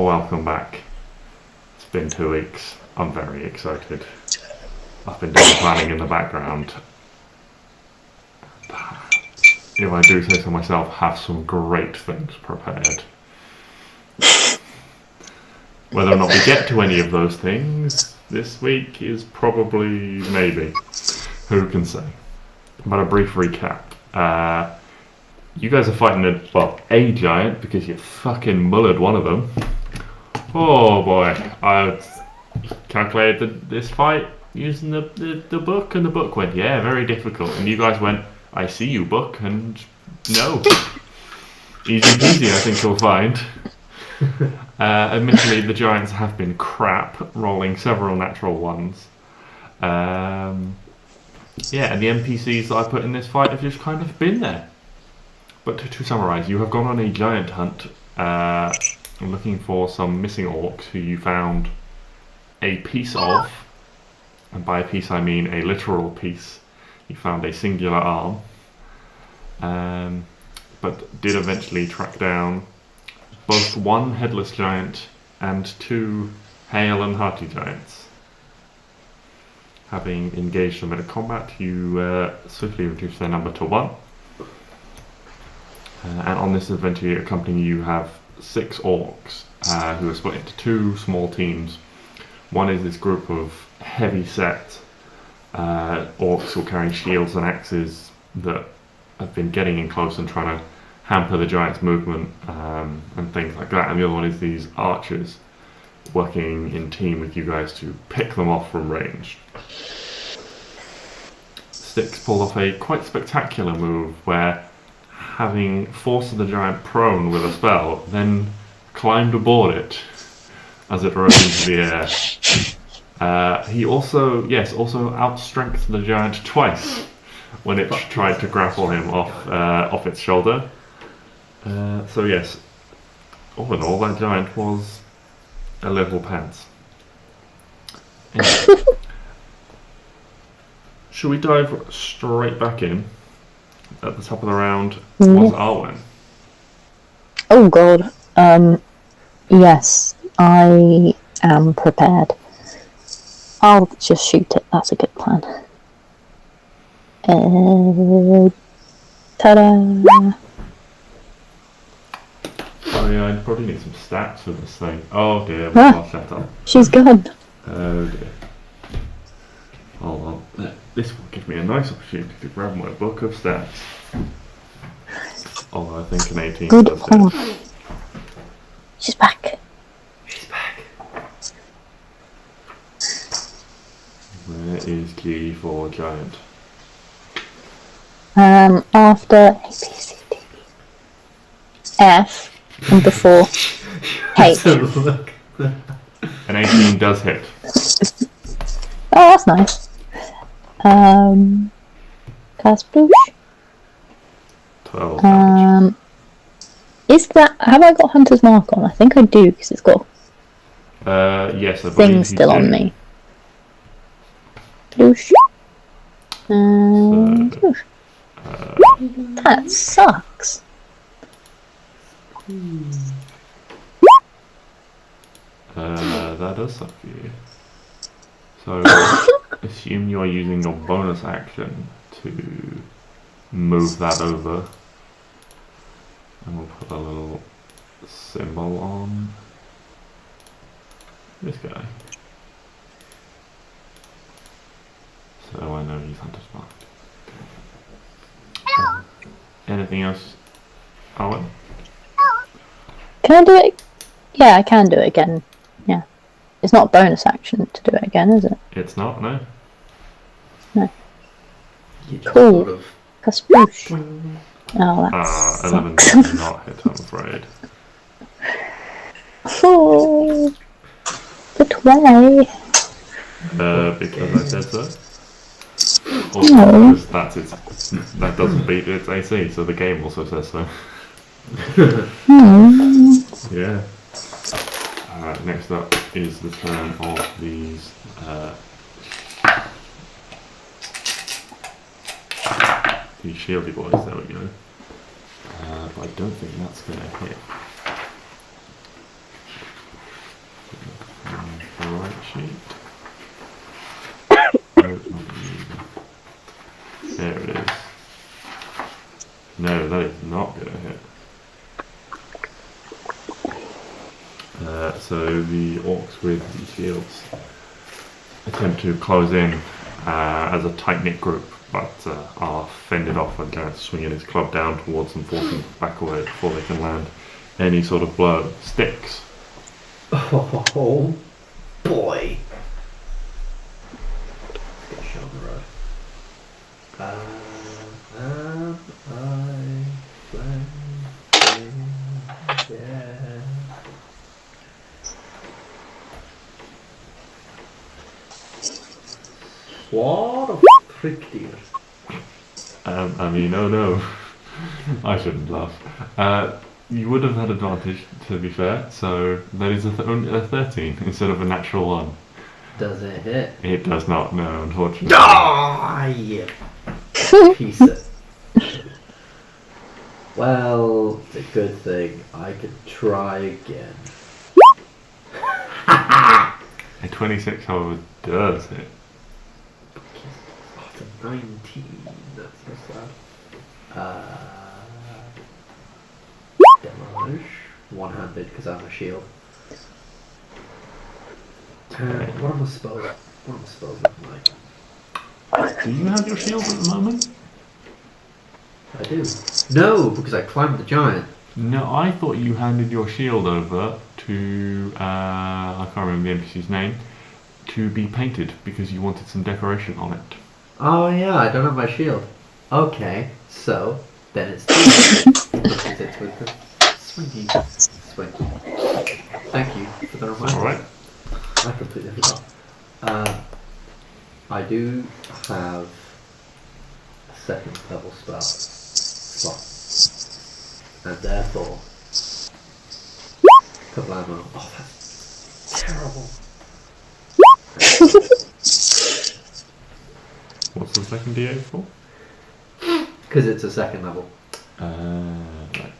welcome back. It's been 2 weeks. I'm very excited. I've been doing planning in the background. If I do say so myself, have some great things prepared. Whether or not we get to any of those things this week is probably maybe. Who can say? But a brief recap. You guys are fighting a giant because you fucking mullered one of them. Oh boy, I calculated this fight using the book, and the book went, yeah, very difficult. And you guys went, I see you, book, and no. Easy peasy, I think you'll find. Admittedly, the giants have been crap, rolling several natural ones. And the NPCs that I put in this fight have just kind of been there. But to summarise, you have gone on a giant hunt, looking for some missing orcs who you found a piece of, and by a piece I mean a literal piece. You found a singular arm, but did eventually track down both one headless giant and 2 hale and hearty giants. Having engaged a bit of combat, you swiftly reduce their number to 1. And on this adventure accompanying you have 6 orcs who are split into 2 small teams. One is this group of heavy set orcs who are carrying shields and axes that have been getting in close and trying to hamper the giant's movement and things like that. And the other one is these archers working in team with you guys to pick them off from range. Styx pulled off a quite spectacular move where, having forced the giant prone with a spell, then climbed aboard it as it rose into the air. He also outstrengthened the giant twice when it tried to grapple him off its shoulder. So yes, all in all, that giant was a little pants. Anyway, should we dive straight back in? At the top of the round was Arwen. Oh god. Yes, I am prepared. I'll just shoot it. That's a good plan. Ta-da! Oh yeah, I probably need some stats for this thing. Oh dear, we've lost that up. She's gone. Oh dear. Hold on. This will give me a nice opportunity to grab my book of stats. Although I think an 18 good does call. it. She's back. She's back. Where is G for giant? After A, B, C, D, F, and before H. An 18 does hit. Oh, that's nice. Cast push. 12 damage. Is that... Have I got Hunter's Mark on? I think I do, because it's got yes, I believe things still on me. Push. Push. That sucks. That does suck for you. So, assume you are using your bonus action to move that over. And we'll put a little symbol on this guy. So I know he's Hunter's Marked. Anything else, Arwen? Can I do it? Yeah, I can do it again. Yeah. It's not a bonus action to do it again, is it? It's not, no. No. Cool. Kasploosh. Oh, that 11 sucks. does not hit, I'm afraid. Oh, but why? Because I said so. Also, that doesn't beat its AC, so the game also says so. Yeah. Next up is the turn of these shieldy boys. There we go. But I don't think that's going to hit. sheet. Oh, there it is. No, that is not going to hit. So the orcs with the shields attempt to close in as a tight-knit group, but are fended off and Gareth swinging his club down towards them, forcing them back away before they can land any sort of blow. Sticks. Oh boy. Let's get shot on the road. What a frick, dear. I mean, oh no, I shouldn't laugh. You would have had advantage, to be fair, so that is only a 13 instead of a natural 1. Does it hit? It does not, no, unfortunately. Die! Piece it. Well, it's a good thing I could try again. A 26, however, does hit. Oh, it's a 19. That's so sad. Damage. One-handed because I have a shield. What am I supposed? What am I supposed looking like? Do you have your shield at the moment? I do. No, because I climbed the giant. No, I thought you handed your shield over to, I can't remember the NPC's name, to be painted because you wanted some decoration on it. Oh yeah, I don't have my shield. Okay, so then it's it's with the swingy. Thank you for the reminder. Alright. I completely forgot. I do have a second level spell slot, and therefore, Kablamo. Oh, that's terrible. What's the second D8 for? Because it's a second level. Right.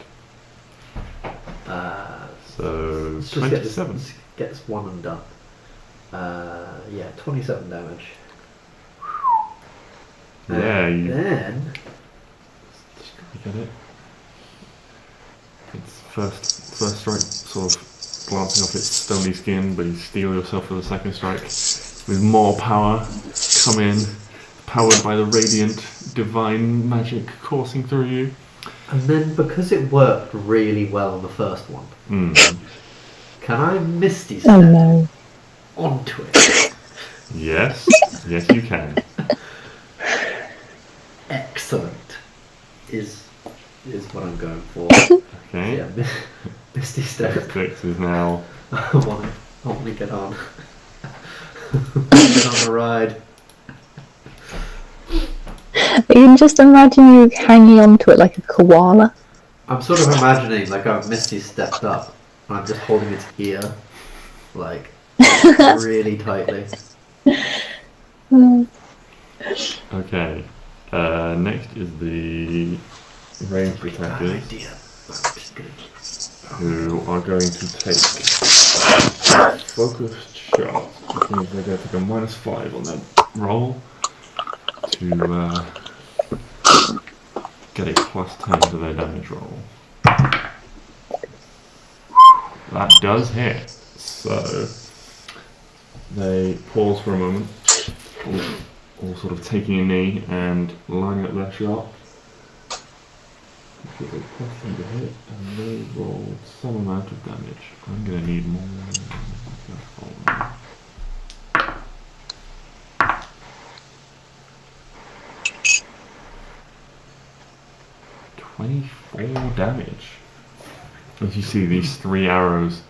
So, Let's just get 27. this one and done. Yeah, 27 damage. Yeah, and you then get it. It's first strike, sort of glancing off its stony skin, but you steel yourself for the second strike with more power. Come in, powered by the radiant divine magic coursing through you. And then because it worked really well on the first one, can I Misty Step onto it? Yes, yes you can. Excellent. Is what I'm going for. Okay. Yeah, Misty Step. 6 is now. I want to get on. Get on the ride. You can just imagine you hanging onto it like a koala. I'm sort of imagining like I've Misty stepped up and I'm just holding its ear like really tightly. Okay. Next is the ranged attackers, who are going to take focused shots, which means they're going to take a -5 on that roll to get a +10 to their damage roll. That does hit. So they pause for a moment, all sort of taking a knee and lining up their shot. Get a +10 to hit, and they roll some amount of damage. I'm going to need more. 24 damage. As you see these 3 arrows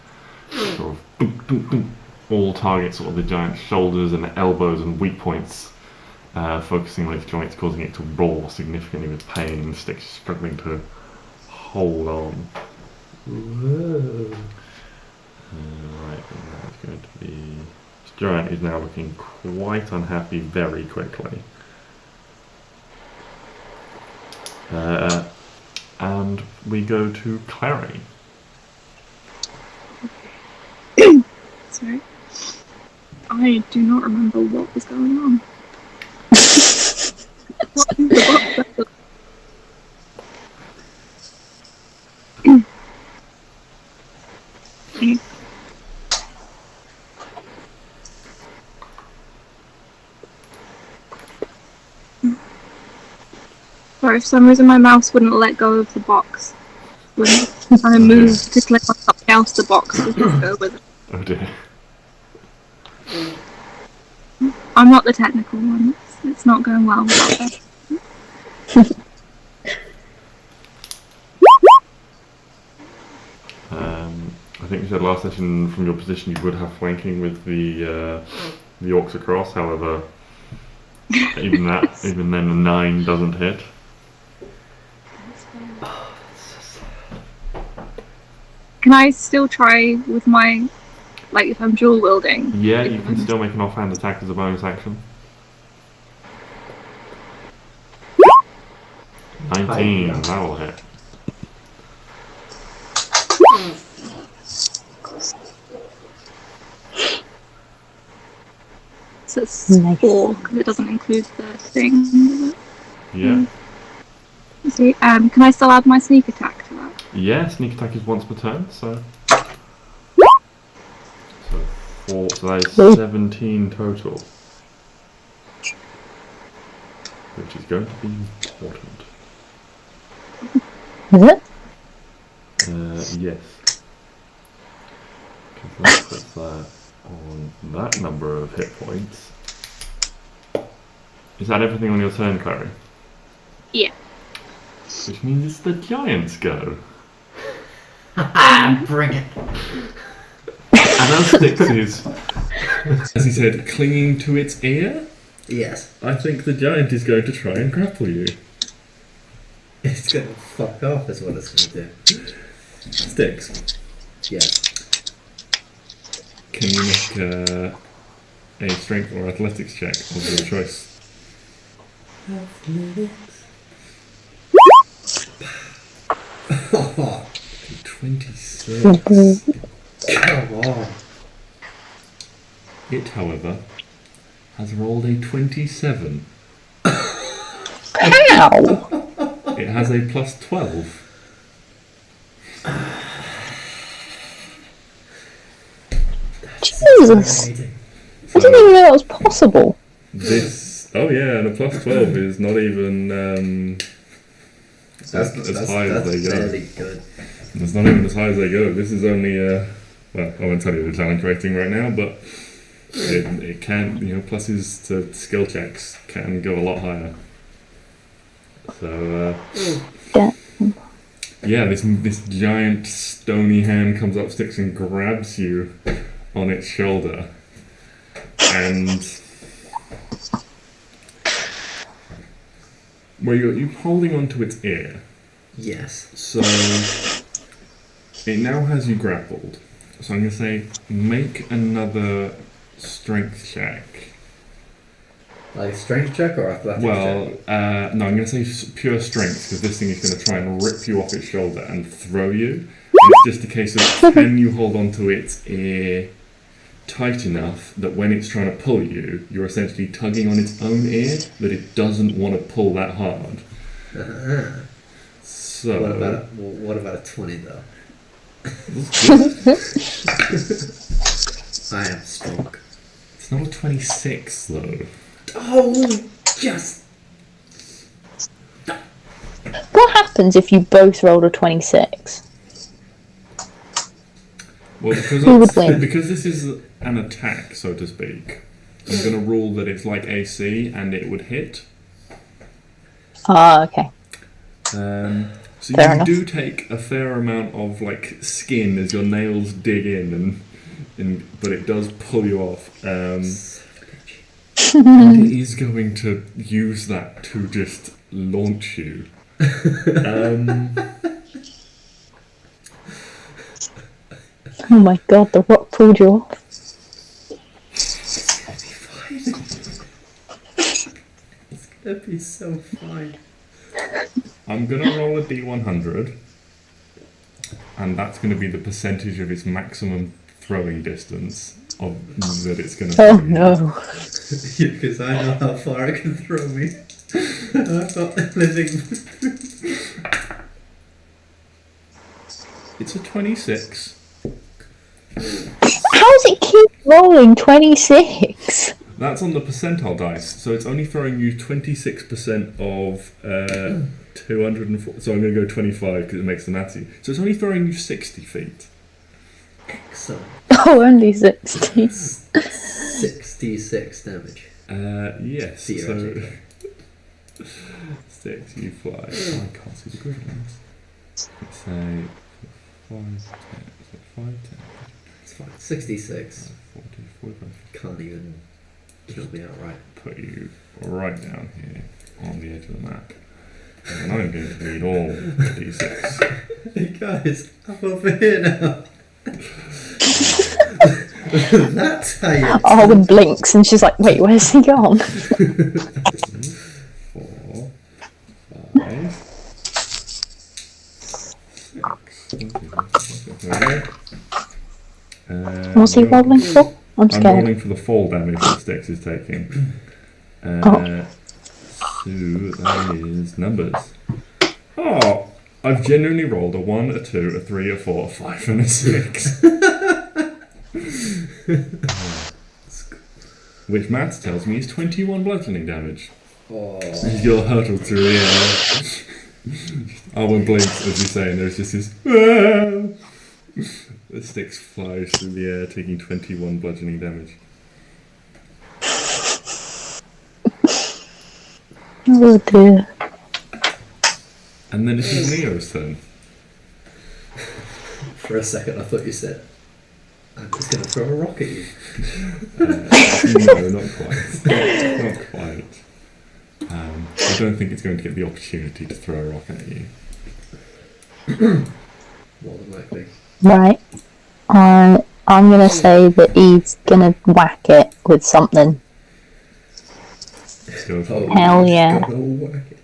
sort of boom, boom, boom, all target sort of the giant's shoulders and elbows and weak points, focusing on its joints, causing it to roar significantly with pain, and the stick's struggling to hold on. Whoa. Right, and that's going to be... This giant is now looking quite unhappy very quickly. And we go to Clary. Sorry. I do not remember what was going on. What is the box? Sorry, for some reason my mouse wouldn't let go of the box. When I moved to click on something else, the box wouldn't go with it. Oh dear. I'm not the technical one. It's not going well without that. I think you said last session from your position you would have flanking with the orcs across. However, even then, a 9 doesn't hit. Can I still try with my, like, if I'm dual wielding? Yeah, you can still make an offhand attack as a bonus action. 19, that'll hit. So it's 4, because it doesn't include the thing, does it? Yeah. See, can I still add my sneak attack to that? Yeah, sneak attack is once per turn, so 4, so that is 17 total. Which is going to be important. Is it? Yes. Because that puts that on that number of hit points. Is that everything on your turn, Clary? Yeah. Which means it's the giant's go. Bring it. And as Styx is, as he said, clinging to its ear, Yes. I think the giant is going to try and grapple you. It's gonna fuck off is what it's gonna do. Styx, Yes. can you make a strength or athletics check of your choice? Athletics. A 26. Come on. It, however, has rolled a 27. How? It has a plus 12. Jesus! I didn't even know that was possible. This, oh yeah, and a plus 12 is not even as high as they go. Really good. It's not even as high as they go. This is only, well, I won't tell you the challenge rating right now, but it can, pluses to skill checks can go a lot higher. So, yeah, this giant stony hand comes up, sticks and grabs you on its shoulder, and well, you're holding onto its ear. Yes. So it now has you grappled. So I'm going to say make another strength check. Like strength check or athletics Well, check? no, I'm going to say pure strength because this thing is going to try and rip you off its shoulder and throw you. And it's just a case of can you hold onto its ear tight enough that when it's trying to pull you, you're essentially tugging on its own ear that it doesn't want to pull that hard. So What about a 20 though? I am strong. It's not a 26 though. Oh, yes. What happens if you both rolled a 26? Well, Who would win? because this is an attack, so to speak, I'm going to rule that it's like AC and it would hit. Ah, okay. So Fair you enough. do take a fair amount of like skin as your nails dig in, but it does pull you off. And it is going to use that to just launch you. Oh my god, the rock pulled you off. It's gonna be so fine. I'm going to roll a D100, and that's going to be the percentage of its maximum throwing distance. that it's going to. Oh no. Because I know how far it can throw me. I've got living. It's a 26. How does it keep rolling 26? That's on the percentile dice, so it's only throwing you 26% of 204. So I'm going to go 25 because it makes the maths easy. So it's only throwing you 60 feet. Excellent. Oh, only 60. 66 damage. Yes. So Theoretically. 6, you fly. Oh, I can't see the grid lines. Let's say 5, 10, 5, 10, It's fine. 66. 40, 45. Can't even kill me outright. Put you right down here on the edge of the map. And I'm going to need all d6. Hey guys, I'm over here now. That's how you. Arwen blinks and she's like, wait, where's he gone? 4, 5, 6. What's he rolling for? I'm I'm scared. rolling for the fall damage that Styx is taking. So that is numbers. Oh, I've genuinely rolled a 1, a 2, a 3, a 4, a 5, and a 6. Which maths tells me is 21 bludgeoning damage. Oh. You'll hurtle through the air. Arwen blinks as you say, and there's just this. The Styx flies through the air, taking 21 bludgeoning damage. Oh dear. And then it is Neo's turn. For a second, I thought you said, I'm just going to throw a rock at you. No, not quite. Not quite. I don't think it's going to get the opportunity to throw a rock at you. More than likely. Right. I'm gonna say that he's gonna whack it with something. Go for it. Hell yeah. Go whack it.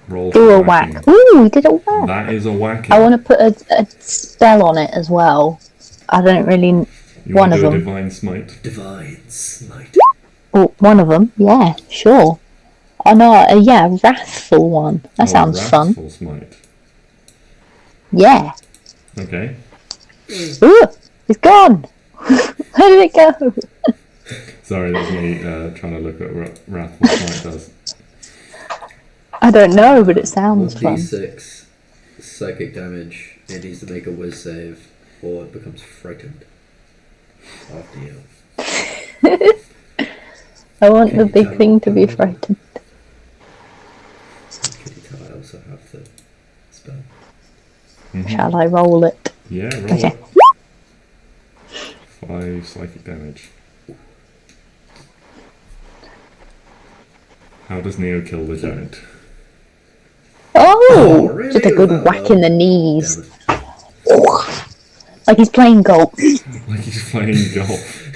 Roll Do for a whacking. whack. Ooh, he did a whack. That is a whacking. I want to put a spell on it as well. I don't really. You one want of to do a them. divine smite? Divine smite. Oh, one of them. Yeah, sure. Oh no, yeah, a wrathful one. That sounds fun. Wrathful smite. Yeah. Okay. Ooh, it's gone. Where did it go? Sorry, that's me trying to look at what wrathful smite does. I don't know, but it sounds fun. 1d6 psychic damage. It needs to make a whiz save, or it becomes frightened. After you. I want Can the you big tell thing to be them? frightened. Can you tell I also have the spell? Mhm. Shall I roll it? Yeah, roll Okay. it. 5 psychic damage. How does Neo kill the giant? Oh, really? just a good Well, whack in the knees. Damn it. Like he's playing golf. Like he's playing golf.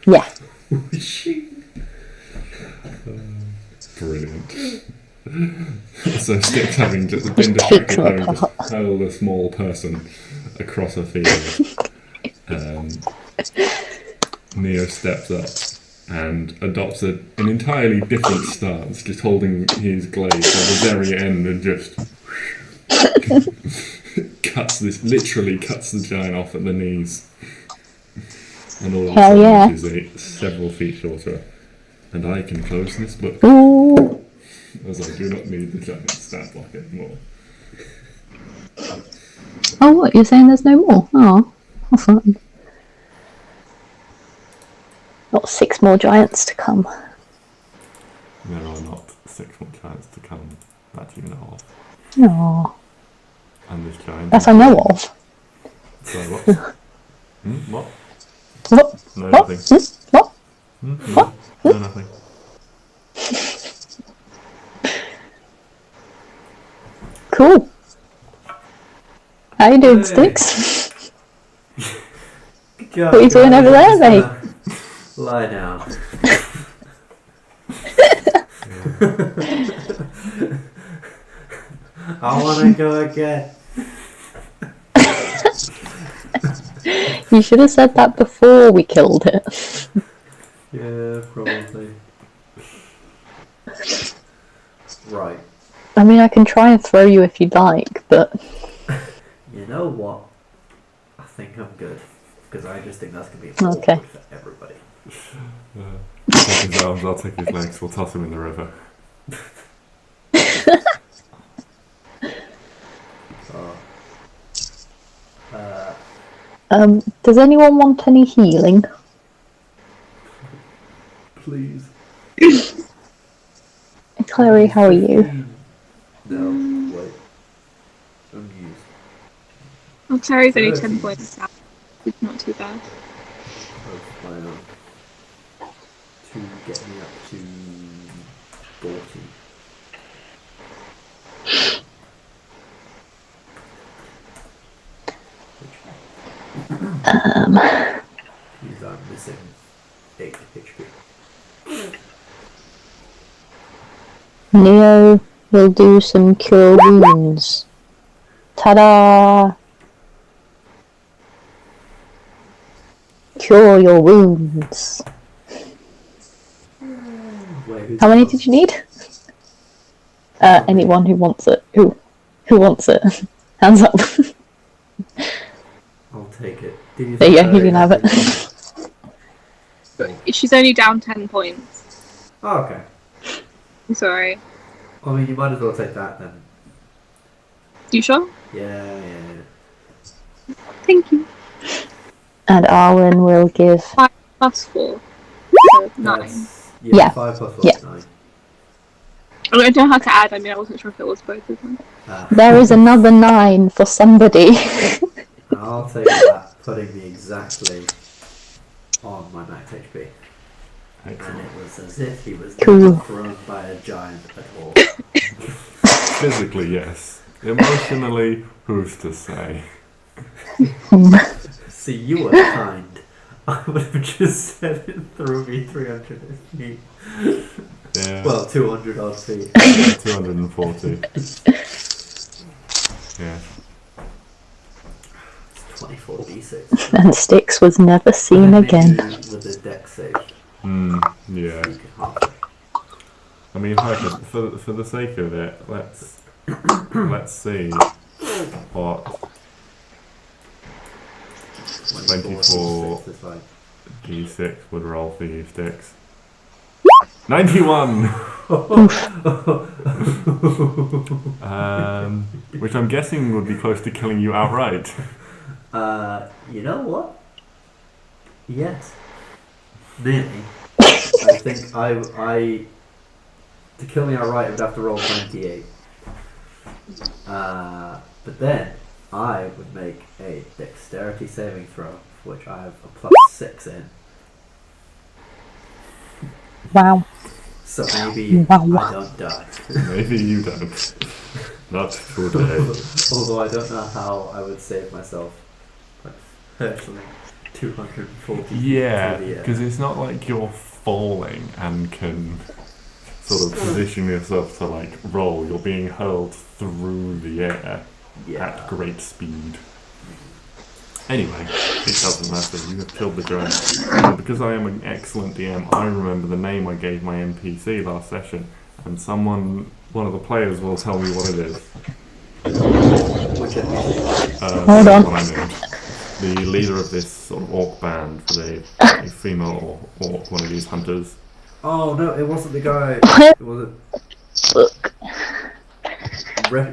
Yeah. Brilliant. So Styx having just been Just distracted kicks him having just apart. hurled a small person across a field. Neo steps up and adopts an entirely different stance, just holding his glaive at the very end and just literally cuts the giant off at the knees. And all of a Hell sudden yeah. it is several feet shorter. And I can close this book, Ooh. as I do not need the giant stat block anymore. Oh, what? You're saying there's no more? Oh, that's fine. Got 6 more giants to come. There are not 6 more giants to come that you know of. Oh, And this giant... that I know of. So what? What? What? No, What? nothing. What? No, no, nothing. Cool. How you doing, Hey. Sticks? God, What are you doing over there, mate? Lie down. I want to go again. You should have said that before we killed it. Yeah, probably. Right. I mean, I can try and throw you if you'd like, but... You know what? I think I'm good. Because I just think that's going to be Okay. awkward for everybody. Take his arms, I'll take his legs, we'll toss him in the river. Does anyone want any healing? Please. Clary, how are you? No, wait. Unused. Oh, Clary's only 10 30. points now. It's not too bad. Of my own. To get me up to 40. Means I'm missing 8 HP. Neo will do some cure wounds. Ta-da! Cure your wounds. Wait, who's How many the did you need? Anyone who wants it. Who wants it? Hands up. I'll take it. Did you There you go, think you can have it. She's only down 10 points. Oh, okay. I'm sorry. I mean, you might as well take that then. You sure? Yeah. Thank you. And Arwen will give... 5 plus 4. So 9. Yeah. 5 plus 4 Yeah. is 9. I don't know how to add, I mean, I wasn't sure if it was both of them. There is another 9 for somebody. I'll take that, putting me exactly on my max HP. And it was as if he was Cool. not thrown by a giant at all. Physically, yes. Emotionally, who's to say? See, you were kind. I would have just said it threw me 300 feet. Yeah. Well, 200 odd feet. 240. Yeah. 24 d6. And Styx was never seen And then again. maybe with the deck save. Yeah. You could half it. I mean, for the sake of it, let's see what 24 d6 is like. d6 would roll for you, Styx. 91. Which I'm guessing would be close to killing you outright. You know what? Yes. Nearly. I think I to kill me outright I would have to roll 98. But then I would make a dexterity saving throw, for which I have a +6 in. Wow. So maybe Wow. I don't die. Maybe you don't. Not today. Although I don't know how I would save myself. Like, hurtling 240 Yeah, through the air. because it's not like you're falling and can sort of position yourself to like roll. You're being hurled through the air at great speed. Anyway, it doesn't matter. You have killed the giant. And because I am an excellent DM, I remember the name I gave my NPC last session, and one of the players will tell me what it is. Which NPC? Hold on. What I named. The leader of this sort of orc band, a female orc, one of these hunters. Oh no, it wasn't the guy. It wasn't Look,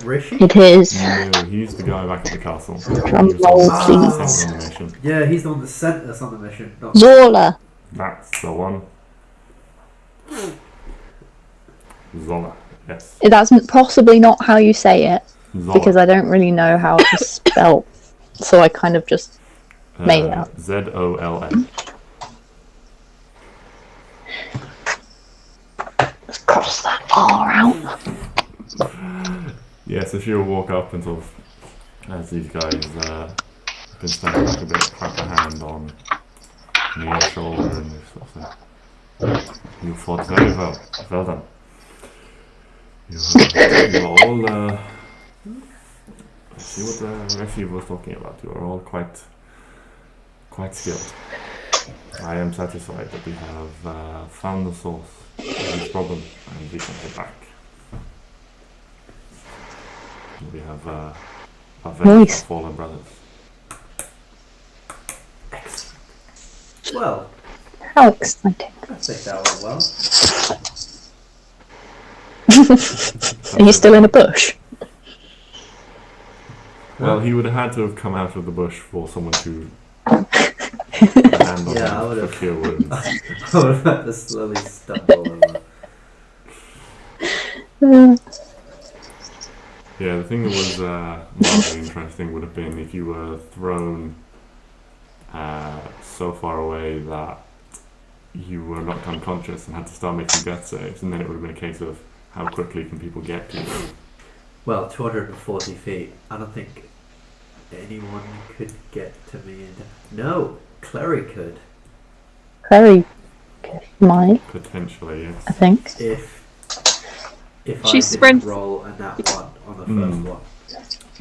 Rishi? it is. No, he's the guy back at the castle. Drum He was roll, on please. the mission. Yeah, he's the one that sent us on the mission. Not Zola. That's the one. Zola, yes. That's possibly not how you say it, Zola. because I don't really know how to spell. So I kind of just made it up. Zola. Let's cross that far out. Yeah, so she'll walk up and sort of, as these guys have been standing back a bit, clap a hand on Neo's shoulder and just sort of say, "You fought very well. Well done. You're all, see what Refi was talking about. You are all quite quite skilled. I am satisfied that we have found the source of this problem and we can head back. We have avenged Nice. our fallen brothers. Well, How exciting. I think that went well. Are you still in a bush? Well, he would have had to have come out of the bush for someone to land on Yeah, I him would for have. cure wounds. I would have had to slowly stumble over. Yeah, the thing that was mildly interesting would have been if you were thrown so far away that you were knocked unconscious and had to start making death saves, and then it would have been a case of how quickly can people get to you. Well, 240 feet. I don't think anyone could get to me. No, Clary could. Very might, Potentially, I yes. think. If She I sprints. didn't roll a nat 1 on the first one.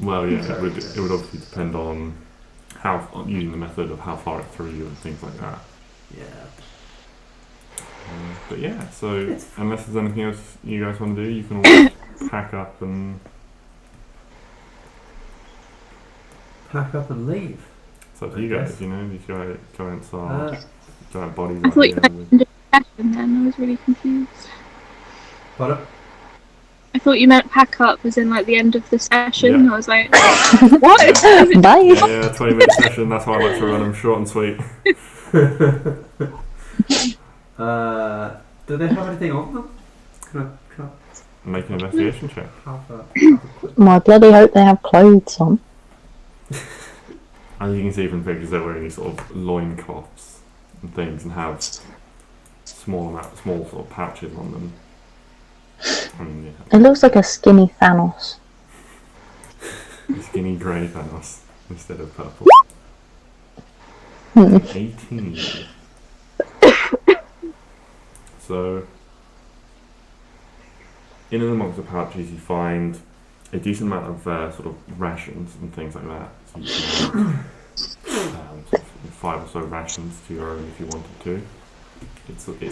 Well, yeah, it would obviously depend on using the method of how far it threw you and things like that. Yeah. But yeah, so unless there's anything else you guys want to do, you can always pack up and Pack up and leave. it's up to you guys, you know, these giants are giant bodies. I out thought you here meant with- end of session then. I was really confused. Pardon? I thought you meant pack up as in like the end of the session. Yeah. I was like, what? Bye. Yeah, 20-minute session, that's why I like to run them short and sweet. Do they have anything on them? Can Make an investigation check. I have a quick... Well, I bloody hope they have clothes on. As you can see from the pictures, they're wearing these sort of loincloths and things and have small sort of pouches on them. And yeah, It looks like a skinny Thanos. skinny grey Thanos instead of purple. Hmm. 18. So, in and amongst the pouches, you find a decent amount of sort of rations and things like that. So you can sort of 5 or so rations to your own if you wanted to. It's sort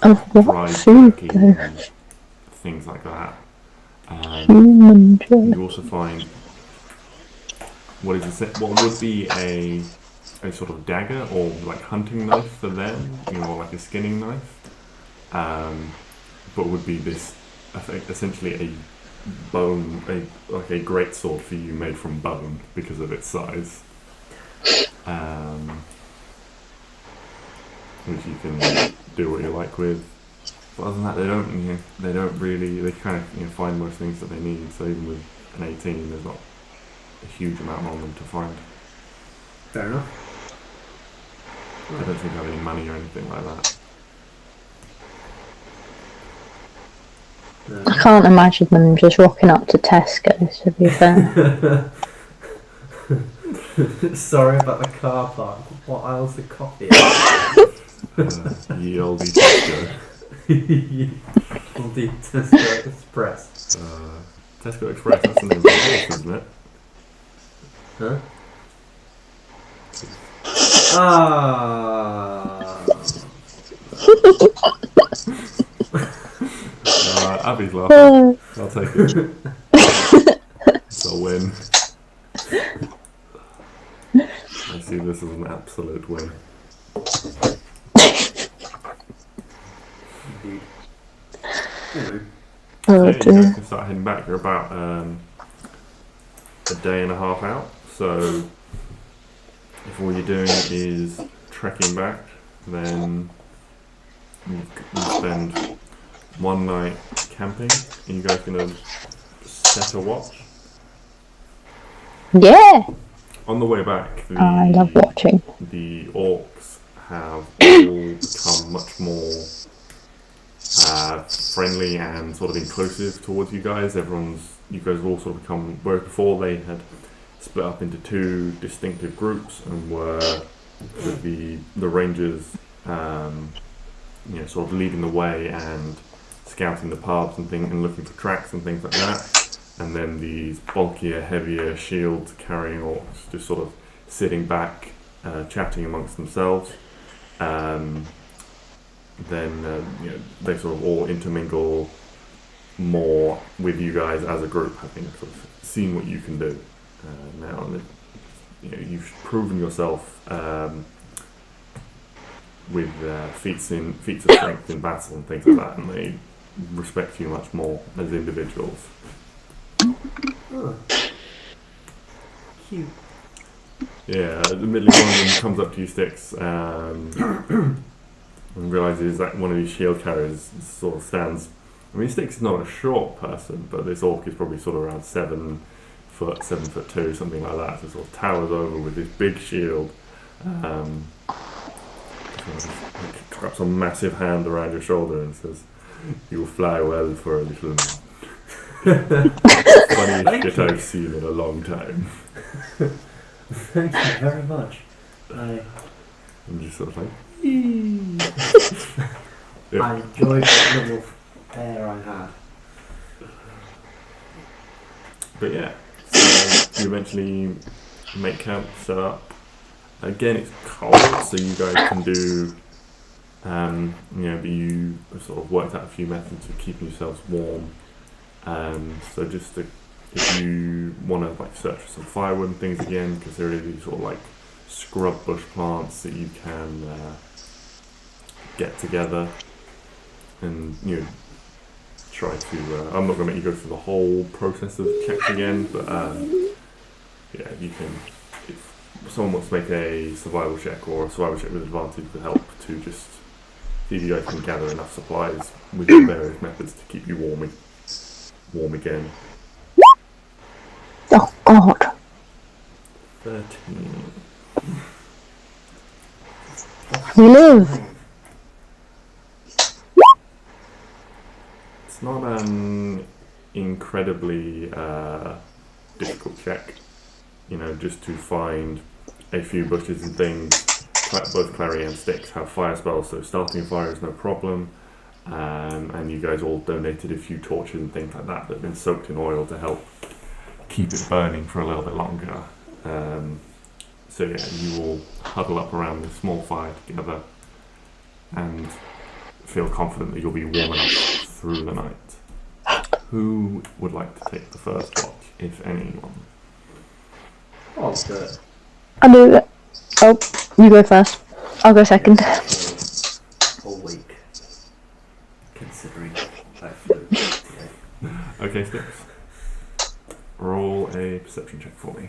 Of of what dried food turkey though? and things like that. Human jerk. You also find what would be a sort of dagger or like hunting knife for them, you know, like a skinning knife, but would be this, I think, essentially a bone, like a great sword for you made from bone because of its size, which you can do what you like with. But other than that, they kind of find most things that they need. So even with an 18, there's not a huge amount on them to find. Fair enough. I don't think they have any money or anything like that. No. I can't imagine them just rocking up to Tesco's, to be fair. Sorry about the car park. What aisle's the coffee? Ye olde Tesco. Aldi Tesco Express. Tesco Express, that's the name of the place, isn't it? Huh? Ah. Abby's laughing. I'll take it. It's a win. I see this as an absolute win. Indeed. Anyway. Oh So you guys dear. can start heading back. You're about a day and a half out. So if all you're doing is trekking back, then you spend one night camping. Are you guys gonna set a watch? Yeah, On the way back, I love watching. the orcs have all become much more friendly and sort of inclusive towards you guys. You guys have all sort of become, whereas before they had split up into two distinctive groups and were the rangers, sort of leading the way and scouting the paths and things and looking for tracks and things like that. And then these bulkier, heavier shields carrying orcs just sort of sitting back chatting amongst themselves. Then they sort of all intermingle more with you guys as a group, having sort of seen what you can do now. And you've proven yourself with feats of strength in battle and things like that, and they respect you much more as individuals. Oh. Cute. Yeah, admittedly one of them comes up to you, Styx, and realizes that one of these shield carriers sort of stands. I mean, Styx is not a short person, but this orc is probably sort of around 7 foot, 7'2", something like that. So sort of towers over with this big shield. Claps a massive hand around your shoulder and says, "You will fly well for a little man." Funniest shit I've seen in a long time. Thank you very much. I'm just sort of like, I enjoyed that little air I had. But yeah, so you eventually make camp, set up. Again, it's cold, so you guys can do, but you sort of worked out a few methods of keeping yourselves warm. So just if you want to like search for some firewood and things again, because there are these sort of like scrub bush plants that you can get together, and try to. I'm not going to make you go through the whole process of checks again, but yeah, you can. If someone wants to make a survival check or a survival check with advantage, would help to just see if you guys can gather enough supplies with your various methods to keep you warm again. Oh God. 13. We live. It's not an incredibly difficult check, just to find a few bushes and things. Both Clary and Styx have fire spells, so starting a fire is no problem. And you guys all donated a few torches and things like that have been soaked in oil to help keep it burning for a little bit longer. So yeah, you all huddle up around this small fire together and feel confident that you'll be warm enough through the night. Who would like to take the first watch, if anyone? I'll do it. I'll do it. Oh, you go first. I'll go second. All week. Considering I flew today. Okay, Styx. Roll a perception check for me.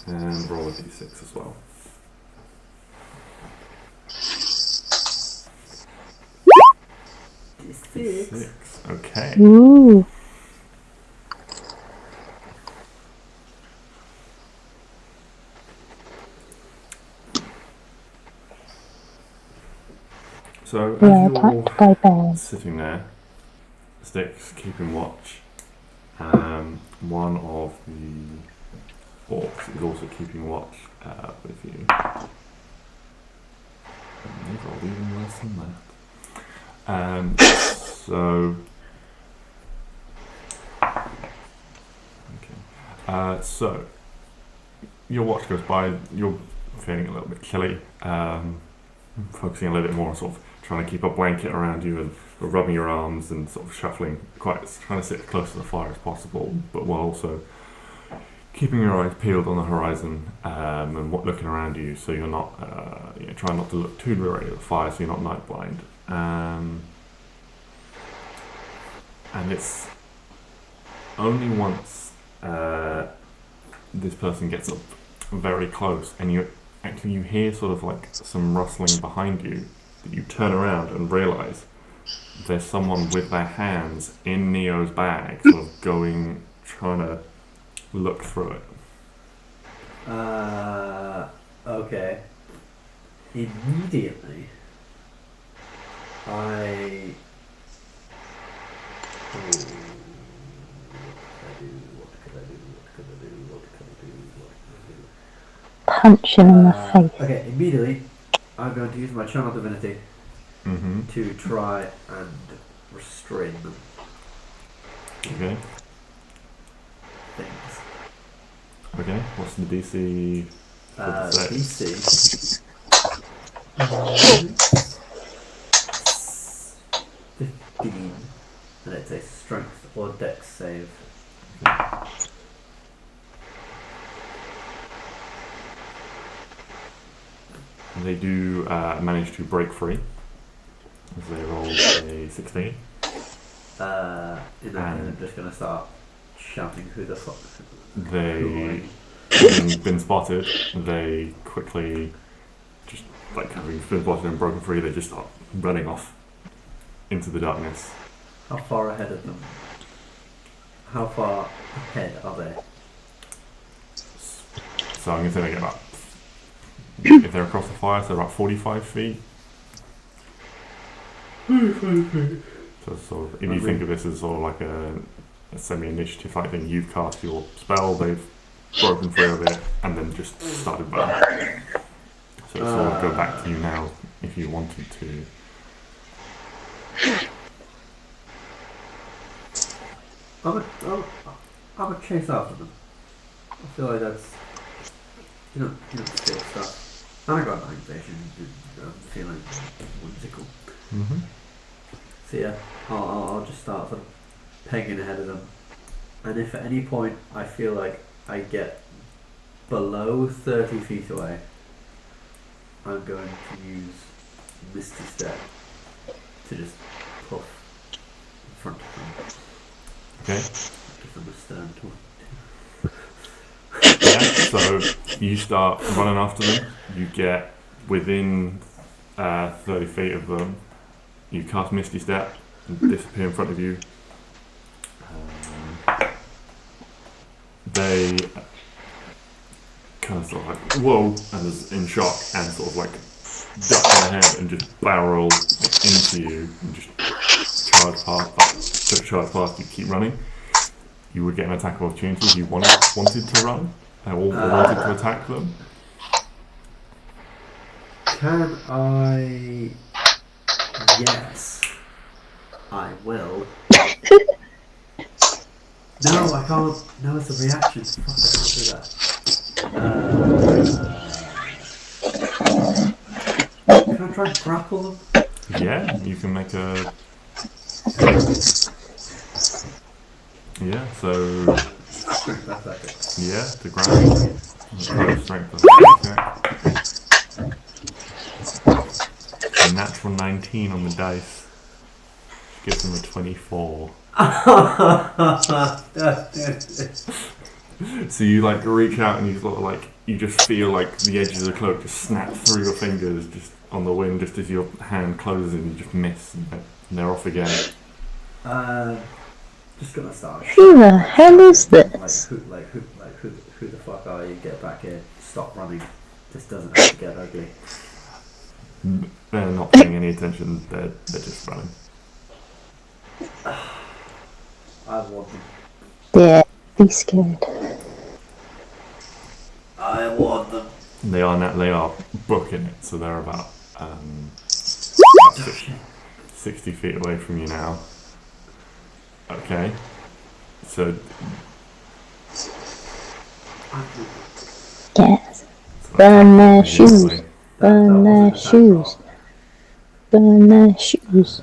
And roll a d6 as well. 6. Okay. Ooh. So We as are you're attacked by bears. sitting there, Styx keeping watch, one of the orcs is also keeping watch with you. And they've rolled even less than that. So your watch goes by. You're feeling a little bit chilly. Focusing a little bit more on sort of trying to keep a blanket around you and rubbing your arms and sort of shuffling, trying to sit as close to the fire as possible, but while also keeping your eyes peeled on the horizon and looking around you, so you're not trying not to look too directly at the fire, so you're not night blind. And it's only once this person gets up very close and you hear sort of like some rustling behind you, that you turn around and realise there's someone with their hands in Neo's bag, sort of trying to look through it. Okay. Immediately, I... What could I do? Punch him in the face. Okay, immediately, I'm going to use my channel divinity Mm-hmm. to try and restrain them. Okay. things. Okay. What's the DC? DC 15, and it's a strength or dex save. They do manage to break free. As they roll a 16. In that case, I'm just gonna start shouting, "Who the fuck?" They, having been spotted, they quickly, just like having been spotted and broken free, they just start running off into the darkness. How far ahead of them? How far ahead are they? So I'm going to say they get about, if they're across the fire, so about 45 feet. So sort of, if you think of this as sort of like a semi-initiative type thing, you've cast your spell, they've broken free of it, and then just started running. So it's sort of go back to you now if you wanted to. I would chase after them. I feel like that's you know steal stuff. And I got night vision. I'm feeling whimsical. Mm-hmm. So yeah, I'll just start sort of pegging ahead of them. And if at any point I feel like I get below 30 feet away, I'm going to use Misty Step to just puff in front of them. Okay. Give them a stern talk. Yeah, so you start running after them. You get within 30 feet of them. You cast Misty Step and disappear in front of you. They kind of sort of like, whoa, and is in shock and sort of like duck their head and just barrel into you and just charge past you, keep running. You would get an attack of opportunity if you wanted to run or wanted to attack them. Can I? Yes, I will. No, I can't. No, it's a reaction. Fuck, I can't do that. Can I try and grapple them? Yeah, you can make a... Yeah, so... Strength athletics. Yeah, to grab. Strength athletics. A natural 19 on the dice. Gives them a 24. So you like reach out and you sort of like, you just feel like the edges of the cloak just snap through your fingers just on the wind, just as your hand closes and you just miss and they're off again. Just gonna start. Who the hell is this? Who the fuck are you? Get back here. Stop running. This doesn't have to get ugly. They're not paying any attention, they're just running. I want them. Yeah, be scared. I want them. They are booking it, so they're about 60 feet away from you now. Okay, so Yes. Burn their shoes. Burn their shoes. Burn their shoes.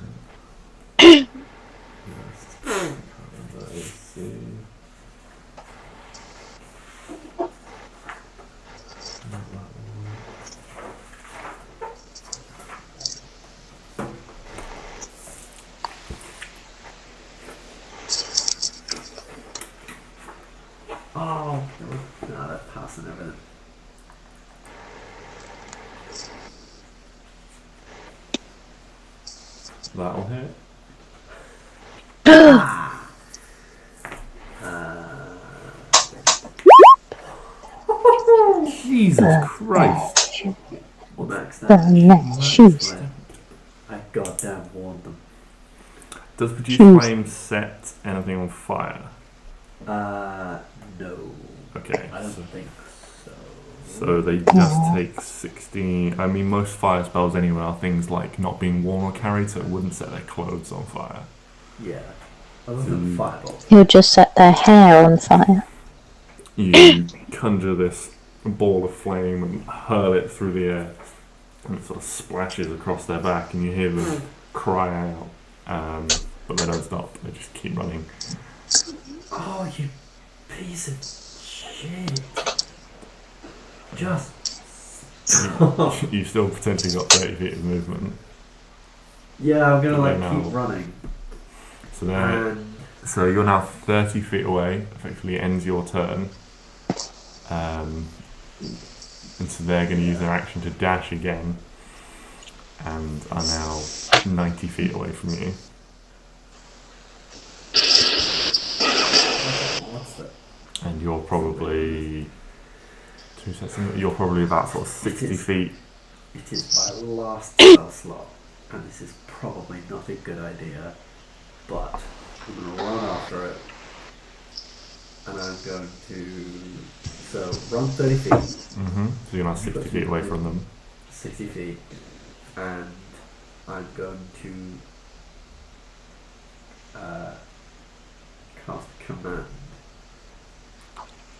Oh, no, that's passing everything. that'll hit. Jesus Christ. Well, next Burn their shoes. I goddamn warned them. Does Produce Flame set anything on fire? No. Okay. I don't think so. So they just take 16. I mean, most fire spells anyway are things like not being worn or carried, so it wouldn't set their clothes on fire. Yeah. Other than fireball. He'll just set their hair on fire. You conjure this ball of flame and hurl it through the air, and it sort of splashes across their back, and you hear them cry out, but they don't stop. They just keep running. Oh, you piece of shit! Just stop. You've still potentially got 30 feet of movement. Yeah, I'm gonna But like they're keep now- running. So you're now 30 feet away. Effectively ends your turn. And so they're going to use their action to dash again, and are now 90 feet away from you. What's that? And you're probably you're probably about sort of 60 feet. It is my last spell slot, and this is probably not a good idea, but I'm going to run after it, and I'm going to run 30 feet, So you're now 60 feet away from them. 60 feet, and I'm going to cast command.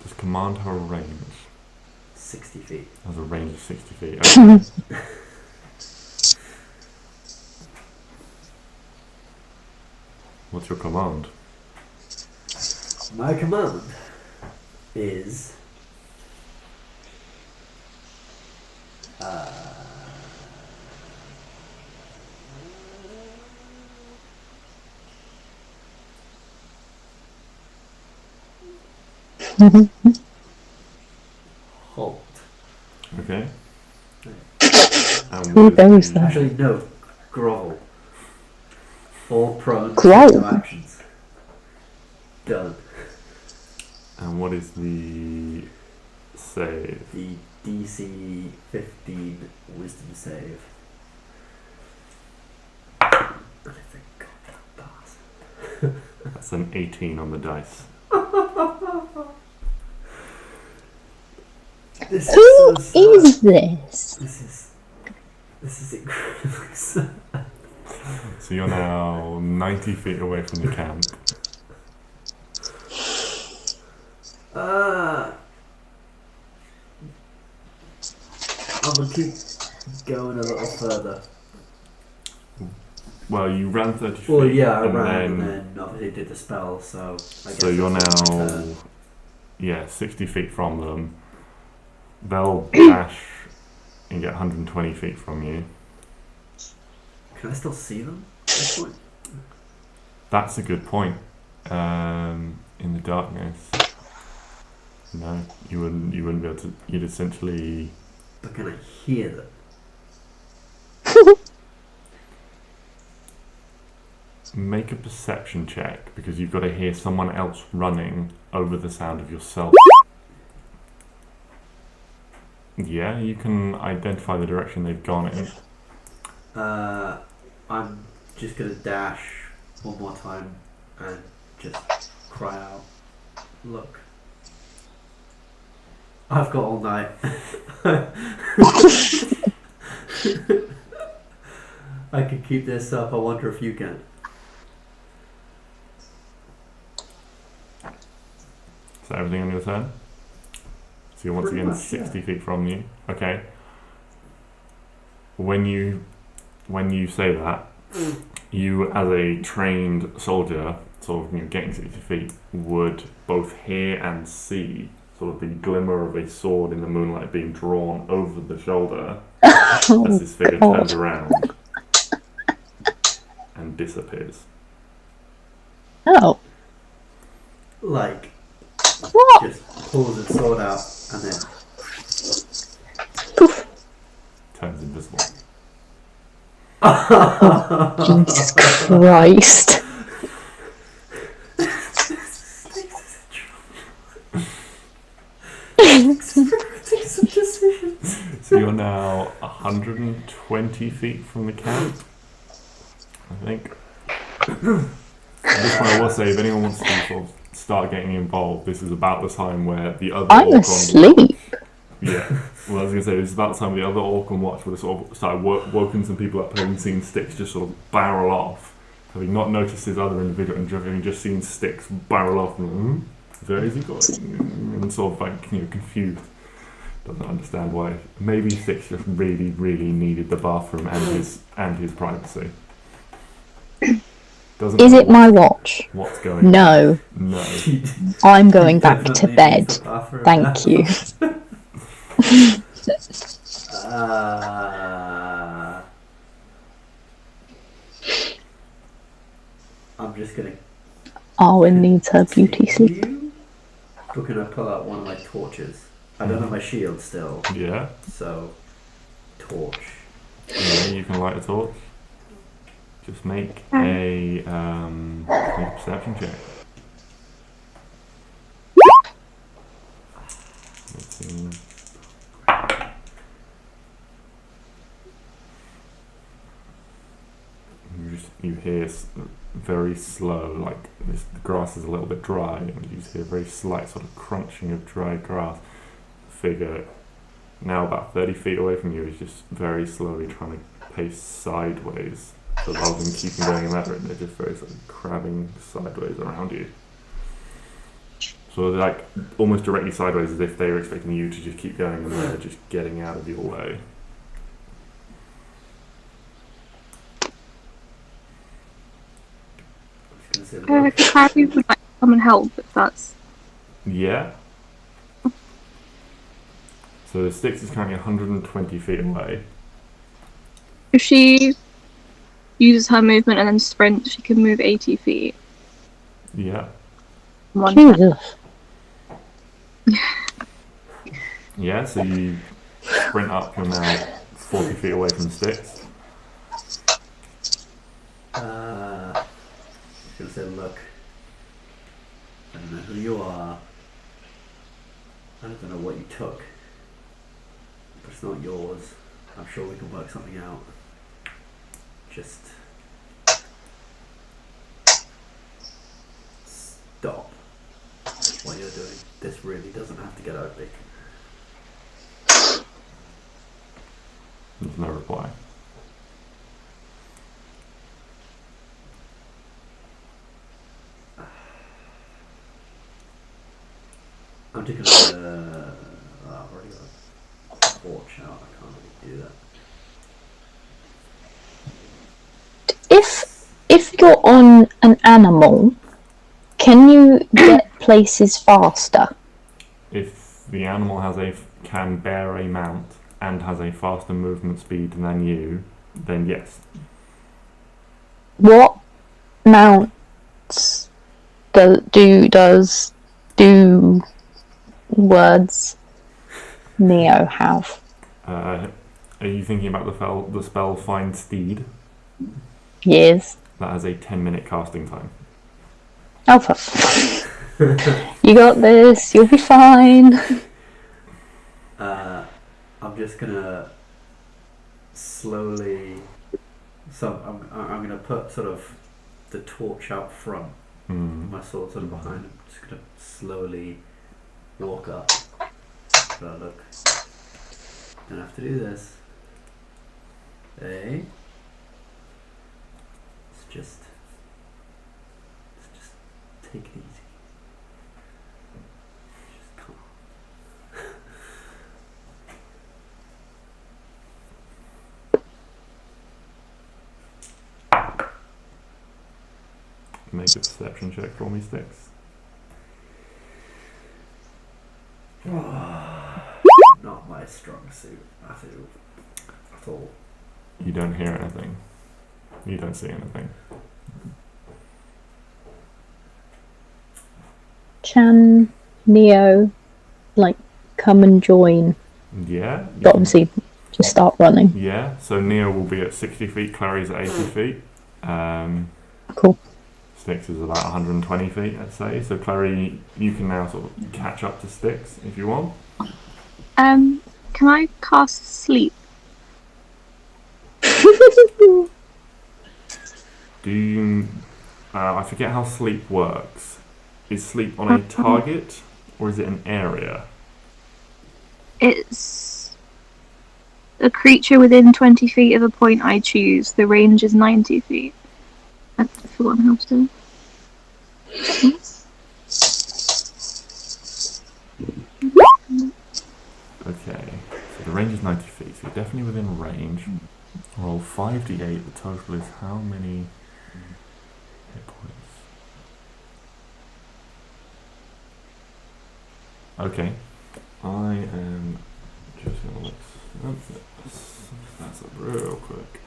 Does command have a range? 60 feet. Has a range of 60 feet. Okay. What's your command? My command is halt. Okay. And Who what is knows the- that? Actually, no, grovel. Fall prone. Grovel? No actions. Done. And what is the save? The DC 15 wisdom save. I think God pass. That's an 18 on the dice. This Who is so is this? This is incredibly sad. So you're now 90 feet away from the camp. I'm gonna keep going a little further. Well, you ran 30 feet. Well, yeah, I and ran then, and then obviously did the spell, so I guess so you're that's my now, turn. 60 feet from them. They'll dash and get 120 feet from you. Can I still see them at this point? That's a good point. In the darkness, no, you wouldn't be able to. You'd essentially But can I hear them? make a perception check, because you've got to hear someone else running over the sound of yourself. Yeah, you can identify the direction they've gone in. I'm just gonna dash one more time and just cry out, look. I've got all night. I can keep this up. I wonder if you can. Is that everything on your turn? So you're once Pretty again much, 60 feet from you. Okay. When you say that, you as a trained soldier, sort of getting 60 feet, would both hear and see sort of the glimmer of a sword in the moonlight being drawn over the shoulder as this figure turns around and disappears. Oh, Like, what? just pulls its sword out and then Turns invisible. Jesus Christ. So you're now 120 feet from the camp, I think. At this point, I will say, if anyone wants to sort of start getting involved, this is about the time where the other I'm Orc on asleep. Yeah, well, I was going to say, this is about the time the other Orc on watch would have sort of started woken some people up and seen sticks just sort of barrel off, Having not noticed his other individual and having just seen Sticks barrel off, where is he going? And sort of like, confused. Doesn't understand why. Maybe Sticks just really, really needed the bathroom and his privacy. Doesn't Is know it my watch? what's going on. No. No. I'm going back to Definitely bed. needs a bathroom Thank now. you. I'm just gonna. Arwen needs her beauty sleep. continue. We're gonna pull out one of my torches. I don't have my shield still, Yeah. so torch. Yeah, you can light a torch. Just make a perception check. Let's see. You hear very slow, like the grass is a little bit dry, and you just hear a very slight sort of crunching of dry grass. The figure, now about 30 feet away from you, is just very slowly trying to pace sideways. So rather than keeping going in that direction, they're just very sort of crabbing sideways around you. So they're like almost directly sideways, as if they were expecting you to just keep going and they're just getting out of your way. Harry would like to come and help if that's. Yeah. So the Sticks is currently 120 feet away. If she uses her movement and then sprint, she can move 80 feet. Yeah. One Jesus. Yeah, so you sprint up, you're now 40 feet away from the Sticks. I was gonna say, look, I don't know who you are. I don't know what you took, but it's not yours. I'm sure we can work something out. Just stop what you're doing. This really doesn't have to get ugly. There's no reply. I'm just gonna. I've already got a torch out. I can't really do that. If you're on an animal, can you get places faster? If the animal can bear a mount and has a faster movement speed than you, then yes. What mounts does words Neo have? Are you thinking about the spell Find Steed? Years. That has a 10-minute casting time. Oh, you got this. You'll be fine. I'm just gonna slowly. So I'm gonna put sort of the torch out front. My sword sort of behind. I'm just gonna slowly walk up. So look, don't have to do this. Hey, let's just take it easy. Just come on. Make a perception check for me, Sticks. Not my strong suit at all. You don't hear anything. You don't see anything. Can Neo, come and join? Yeah. But obviously, just start running. Yeah. So Neo will be at 60 feet. Clary's at 80 feet. Cool. Sticks is about 120 feet, I'd say. So Clary, you can now sort of catch up to Sticks if you want. Can I cast sleep? Do you? I forget how sleep works. Is sleep on a target or is it an area? It's a creature within 20 feet of a point I choose. The range is 90 feet. I've forgotten how to do it. Okay, so the range is 90 feet, so you're definitely within range. Roll 5d8, the total is how many hit points? Okay, I am just gonna look that's up real quick.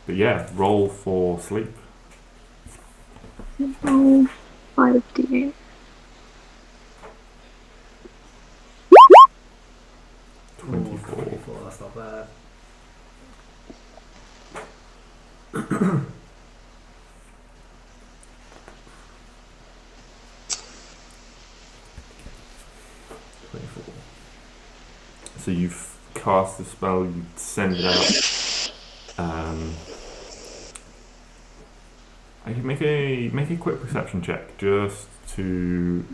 But yeah, roll for sleep. Roll 5d8. 24. 24, that's not bad. So you cast the spell, you send it out. I can make a quick perception check just to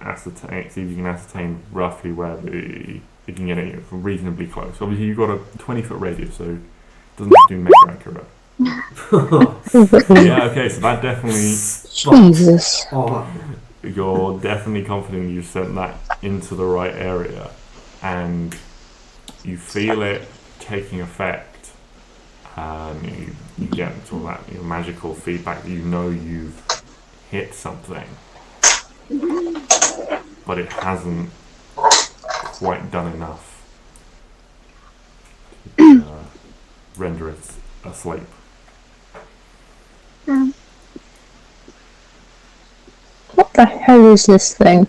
ascertain, see if you can ascertain roughly where you can get it from reasonably close. Obviously, you've got a 20-foot radius, so it doesn't have to be mega accurate. Yeah, okay, so that definitely. Jesus. Oh, You're definitely confident you sent that into the right area, and you feel it taking effect. You get sort of that magical feedback that you know you've hit something, but it hasn't quite done enough to render it asleep. What the hell is this thing?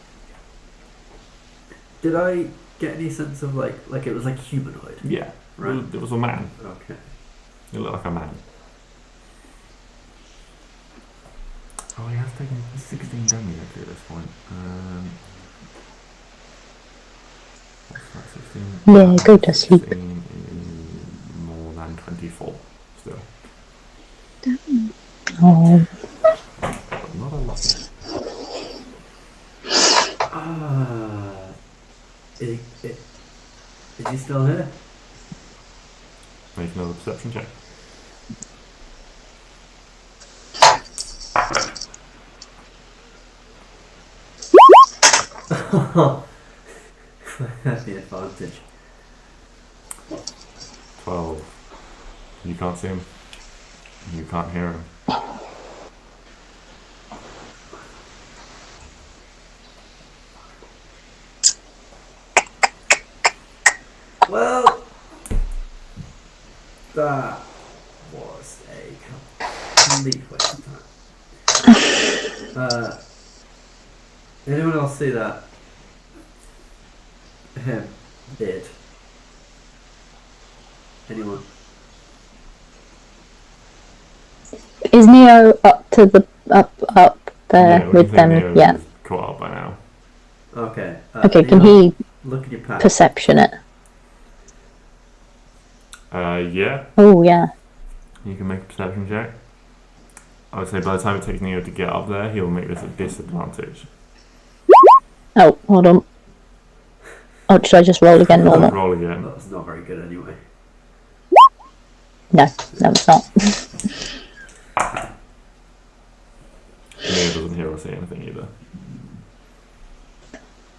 did I get any sense of like it was like humanoid? Yeah, Right. it was a man. Okay. It looked like a man. Oh, he has taken 16 damage actually at this point. What's that, 16? Yeah, go to sleep. 16 is more than 24 still. Oh, But not a lot. Is he still here? Make another perception check. That's the advantage. 12. You can't see him. You can't hear him. Well, that was a complete waste of time. Anyone else see that? Him. Did. Anyone? is Neo up to the up there Yeah, with them? Neo Yeah. is caught up by now. Okay. Okay, can he look at your pack? perception it? Yeah, Oh yeah. you can make a perception check. I would say by the time it takes Neo to get up there, he'll make this a disadvantage. Oh, hold on. Oh, should I just roll again normal? Roll again. That's not very good anyway. No, it's not. Neo doesn't hear or see anything either.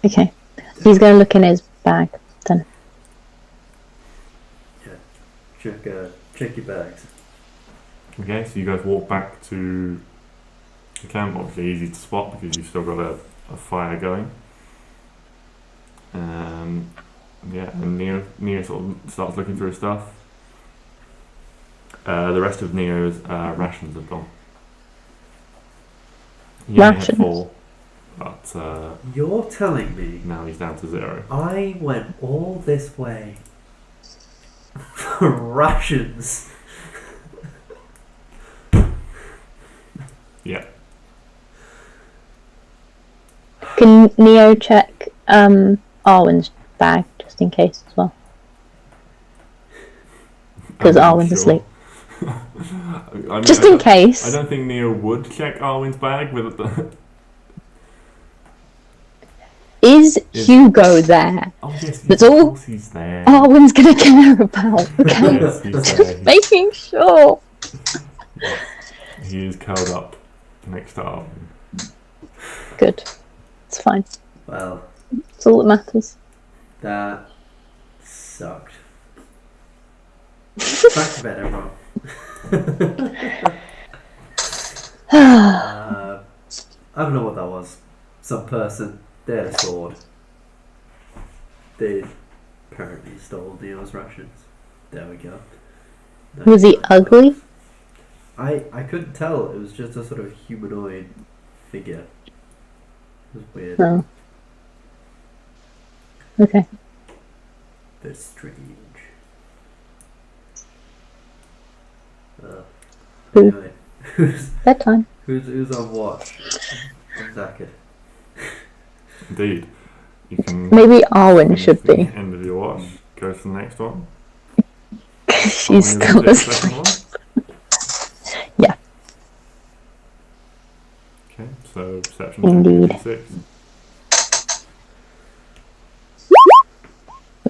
Okay. He's going to look in his bag then. Check your bags. Okay, so you guys walk back to the camp. Obviously easy to spot because you've still got a fire going. Yeah, and Neo sort of starts looking through his stuff. The rest of Neo's rations have gone. He only had Rations? 4, but You're telling me now he's down to 0. I went all this way for rations? Yeah. Can Neo check Arwen's bag just in case as well? Because I'm not Arwen's sure. asleep. I mean, Just I in don't- case. I don't think Neo would check Arwen's bag with the. Is Is- Hugo there? Oh yes, That's of all? course he's there. Arwen's going to care about. Okay. Yes, he's there. Making sure. He is curled up next to Arwen. Good. It's fine. Well, It's all that matters. that sucked. Back to bed, everyone. I don't know what that was. Some person, they had a sword. They apparently stole Neo's rations. There we go. Was he ugly? I couldn't tell. It was just a sort of humanoid figure. It was weird. Oh. Okay. Bit strange. Anyway, Bedtime. who's on watch? Zakid. Indeed. You can Maybe Arwen finish should the be. end of your watch. Go to the next one. She's Arwen, you still wanna take the second asleep. one? Yeah. Okay, so perception Indeed. check 6.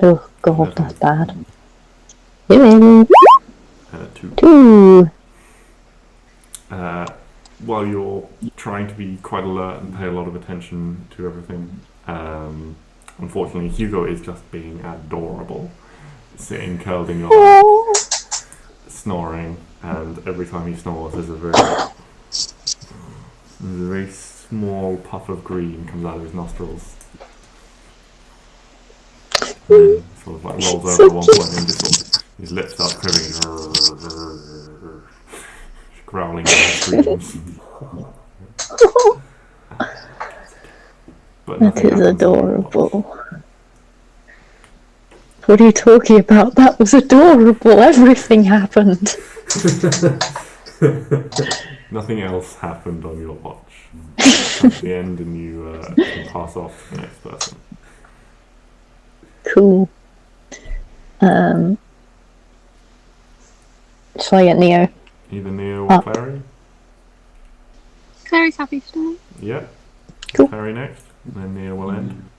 Oh god, that's bad. 2. 2. 2. While you're trying to be quite alert and pay a lot of attention to everything, unfortunately Hugo is just being adorable, sitting curled in your lap, snoring, and every time he snores there's a very small puff of green comes out of his nostrils. And then sort of like rolls over at one point and just sort of, his lips start quivering, growling at his screams. But That nothing is happens on your adorable. What are you talking about? That was adorable. Everything happened. watch. Nothing else happened on your watch. At the end, and you can pass off to the next person. Cool. Shall I get Neo? Either Neo or Clary. Clary's happy to stay. Yep. Cool. Clary next, and then Neo will end.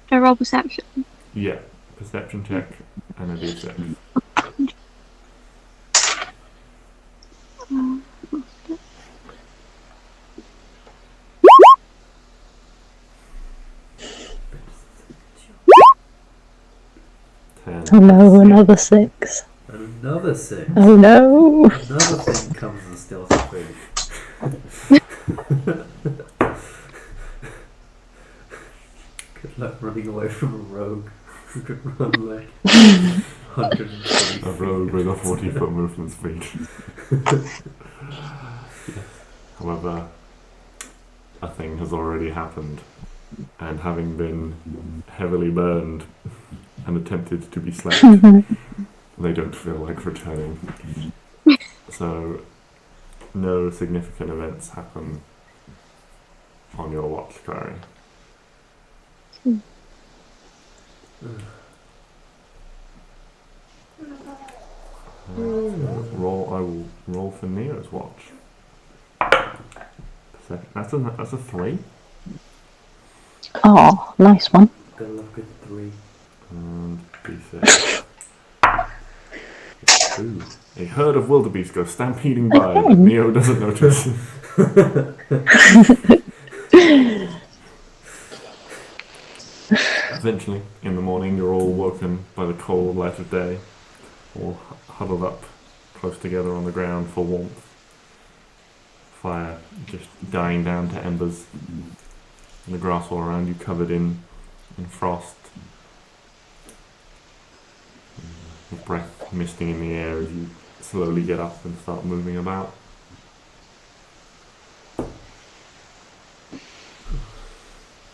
Do I roll perception? Yeah. Perception check and a d6. Oh no, another 6. Another 6. Oh no. Another thing comes and steals the food. Good luck running away from a rogue who could run like 120 A rogue with a 40-foot movement speed. However, a thing has already happened, and having been heavily burned and attempted to be slept, they don't feel like returning. So, no significant events happen on your watch, Clary. I will roll for Neo's watch. That's a 3. Oh, nice one. Good luck with 3. And d6. 2. A herd of wildebeest go stampeding by, but Neo doesn't notice. Eventually, in the morning, you're all woken by the cold light of day, all huddled up close together on the ground for warmth. Fire just dying down to embers, and the grass all around you covered in frost. With breath misting in the air as you slowly get up and start moving about.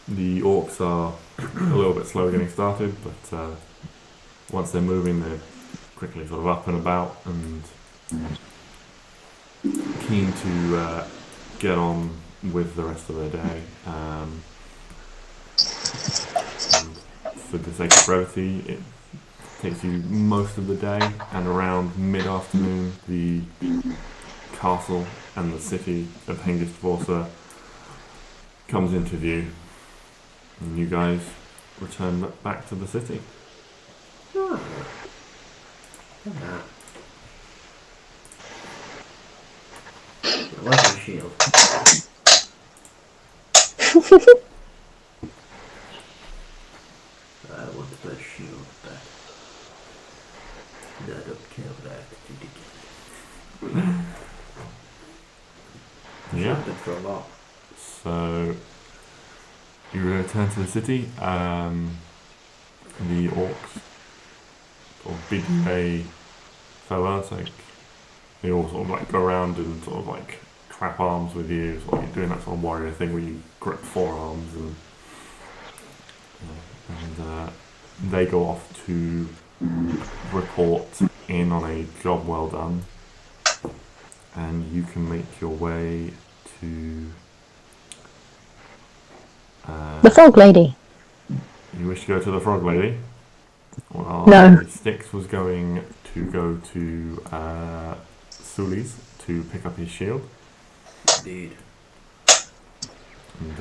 The orcs are a little bit slow getting started, but once they're moving, they're quickly sort of up and about and keen to get on with the rest of their day. And for the sake of brevity, it takes you most of the day, and around mid-afternoon, the castle and the city of Hengistvorsa comes into view. And you guys return back to the city. Oh. Nah. Where's my shield? I want my shield back. No, I don't care what I have to do to get it. Yeah. I've been through a lot. So you return to the city. The orcs sort of bid you a farewell. It's like they all sort of like go around and sort of like clap arms with you, sort of like doing that sort of warrior thing where you grip forearms and they go off to report in on a job well done, and you can make your way to The frog lady. you wish to go to the frog lady? Well, No. Styx was going to go to Suli's to pick up his shield. Indeed. And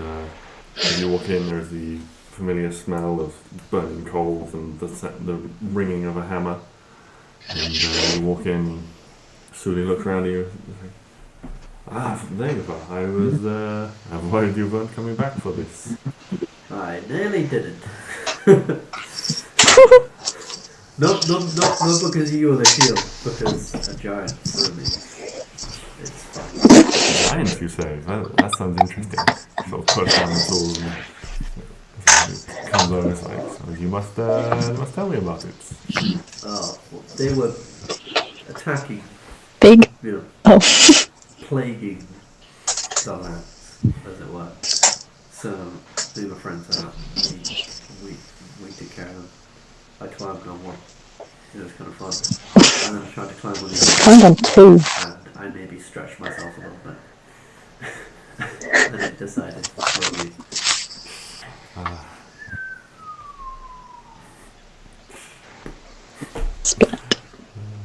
as you walk in, there's the familiar smell of burning coals and the ringing of a hammer. And you walk in, Suli looks around at you. There you are. I was worried you weren't coming back for this. I nearly didn't. Not because you were the shield, because a giant threw me. It's fine. Giants, you say? That sounds interesting. Sort of puts down the tools and comes over. It's like, so you must tell me about it. Oh, well, they were attacking, Big. you know, Oh. plaguing Sunlands, as it were. So, me and my friends out, we took care of them. I climbed on one. It was kind of fun. And then I tried to climb on the I'm other, on 2. and I maybe stretched myself a little bit. And it decided to throw me.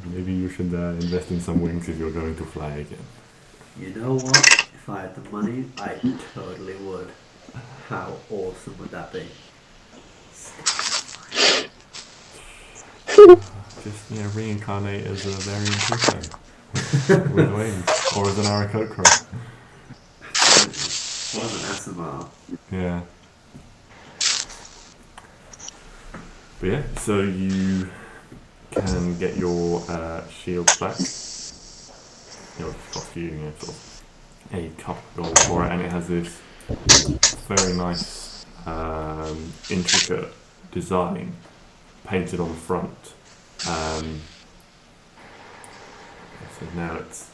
Maybe you should invest in some wings if you're going to fly again. You know what? If I had the money, I totally would. How awesome would that be? Just reincarnate as a variant Pluto with wings, or as an Lcoked. What an SMR. Yeah. But yeah, so you can get your shields back. It'll cost you, sort of a couple of gold for it, and it has this very nice, intricate design painted on the front. So now it's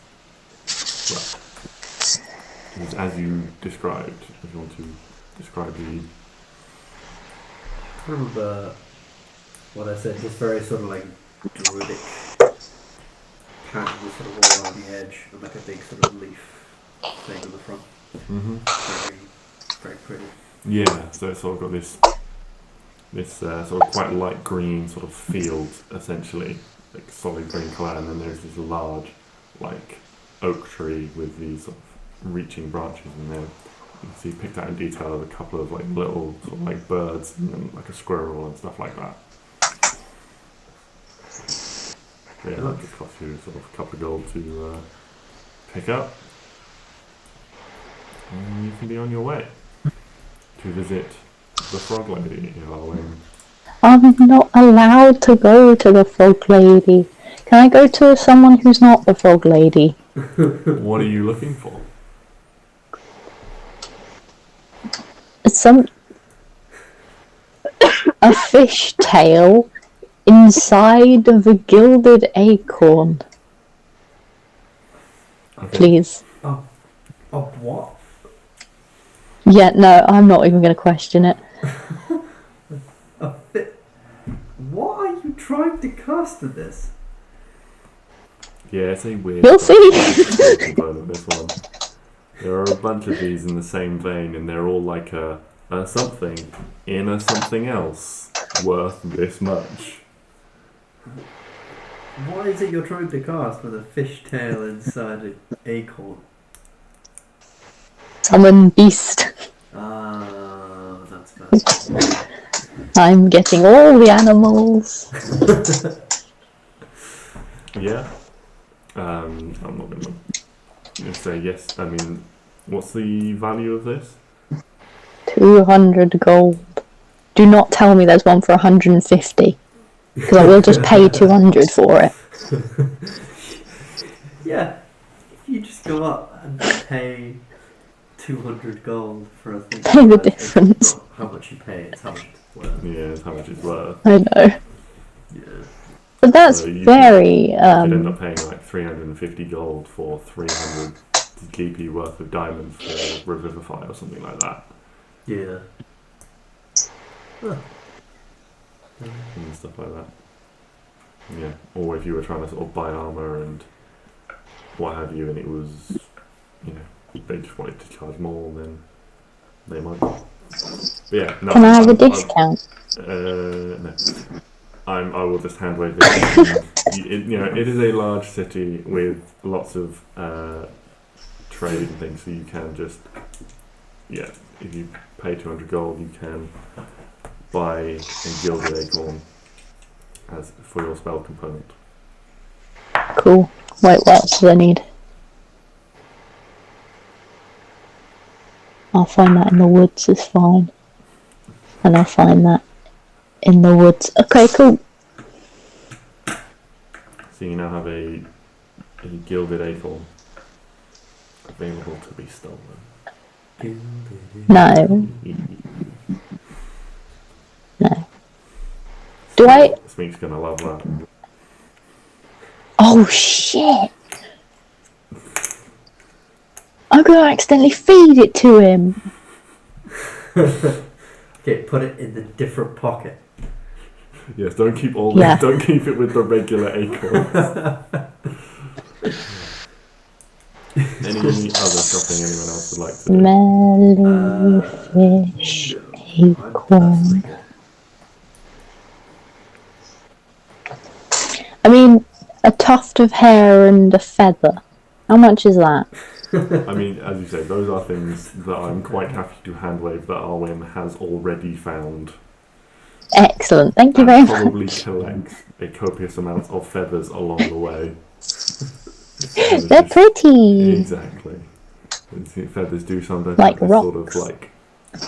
as you described. If you want to describe the I remember what I said, just very sort of like druidic pattern sort of all around the edge and like a big sort of leaf thing on the front. Very, very pretty. yeah, so it's sort of got this sort of quite light green sort of field, essentially, like solid green colour, and then there's this large, like, oak tree with these sort of reaching branches, and then you can see picked out in detail a couple of like little sort of like birds and then, like a squirrel and stuff like that. So, yeah, that just costs you sort of a couple of gold to pick up, and you can be on your way to visit the frog lady, Arwen. I'm not allowed to go to the frog lady. Can I go to someone who's not the frog lady? What are you looking for? It's a fish tail inside of a gilded acorn. Okay. Please. Oh, what? Yeah, no, I'm not even going to question it. What are you trying to cast at this? Yeah, it's a weird. We'll see. Component, this one. There are a bunch of these in the same vein, and they're all like a something in a something else worth this much. What is it you're trying to cast with a fishtail inside an acorn? Summon beast. Ah, that's bad. I'm getting all the animals. Yeah. I'm not going to say yes. I mean, what's the value of this? 200 gold. Do not tell me there's one for 150. Because I will just pay 200 for it. Yeah, if you just go up and pay 200 gold for a thing. Pay the It's difference. not how much you pay, it's how much it's worth. Yeah, it's how much it's worth. I know. Yeah. But that's So you very... could end up paying like 350 gold for 300 GP worth of diamonds for Revivify or something like that. Yeah. Huh. And stuff like that. Yeah. Or if you were trying to sort of buy armor and what have you, and it was, you know, they just wanted to charge more, then they might. But yeah. No, Can I have a discount? No. I will just hand wave this. You know, it is a large city with lots of trade and things, so you can just, yeah, if you pay 200 gold, you can buy a gilded acorn as for your spell component. Cool. Wait, what else do I need? I'll find that in the woods, is fine. And I'll find that in the woods. Okay, cool. So you now have a gilded acorn available to be stolen. No. No. Do I... Smeek's gonna love that. Oh, shit! I'm gonna accidentally feed it to him. Okay, put it in the different pocket. Yes, don't keep Yeah. don't keep it with the regular acorns. Any other shopping anyone else would like to do? Smelly fish, I'm acorn. good. I mean, a tuft of hair and a feather. How much is that? I mean, as you say, those are things that I'm quite happy to handwave that Arwen has already found. Excellent, thank you And very much. probably collects a copious amount of feathers along the way. They're pretty. Exactly. Feathers do sometimes Like have this sort of rocks. like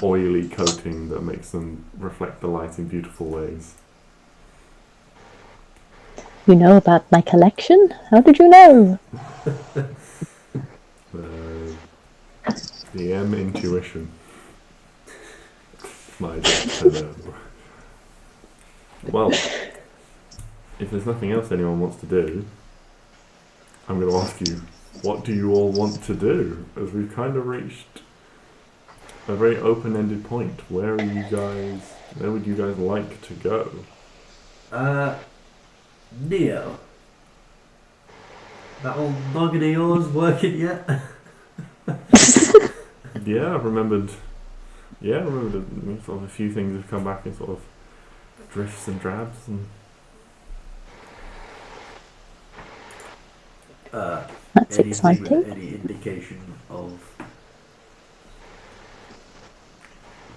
oily coating that makes them reflect the light in beautiful ways. You know about my collection? How did you know? The M intuition. My job to know. Well, if there's nothing else anyone wants to do, I'm going to ask you, what do you all want to do? As we've kind of reached a very open-ended point. Where would you guys like to go? Neo. That old noggin of yours working yet? Yeah, I remembered sort of a few things have come back in sort of drifts and drabs and That's anything exciting. with any indication of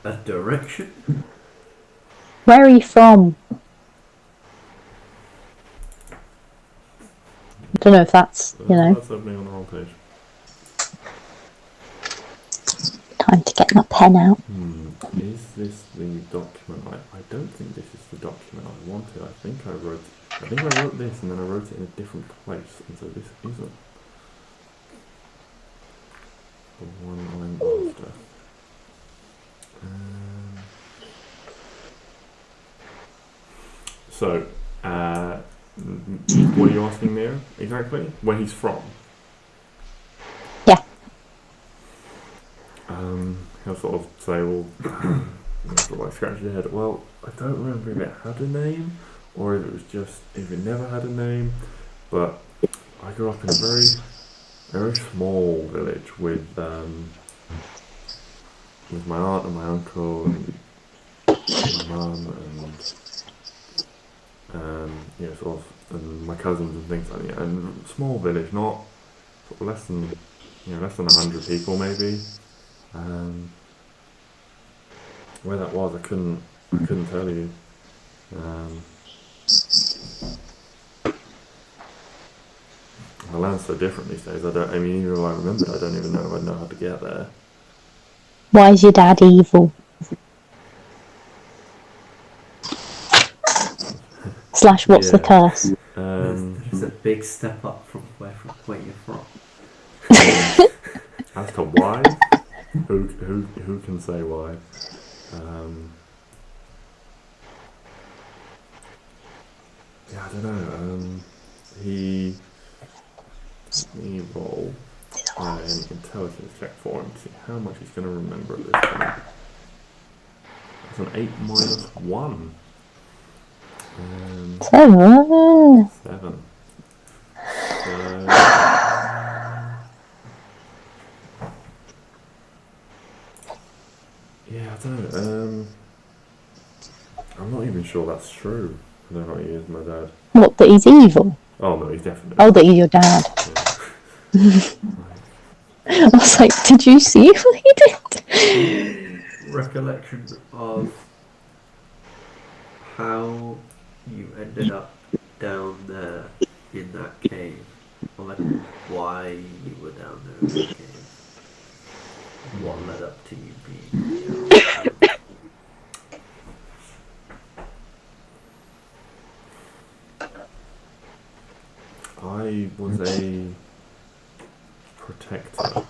a direction? Where are you from? I don't know if that's, you know, that's opening on the wrong page. time to get my pen out. Is this the document? I don't think this is the document I wanted. I think I wrote this and then I wrote it in a different place, and so this isn't the one I'm after. So, what are you asking there exactly? Where he's from? Yeah. He'll sort of say, well, sort of like scratch your head. Well, I don't remember if it had a name or if it was just if it never had a name. But I grew up in a very, very small village with my aunt and my uncle and my mum and sort of and my cousins and things like that. And small village, not sort of less than 100 people maybe. Where that was, I couldn't tell you. The land's so different these days. I mean, even if I remembered, I don't even know if I'd know how to get there. Why is your dad evil? Slash, what's the curse? There's a big step up from where you're from. As to why, who can say why? Yeah, I don't know. Let me roll an intelligence check for him to see how much he's going to remember at this point. That's an 8 minus 1. 7. 7. Yeah, I don't know. I'm not even sure that's true. I don't know what he is, my dad. What, that he's evil? Oh no, he's definitely. Oh, that he's your dad. Yeah. I was like, did you see what he did? Recollection of how you ended up down there in that cave, or like why you were down there in that cave, what led up to you being down there. I was a protector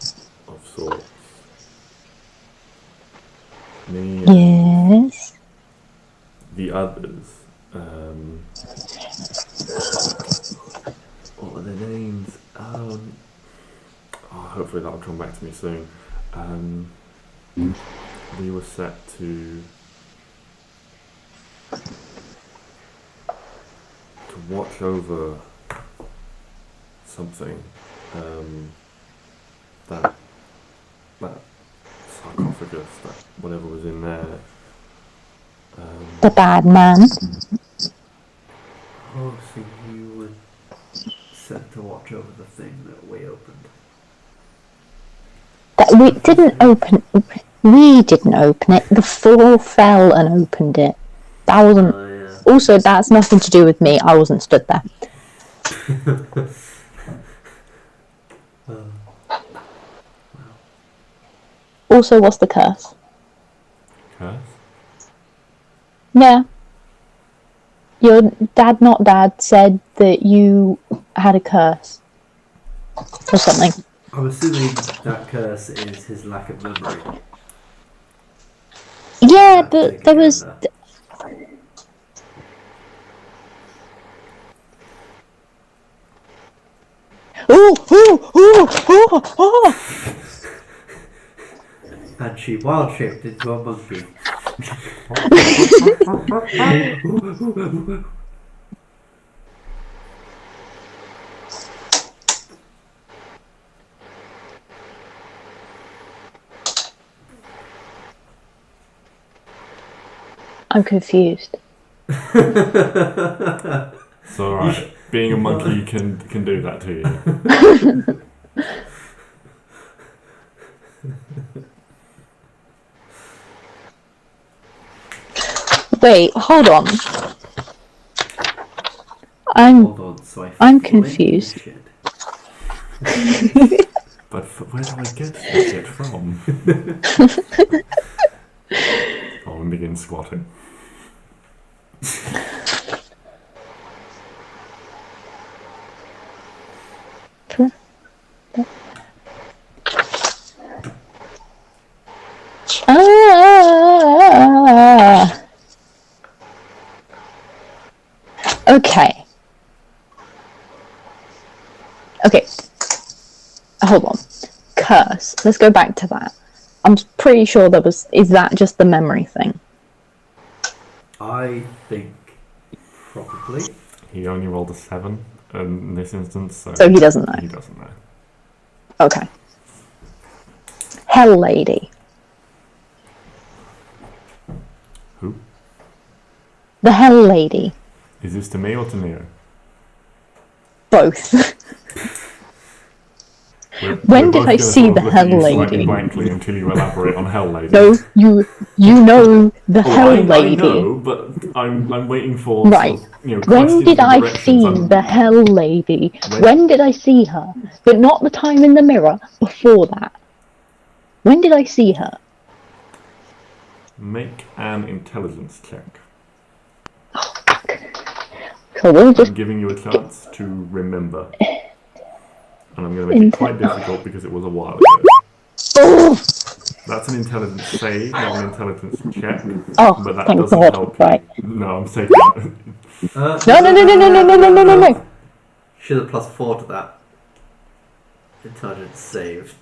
of sorts. Me and Yes. the others, what were their names? Hopefully that'll come back to me soon. We were set to watch over something, that sarcophagus, that whatever was in there. The bad man. Oh, so you were sent to watch over the thing that we opened. That we didn't open. We didn't open it. The floor fell and opened it. That wasn't. Oh, yeah. Also, that's nothing to do with me. I wasn't stood there. Also, what's the curse? Curse? Yeah. Your dad, not dad, said that you had a curse. Or something. I'm assuming that curse is his lack of memory. Yeah, but there was... Oh! And she wild shaped into a monkey. I'm confused. It's alright. Being a monkey can do that to you. Wait, hold on. Hold on, so I'm confused. But where do I get this shit from? I'll begin squatting. Okay. Okay. Hold on. Curse. Let's go back to that. I'm pretty sure there was... Is that just the memory thing? I think probably. He only rolled a 7 in this instance, So he doesn't know. He doesn't know. Okay. Hell Lady. Who? The Hell Lady. Is this to me or to Neo? Both. When We're did both I gonna see sort the of look Hell at you slightly Lady? blankly until you elaborate on Hell Lady. No, you know the Hell I Lady. know, but I'm waiting for Right. sort of, When questions did and I directions. see the Hell Lady? When- When did I see her? But not the time in the mirror, before that. When did I see her? Make an intelligence check. So we'll just I'm giving you a chance to remember. And I'm going to make it quite difficult because it was a while ago. oh, That's an intelligence save, not an intelligence check. oh But that thank doesn't God. help Right. you. No, I'm taking it. No. Should have +4 to that. Intelligence save.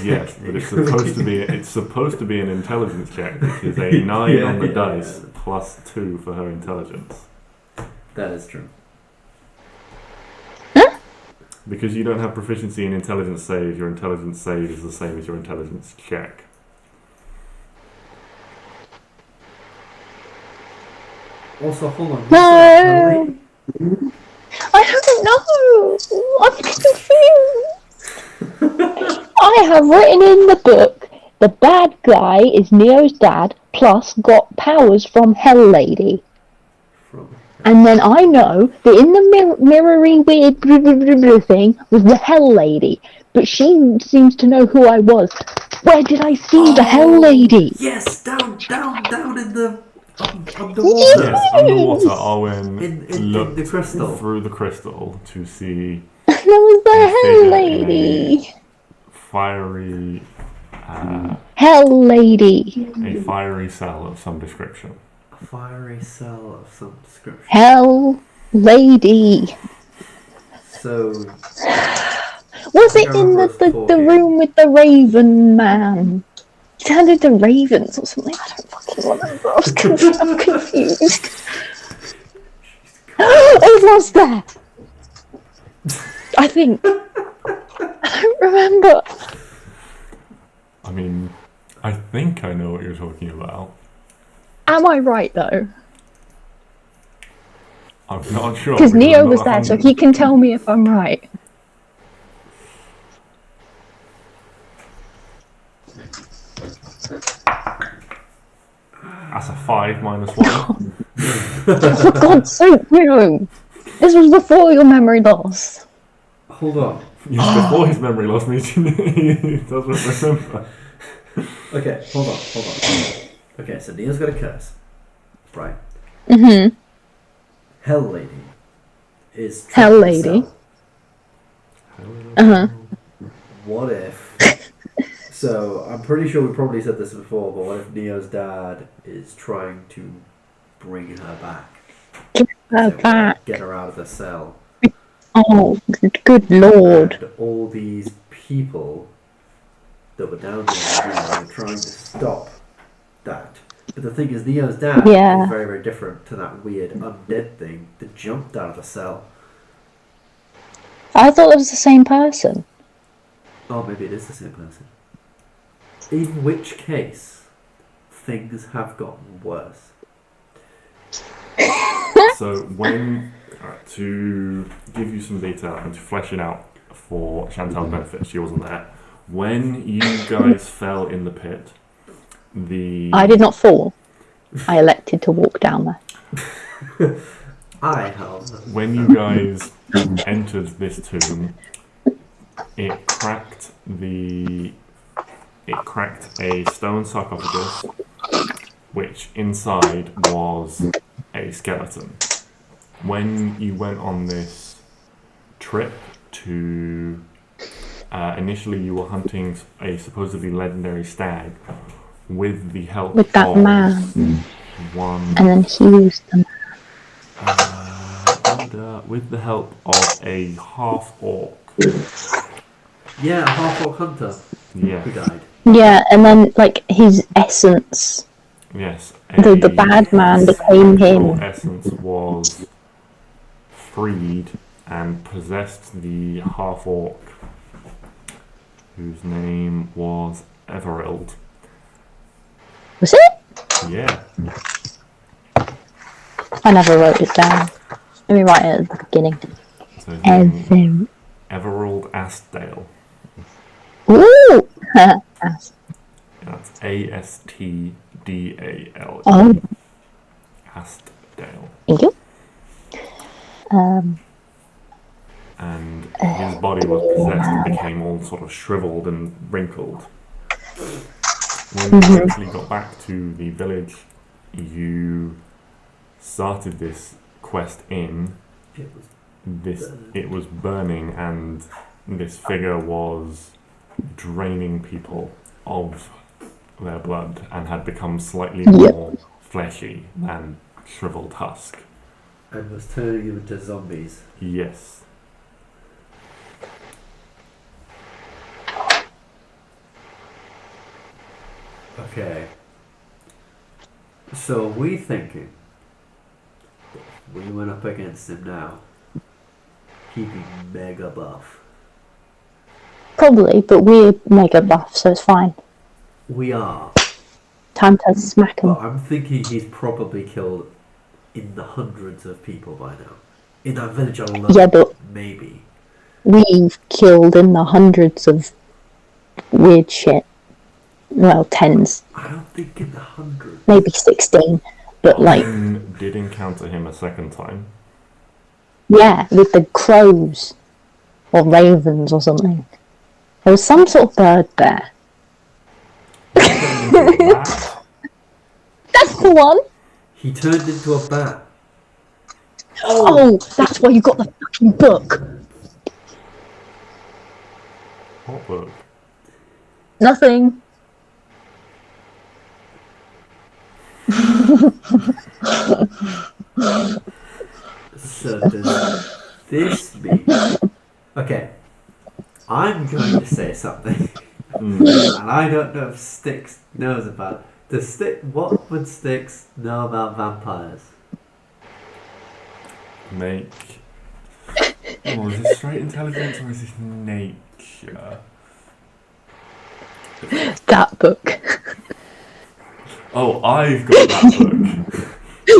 Yes, but it's supposed to be an intelligence check, which is a 9 on the dice plus 2 for her intelligence. That is true. Because you don't have proficiency in intelligence save, your intelligence save is the same as your intelligence check. Also, hold on. No. I don't know. I'm confused. I have written in the book the bad guy is Neo's dad, plus got powers from Hell Lady. And then I know that in the mirrory weird thing was the Hell Lady, but she seems to know who I was. Where did I see the Hell Lady? Yes, down in the underwater. Yes, underwater, Arwen In looked the crystal. through the crystal to see That was the a Hell figure in Lady. fiery, Hell Lady. a fiery cell of some description. A fiery cell of some description. Hell Lady. So, Was I it in remember us the talking. room with the Raven Man? He turned into ravens or something. I don't fucking remember. I'm confused. It was there. I think. I don't remember. I mean, I think I know what you're talking about. Am I right though? I'm not sure. Because Neo I'm was not there, so 100. he can tell me if I'm right. That's a 5 minus 1. For God's sake, Neo! This was before your memory loss. hold on. Yes, before his memory loss meeting, he doesn't remember. Okay, hold on. Okay, so Neo's got a curse. Right. Mm-hmm. Hell Lady is trapped Hell in a Lady. cell. Uh-huh. What if... So, I'm pretty sure we probably said this before, but what if Neo's dad is trying to bring her back? Her So, back. get her out of the cell. Oh, good lord. And all these people that were down there were trying to stop that. But the thing is, Neo's dad Yeah. is very, very different to that weird undead thing that jumped out of the cell. I thought it was the same person. Oh, maybe it is the same person. In which case, things have gotten worse. So when, to give you some detail and to flesh it out for Chantal's benefit, she wasn't there. When you guys fell in the pit, I did not fall. I elected to walk down there. I have. when you guys entered this tomb, it cracked a stone sarcophagus, which inside was a skeleton. When you went on this trip to, initially you were hunting a supposedly legendary stag with the help With that of man. one, And then he used them. with the help of a half-orc. Yeah, a half-orc hunter Yeah. who died. Yeah, and then, like, his essence. Yes. The bad man became actual him. essence was freed and possessed the half-orc, whose name was Everald. Was it? Yeah. I never wrote it down. Let me write it at the beginning. So his name, Evan. Everald Astdale. Ast- That's Astdal. Oh, Astdale. thank you. And his body was possessed and became all sort of shriveled and wrinkled. When you eventually got back to the village, you started this quest in. It was burning, and this figure was draining people of their blood and had become slightly more fleshy than shriveled husk. And was turning them into zombies. Yes. Okay. So are we thinking we went up against him now, he'd be mega buff. Probably, but we're mega buff, so it's fine. We are. Time to smack him. But I'm thinking he's probably killed in the hundreds of people by now. In that village alone, Yeah, but maybe. we've killed in the hundreds of weird shit. Well, tens. I don't think in the hundreds. Maybe 16. But, like, Arwen did encounter him a second time. yeah, with the crows. Or ravens or something. There was some sort of bird there. That? That's the one! He turned into a bat. Oh, that's why you got the fucking book. What book? Nothing. So does this mean... Okay. I'm going to say something. And I don't know if Styx knows about it. What would Styx know about vampires? Make. Oh, is this straight intelligence or is this nature? That book. Oh, I've got that book.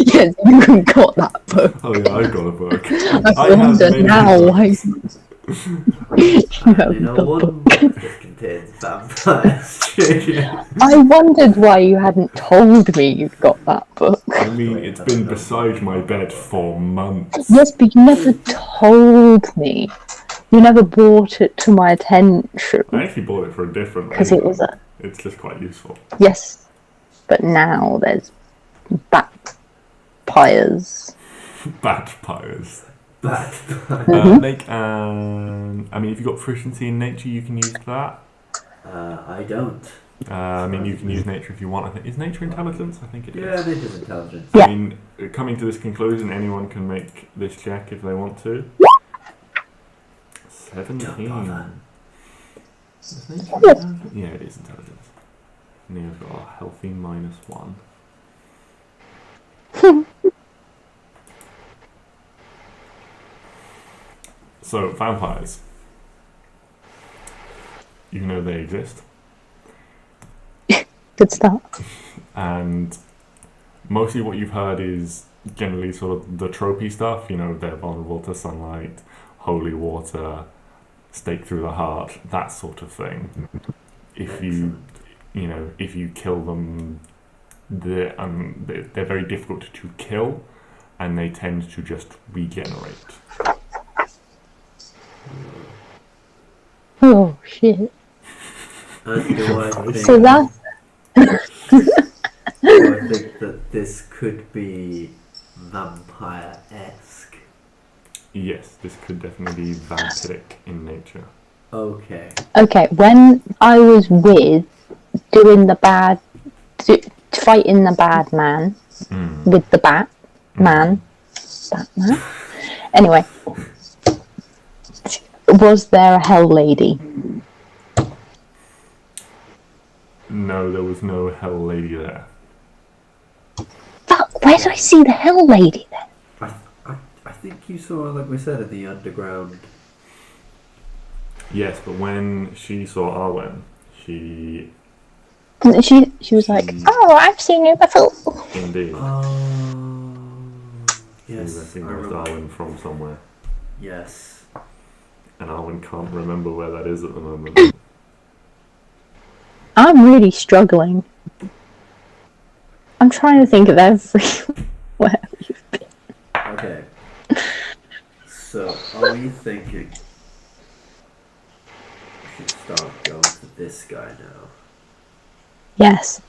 Yes, you got that book. Oh yeah, I've got a book. I wonder many now books. why you have You know, the one book. book that contains vampires. I wondered why you hadn't told me you'd got that book. I mean, it's been beside my bed for months. Yes, but you never told me. You never brought it to my attention. I actually bought it for a different Because reason. it was a... It's just quite useful. Yes. But now there's vampires. Vampires. Bat. Make an. I mean, if you've got proficiency in nature, you can use that. I don't. I mean, you can use nature if you want. I think is nature intelligence. I think it is. Yeah, nature's intelligence. Yeah. I mean, coming to this conclusion, anyone can make this check if they want to. 17. Is nature intelligence? Yeah, it is intelligence. Neo's got a healthy -1. So, vampires. You know they exist. Good start. And mostly what you've heard is generally sort of the tropey stuff. You know, they're vulnerable to sunlight, holy water, stake through the heart, that sort of thing. If you kill them, they're very difficult to kill, and they tend to just regenerate. Oh, shit. And do I think, So that's... do I think that this could be vampire-esque? Yes, this could definitely be vampiric in nature. Okay. Okay, when I was with doing the bad... fighting the bad man with the Batman. Anyway. Was there a hell lady? No, there was no hell lady there. Fuck, where did I see the hell lady then? I think you saw, like we said, in the underground. Yes, but when she saw Arwen, she She was like, oh, I've seen you before. indeed Yes, she I recognized remember. Arwen from somewhere. Yes. And Arwen can't remember where that is at the moment. I'm really struggling. I'm trying to think of everywhere you've been. Okay. So, are we thinking we should start going to this guy now? Yes.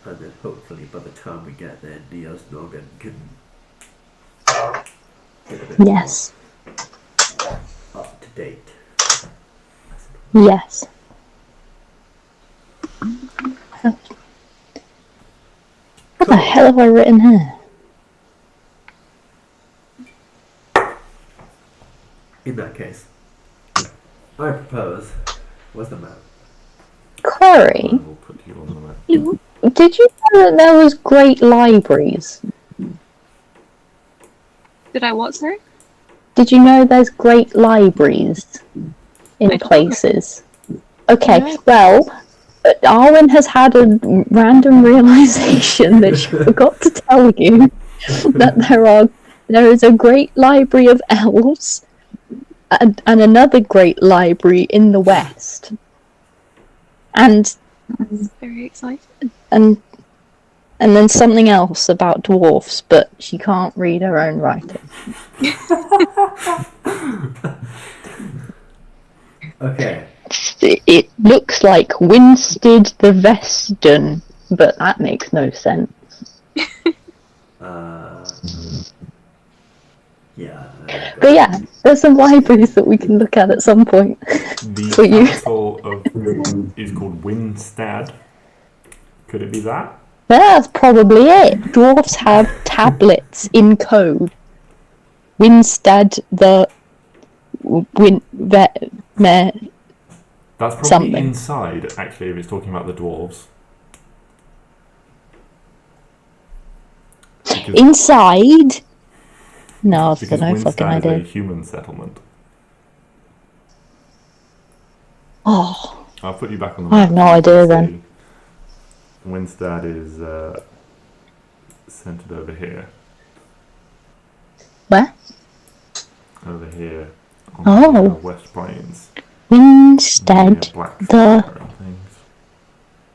And then hopefully by the time we get there, Neo's noggin can get a bit Yes. more up to date. Yes. What the hell have I written here? In that case, I propose, where's the map? Clary, We'll put you on the map. did you know that there was great libraries? Did I what, sorry? Did you know there's great libraries in places? Okay, No. well, Arwen has had a random realization that she forgot to tell you that there is a great library of elves and another great library in the west. And I'm very excited. and then something else about dwarfs, but she can't read her own writing. Okay. It looks like Winstead the Veston, but that makes no sense. Yeah. But yeah, there's some libraries that we can look at some point. The For you. castle is called Winstad. Could it be that? That's probably it. Dwarfs have tablets in code. Winstead the That's probably Something. inside, actually, if it's talking about the dwarves. Because, inside. No, I've got because no fucking Winstad is a idea. human settlement. Oh, I'll put you back on the I have map no so you idea can then. see. Winstad is centered over here. Where? Over here. On Oh. the West Plains. Instead, Near Black the- Fire and things.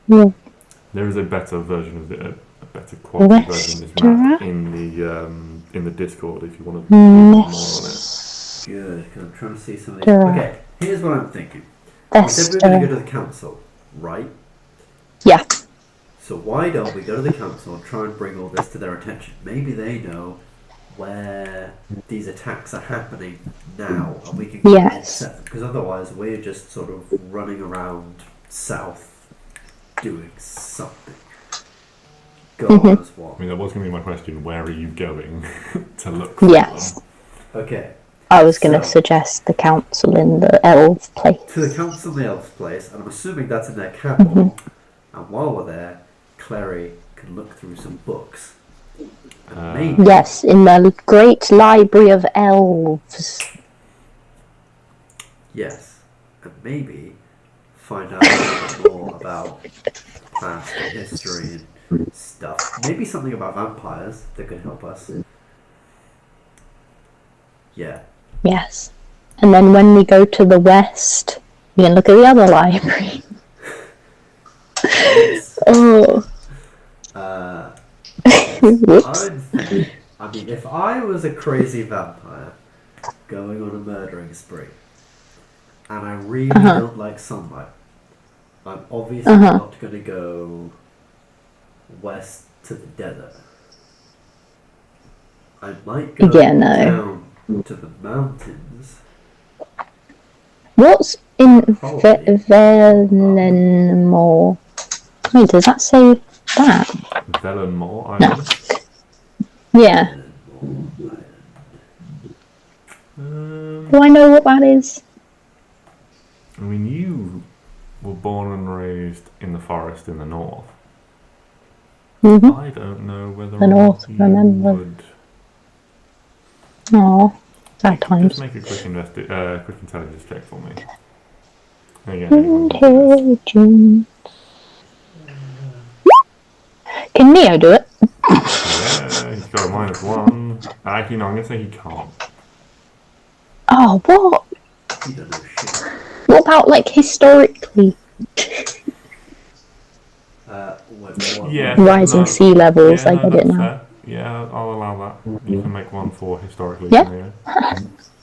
Yeah. There is a better version of it, a better quality version of this map in the Discord if you want to read more on it. Good, because I'm trying to see some of these. Okay, here's what I'm thinking. We said we were going to go to the council, right? Yeah. So why don't we go to the council and try and bring all this to their attention? Maybe they know where these attacks are happening now, and we can Yes. intercept them. Because otherwise, we're just sort of running around south, doing something. God knows what. I mean, that was going to be my question. Where are you going to look for Yes. them? Okay, I was going to So- suggest the council in the elf place. to the council in the elf's place, and I'm assuming that's in their capital. And while we're there, Clary can look through some books. And maybe Yes, in the great library of elves. Yes, and maybe find out a little bit more about past history and stuff. Maybe something about vampires that could help us. Yeah. Yes. And then when we go to the west, we can look at the other library. Yes. Oh. Whoops. I mean, if I was a crazy vampire going on a murdering spree, and I really don't like sunlight, I'm obviously not going to go west to the desert. I might go Yeah, no. down to the mountains. What's in Probably. Velenmore? Wait, does that say that? Velenmore No. Island. Yeah. Do I know what that is? I mean, you were born and raised in the forest in the north. Mm-hmm. I don't know whether The or north, not you remember. would. Oh, sad Just times. make a quick intelligence check for me. Again, Intelligence. Can Neo do it? yeah, he's got a -1. Actually, no, I'm gonna say he can't. Oh, what? You don't know shit. What about, like, historically? Yeah. rising sea levels. Yeah, I get it that's now. fair. Yeah, I'll allow that. You can make one for historically. Yeah. Neo.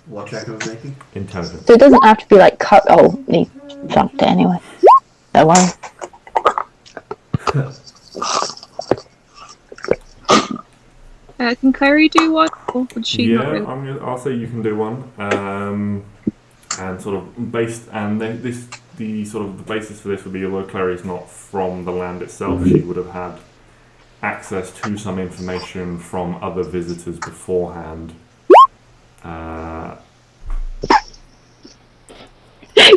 What check am I making? Intelligence. So it doesn't have to be like cut. Oh, he fucked it anyway. Don't worry. Can Clary do one? Or would she not Yeah, really? I'll say you can do one. And sort of based, and then the sort of the basis for this would be, although Clary is not from the land itself, she would have had access to some information from other visitors beforehand.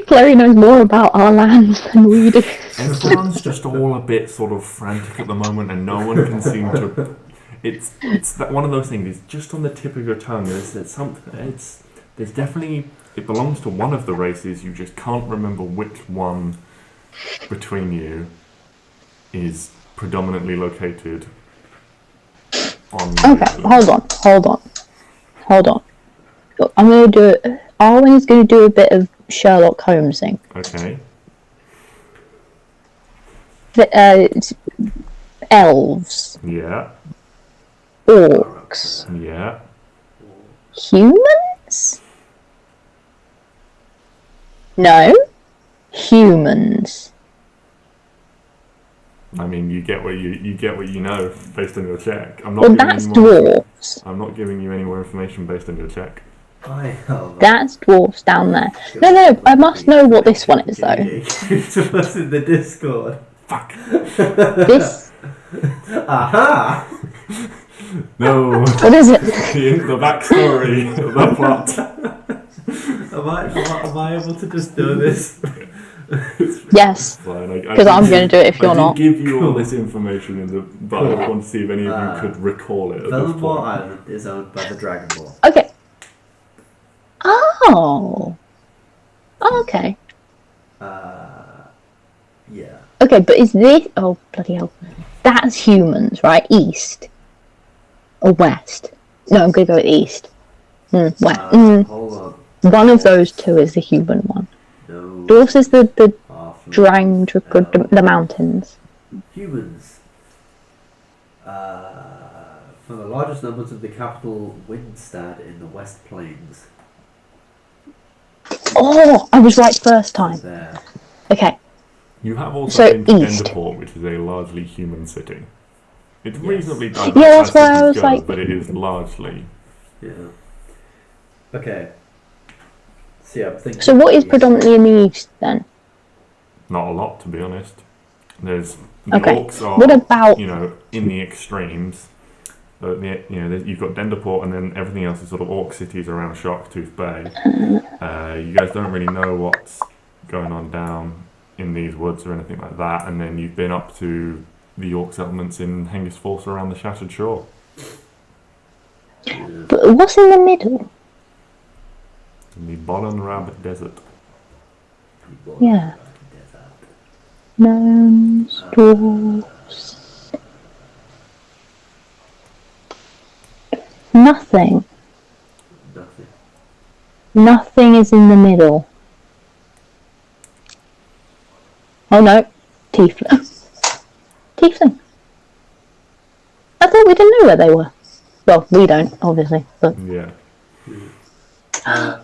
Clary knows more about our lands than we do. Everyone's just all a bit sort of frantic at the moment, and no one can seem to. It's that one of those things. It's just on the tip of your tongue. There's something. There's definitely. It belongs to one of the races. You just can't remember which one between you is predominantly located on. Okay, hold on. I'm gonna do it. Arwen's gonna do a bit of Sherlock Holmesing. Okay. Elves, Yeah. orcs, Yeah. humans? No, humans. I mean, you get what you know based on your check. I'm not Well, giving that's you more. dwarves. I'm not giving you any more information based on your check. I have. That's dwarves down there. No, I must know what this one is though. To us in the Discord. Fuck. This, Aha! No. what is it? The backstory, the plot. Am I able to just do this? Yes, because I'm going to do it if you're not. I did give you all this information, but I want to see if any of you could recall it at this Vellenboar point. Island is owned by the Dragonborn. Okay. Oh. Okay. Yeah. Okay, but is this... Oh, bloody hell. That's humans, right? East. Or west. No, I'm going to go with east. West. Hold on. One of those two is the human one. No. Dwarfs is the Halfling. the mountains. Humans. From the largest numbers of the capital Windstad in the West Plains. Oh, I was right first time. There. Okay. You have also So, been to east. Denderport, which is a largely human city. It's Yes. reasonably diverse, Yeah, that's as why I cities was go, like- but it is largely. Yeah. Okay. See, I'm thinking. So what is predominantly in the east then? Not a lot, to be honest. There's the Okay. orcs are, What about... in the extremes. You've got Denderport, and then everything else is sort of orc cities around Sharktooth Bay. You guys don't really know what's going on down in these woods or anything like that, and then you've been up to the orc settlements in Hengist Falls around the Shattered Shore. But what's in the middle? In the Bollen Rabbit Desert. Yeah. Gnomes, dwarves... Nothing. Nothing. Nothing is in the middle. Oh no, tiefling. Tiefling. I thought we didn't know where they were. Well, we don't, obviously, but Yeah.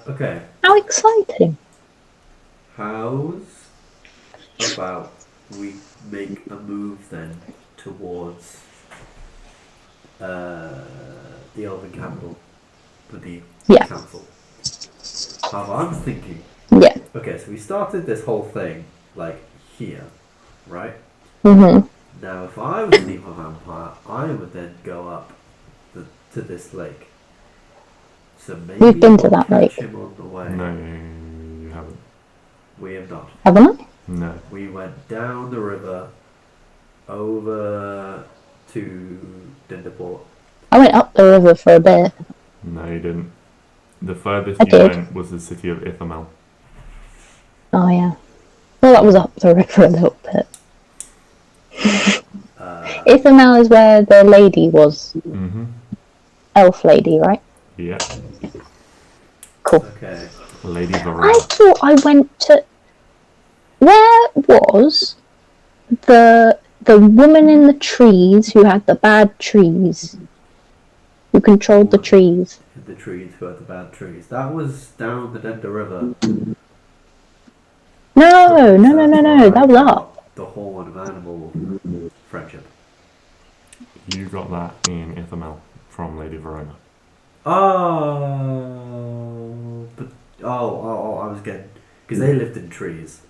Okay. how exciting. How's about we make a move then towards the Elven capital for the Yeah. council? How I'm thinking. Yeah. Okay, so we started this whole thing like here, right? Mhm. Now, if I was an evil vampire, I would then go up to this lake. So maybe We've been to we'll that catch lake. him on the way. No, you haven't. We have not. Haven't I? No. We went down the river, over to Denderport. I went up the river for a bit. No, you didn't. The furthest I you did. went was the city of Ithamel. Oh yeah. Well, that was up the river a little bit. Ithamel is where the lady was. Mm-hmm. Elf lady, right? Yeah. Cool. Okay. Lady I Varel. thought I went to... Where was the the woman in the trees who had the bad trees, who controlled the trees. The trees who had the bad trees. That was down the Dender River. No, that was up. The Horn of Animal friendship. You got that in Ithamel from Lady Verona. Oh, but I was getting, because they lived in trees,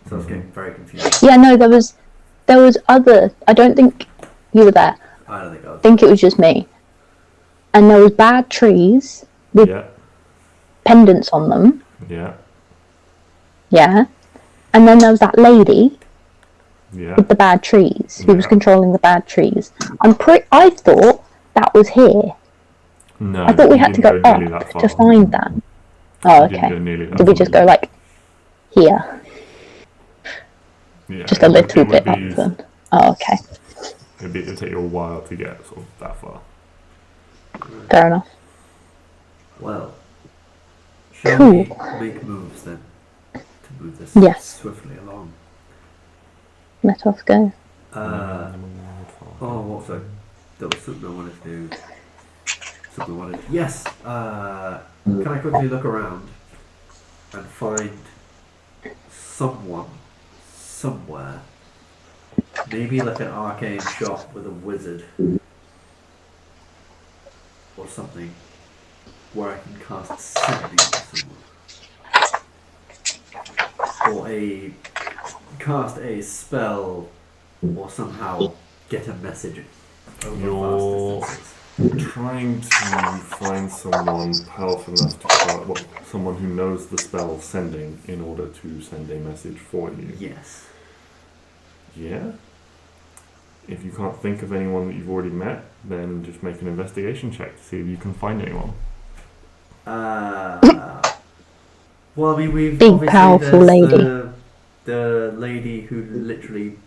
so I was getting very confused. Yeah, no, there was other. I don't think you were there. I don't think I was. I think it was just me. And there was bad trees with pendants on them. Yeah. Yeah. And then there was that lady with the bad trees who was controlling the bad trees. I thought that was here. No. I thought we had to go up to find that. Oh, okay. Did we just go like here? Yeah. Just a little bit up then. Oh, okay. It'd take you a while to get sort of that far. Fair enough. Well, shall we make moves then to move this swiftly along? Let us go. What was I? There was something I wanted to do. Yes. Can I quickly look around and find someone somewhere? Maybe like an arcane shop with a wizard or something where I can cast sending to someone. Or cast a spell or somehow get a message over vast distances. Trying to find someone powerful enough to someone who knows the spell sending in order to send a message for you. Yes. Yeah? If you can't think of anyone that you've already met, then just make an investigation check to see if you can find anyone. Well, I mean, we've big obviously powerful lady. The lady who literally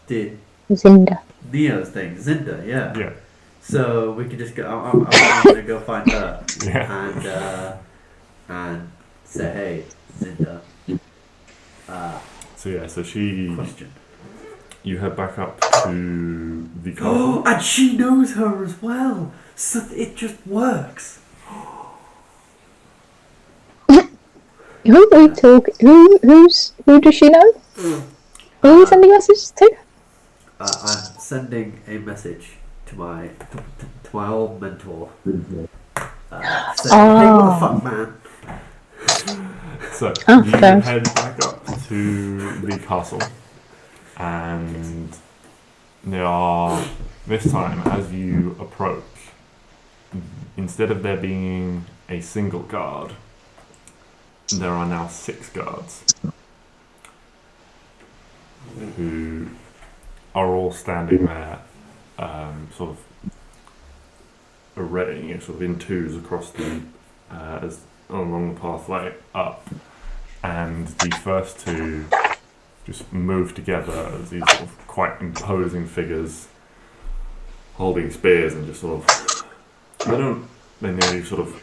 did Zinda. Neo's thing, Zinda, yeah. Yeah. So we could just go. I'm gonna go find her and say, hey, Zinda. So she. Question. You head back up to the castle. And she knows her as well. So it just works. Who are we talking? Who does she know? Who are we sending messages to? I'm sending a message to my old mentor. Saying, hey, what the fuck, man? So you head back up to the castle, and there are, this time as you approach, instead of there being a single guard, there are now 6 guards who are all standing there, sort of arraying, sort of in twos across the along the pathway up, and the first 2 just move together as these sort of quite imposing figures holding spears and just sort of they nearly sort of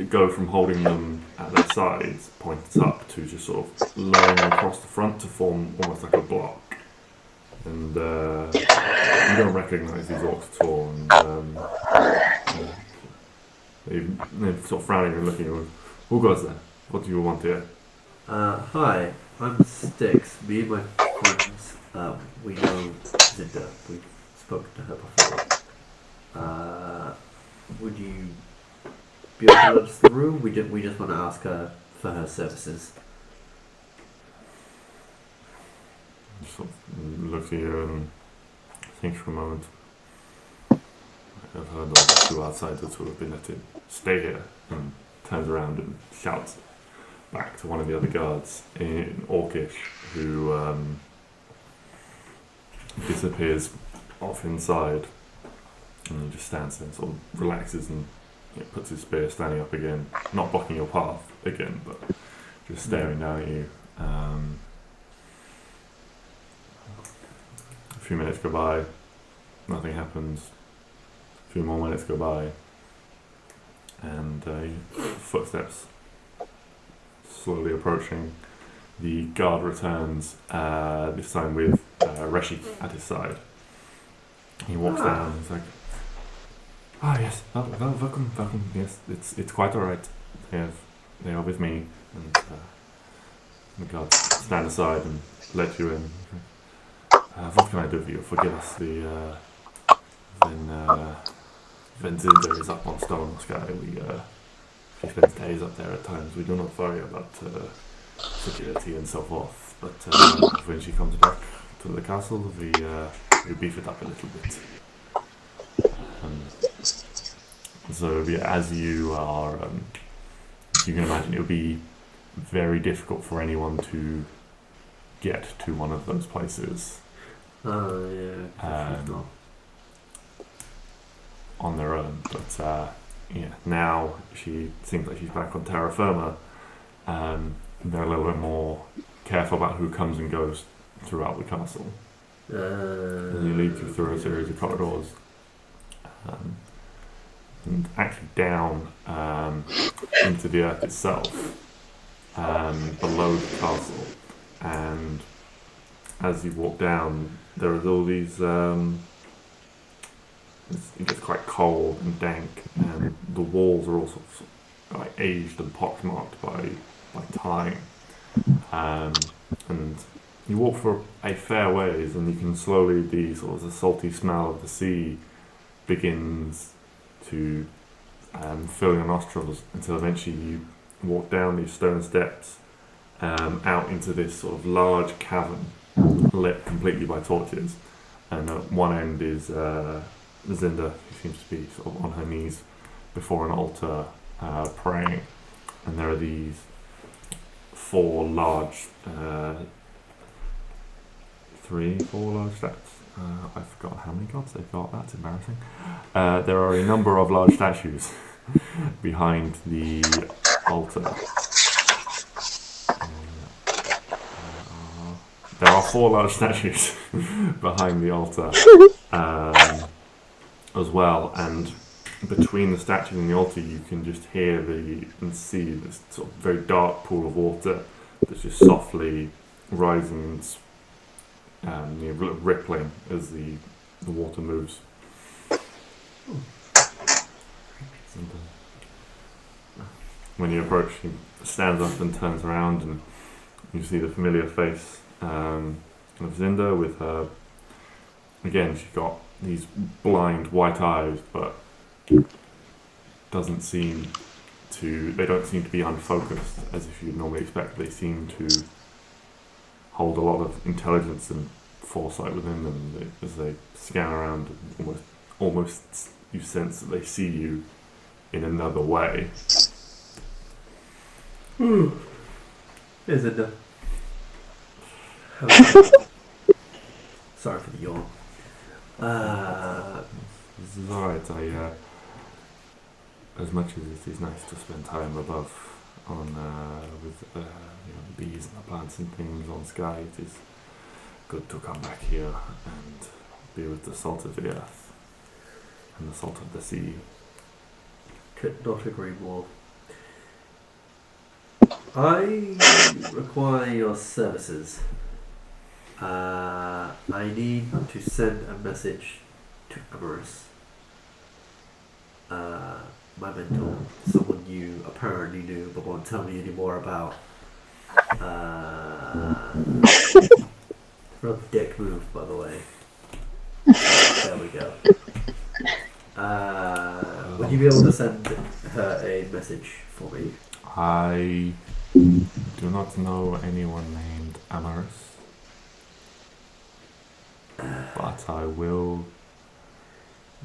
go from holding them at their sides pointed up to just sort of laying them across the front to form almost like a block. And you don't recognise these orcs at all, and they're sort of frowning and looking at you. Who goes there? What do you want here? Hi, I'm Styx. Me and my friends, we know Zinda. We've spoken to her before. Would you be able to let us through? We just want to ask her for her services. Sort of look at you and think for a moment. I've heard of the 2 outsiders who have been let in. Stay here. And turns around and shouts back to one of the other guards in Orcish, who disappears off inside, and he just stands there and sort of relaxes and puts his spear standing up again, not blocking your path again, but just staring down at you. A few minutes go by, nothing happens. A few more minutes go by, and footsteps slowly approaching, the guard returns, this time with Reshi at his side. He walks down and he's like, yes, welcome, yes, it's quite alright. They are with me, and the guards stand aside and let you in. What can I do for you? Forgive us, when Zinda is up on Stone Sky, she spends days up there at times. We do not worry about security and so forth, but when she comes back to the castle, we beef it up a little bit. So as you are, you can imagine it would be very difficult for anyone to get to one of those places. On their own, but now she seems like she's back on terra firma. They're a little bit more careful about who comes and goes throughout the castle. And you lead you through a series of corridors, and actually down into the earth itself, below the castle. And as you walk down, there are all these. It gets quite cold and dank, and the walls are all sort of like aged and pockmarked by time. And you walk for a fair ways, and you can slowly, the salty smell of the sea begins to fill your nostrils until eventually you walk down these stone steps out into this sort of large cavern lit completely by torches. And at one end is Zinda, who seems to be sort of on her knees before an altar praying. And there are these 4 large, 4 large steps. I forgot how many gods they've got, that's embarrassing. There are a number of large statues behind the altar. There are 4 large statues behind the altar as well, and between the statue and the altar you can just hear and see this sort of very dark pool of water that's just softly rising and rippling as the water moves. When you approach, he stands up and turns around, and you see the familiar face of Zinda with her. Again, she's got these blind white eyes, but they don't seem to be unfocused as if you'd normally expect. They seem to hold a lot of intelligence and foresight within them. As they scan around, almost you sense that they see you in another way. Is it the... Sorry for the yawn. This is alright. As much as it is nice to spend time above with the bees and the plants and things on Sky, it is good to come back here and be with the salt of the earth and the salt of the sea. Could not agree more. I require your services. I need to send a message to Amorous, my mentor, someone you apparently knew but won't tell me any more about. Real dick move, by the way. There we go. Would you be able to send her a message for me? I do not know anyone named Amorous, but I will.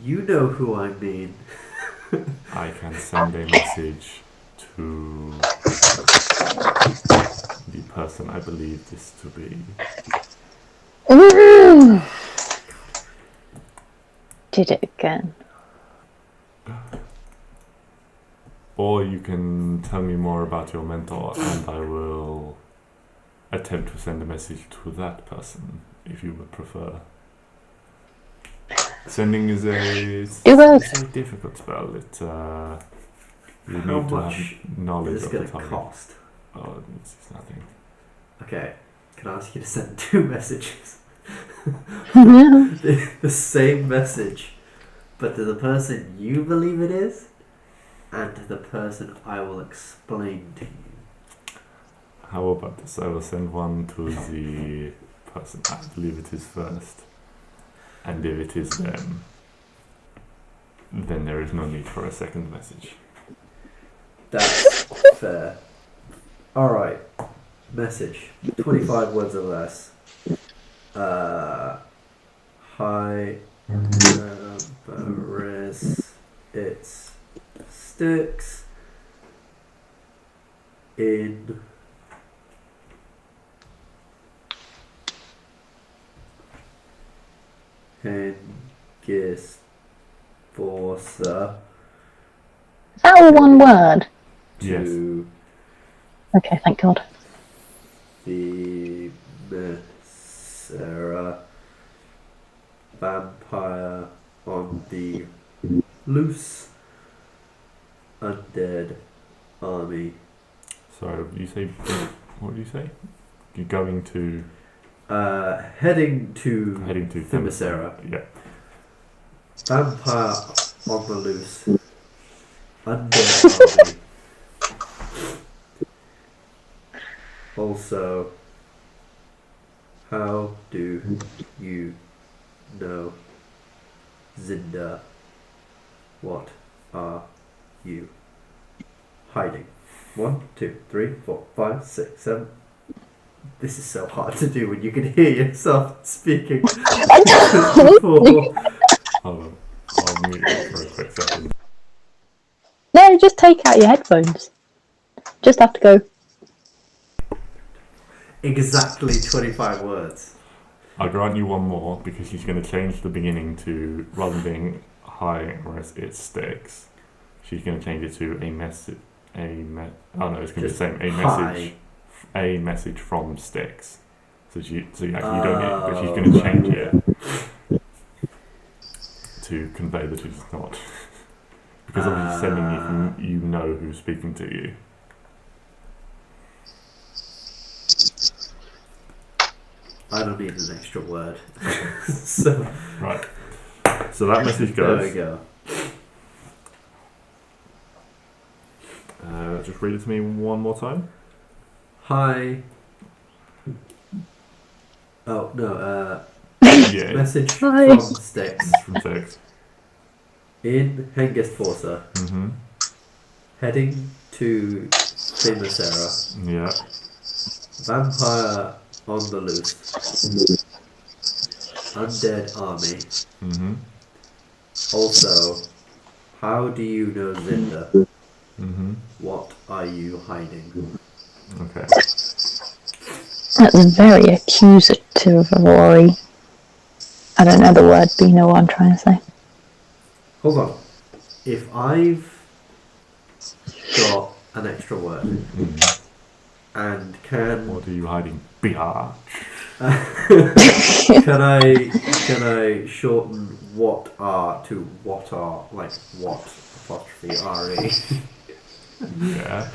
You know who I mean. I can send a message to the person I believe this to be. Did it again. Or you can tell me more about your mentor, and I will attempt to send a message to that person, if you would prefer. Sending is it's a difficult spell. You How need to much have knowledge is of this the going to target. cost? Oh, it's nothing. Okay, can I ask you to send 2 messages? The same message, but to the person you believe it is, and to the person I will explain to you. How about this? I will send one to the person I believe it is first. And if it is them, then there is no need for a second message. That's fair. Alright. Message. 25 words or less. Hi, Paris. It's sticks in Hengist Forza Is that all one word? Yes. to Okay, thank God. the Sarah vampire on the loose undead army. So you say, what do you say? You're going to Heading to Themyscira. Yeah. vampire on the loose undead army. Also, how do you know Zinda? What are you hiding? 1, 2, 3, 4, 5, 6, 7. This is so hard to do when you can hear yourself speaking. Hold on. I'll mute it for a quick second. No, just take out your headphones. Just have to go. Exactly 25 words. I'll grant you one more because she's going to change the beginning to, rather than being hi, whereas it sticks, she's going to change it to a message. Oh no, it's going to be the same. A message from sticks. So you actually don't get it, but she's going to change it to convey that it's not. Because obviously sending you from you know who's speaking to you. I don't need an extra word. So, Right. So that message there goes. we go. Just read it to me one more time. Hi. Oh, no, Yeah. message Hi. from Sticks. From six. In Hengist Forza, Mm-hmm. heading to Themyscira, Yeah. vampire on the loose, undead army. Mm-hmm. Also, how do you know Zinda? Mm-hmm. What are you hiding? Okay. That's very accusatory. I don't know the word, but you know what I'm trying to say. Hold on. If I've got an extra word and can What are you hiding? BR. can I shorten what are to what are, like what apostrophe re? Yeah.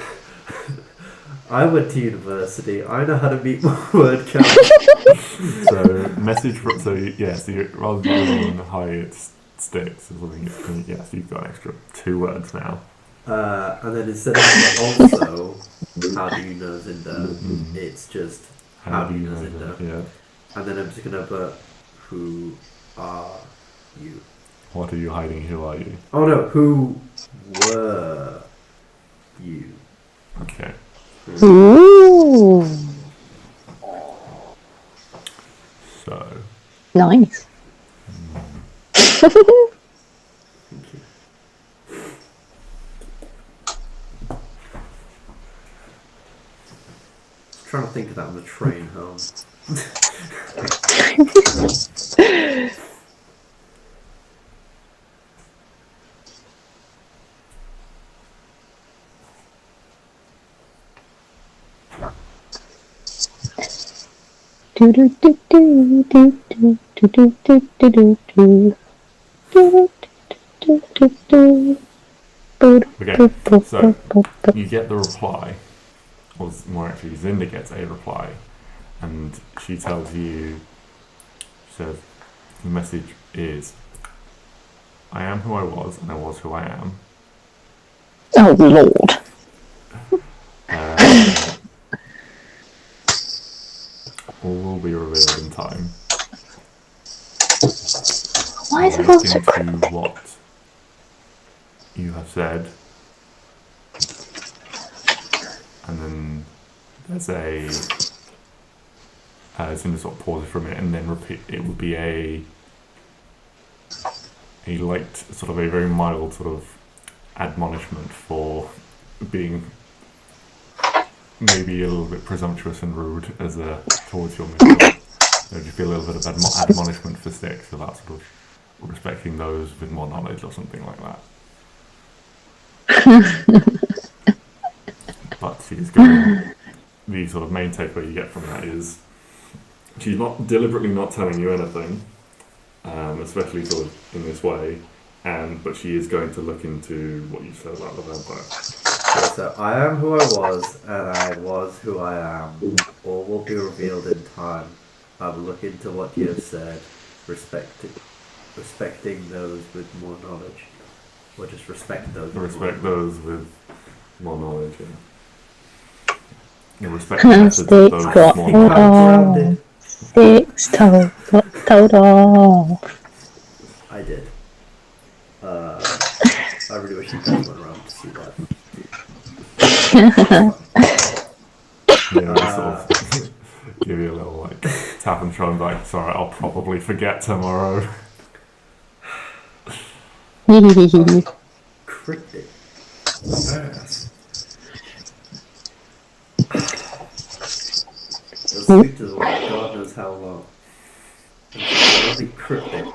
I went to university. I know how to meet my word count. So message from so you rather than hi it sticks or something. It's so you've got an extra 2 words now. And then instead of also, how do you know Zinda? It's just how do you know Zinda? Yeah. And then I'm just gonna put who are you? What are you hiding? Who are you? Oh no, who were you? Okay. Ooh, So nice. Thank you. Trying to think of that on the train home. Do do do do do do do do do do do do. Do do do do. Okay, so you get the reply, or more actually, Zinda gets a reply and she tells you, she says, the message is, I am who I was, and I was who I am. Oh Lord. All will be revealed in time. Why is everyone so Into cryptic? what you have said, and then there's a it's going to sort of pause for a minute and then repeat. It would be a light, sort of a very mild sort of admonishment for being maybe a little bit presumptuous and rude as towards your mentor. There would just be a little bit of admonishment for Styx about sort of respecting those with more knowledge or something like that. But she's going. The sort of main takeaway you get from that is she's not deliberately not telling you anything, especially sort of in this way, but she is going to look into what you said about the vampire. So I am who I was, and I was who I am. All will be revealed in time. I will look into what you have said, respecting those with more knowledge. Or just respect those with Respect more those with more knowledge, yeah. And respect the methods of those with more knowledge. Styx told all. I did. I really wish you guys went around to see that. Yeah, sort of give you a little like tap and shoulder, like, sorry, I'll probably forget tomorrow. Cryptic. Those speeches were God knows how long. And she's really cryptic,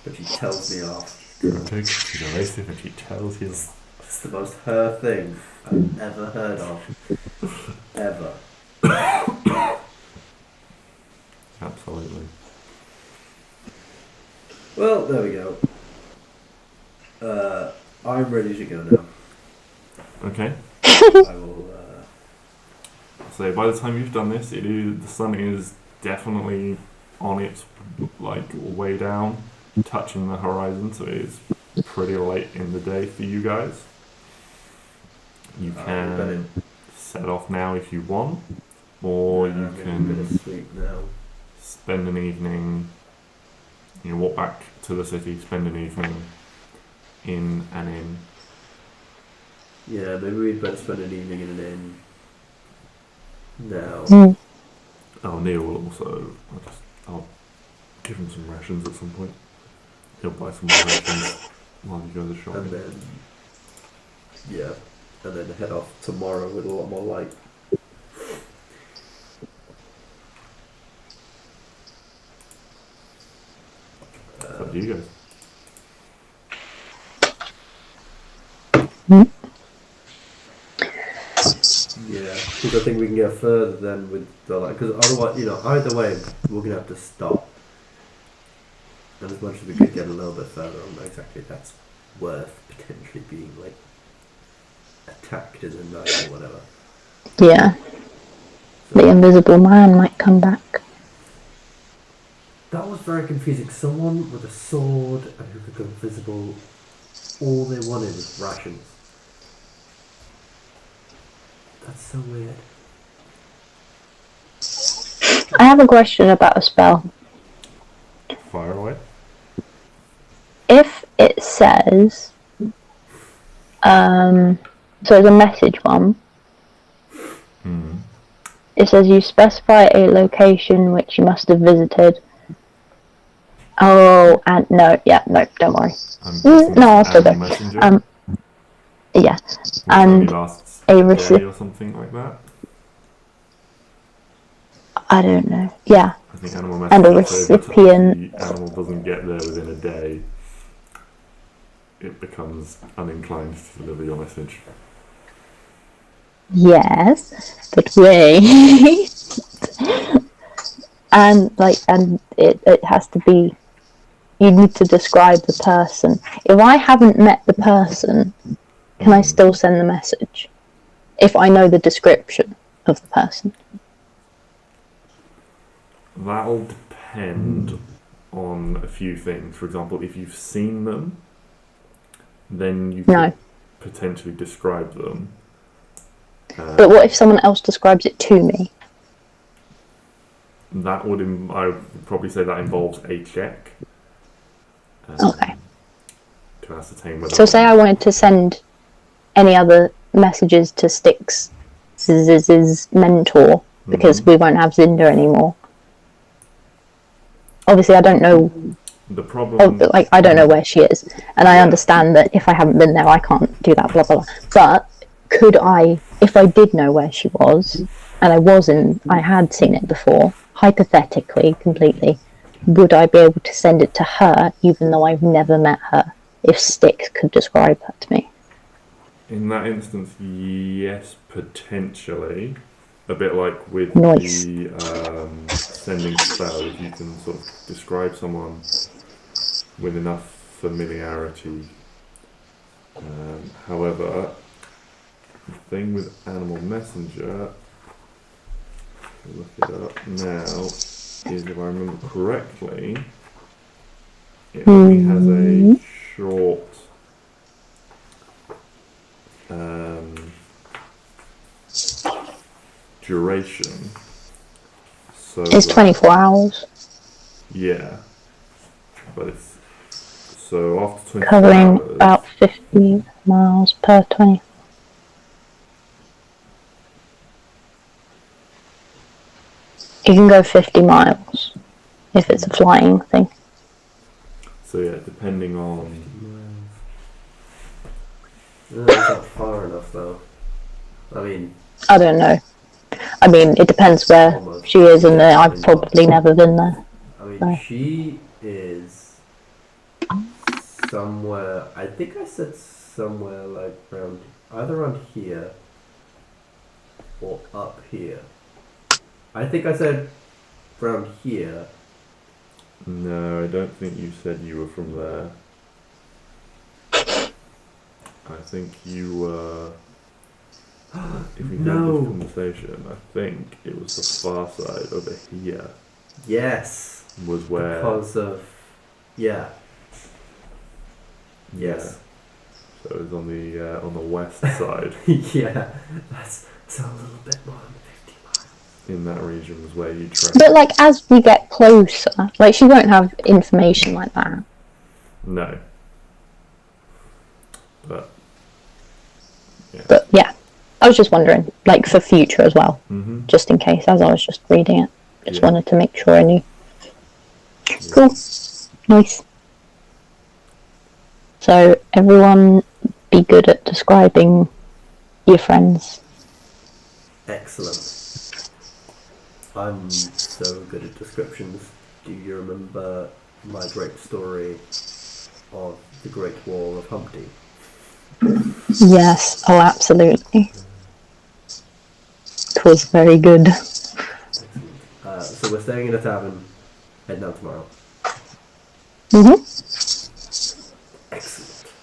but she tells me off. Cryptic, she's evasive, and she tells you. It's the most her thing I've ever heard of. Ever. Absolutely. Well, there we go. I'm ready to go now. Okay. I will, So by the time you've done this, the sun is definitely on its like way down, touching the horizon. So it is pretty late in the day for you guys. You can set off now if you want, or you I'm can in a bit of sleep now. spend an evening. You walk back to the city, spend an evening in an inn. Yeah, maybe we'd better spend an evening in an inn now. Oh, Neil will also. I'll give him some rations at some point. He'll buy some more rations while you guys are shopping. And then, yeah, and then head off tomorrow with a lot more light. It's up to you guys. Yeah, because I think we can go further then with the light. Because otherwise, either way, we're gonna have to stop. And as much as we could get a little bit further, I'm not exactly that's worth potentially being like attacked in the night or whatever. Yeah. The invisible man might come back. That was very confusing. Someone with a sword and who could go invisible, all they wanted was rations. That's so weird. I have a question about a spell. Fire away. If it says, so it's a message one. It says you specify a location which you must have visited. Oh, and no, don't worry. No, I'll still go. Yeah, and a recipient or something like that. I don't know. Yeah, I think animal and a message, recipient. the animal doesn't get there within a day, it becomes uninclined to deliver your message. Yes, but wait. and it has to be. You need to describe the person. If I haven't met the person, can I still send the message? If I know the description of the person. That'll depend on a few things. For example, if you've seen them, then you No. could potentially describe them. But what if someone else describes it to me? That would, I would probably say that involves a check. Okay. To ascertain whether. So say I wanted to send any other messages to Styx's mentor, because we won't have Zinda anymore. Obviously, I don't know. The problem. I don't know where she is, and I understand that if I haven't been there, I can't do that. Blah blah blah. But could I, if I did know where she was, and I had seen it before, hypothetically, completely, would I be able to send it to her, even though I've never met her? If Styx could describe her to me. In that instance, yes, potentially. A bit like with Nice. the sending spell, if you can sort of describe someone with enough familiarity. However, the thing with Animal Messenger, if you look it up now, is if I remember correctly, it only has a short duration. So It's 24 hours. Yeah. But it's so after 24 Covering hours, about 50 miles per 20. You can go 50 miles if it's a flying thing. So yeah, depending on. That's not far enough though. I mean. I don't know. I mean, it depends where Almost. she is, and I've probably never been there. I mean, So. she is somewhere. I think I said somewhere like around either around here or up here. I think I said around here. No, I don't think you said you were from there. I think you were. If we had this conversation, I think it was the far side over here. Yes. Was where. Because of. Yeah. Yes. So it was on the west side. Yeah. That's a little bit more than 50 miles. In that region was where you trained. But like as we get closer, like she won't have information like that. No. But yeah. I was just wondering, like for future as well, just in case, as I was just reading it. Just wanted to make sure I knew. Yeah. Cool. Nice. So everyone be good at describing your friends. Excellent. I'm so good at descriptions. Do you remember my great story of the Great Wall of Humpty? Yes, oh absolutely. It was very good. So we're staying in a tavern, heading out tomorrow. Excellent.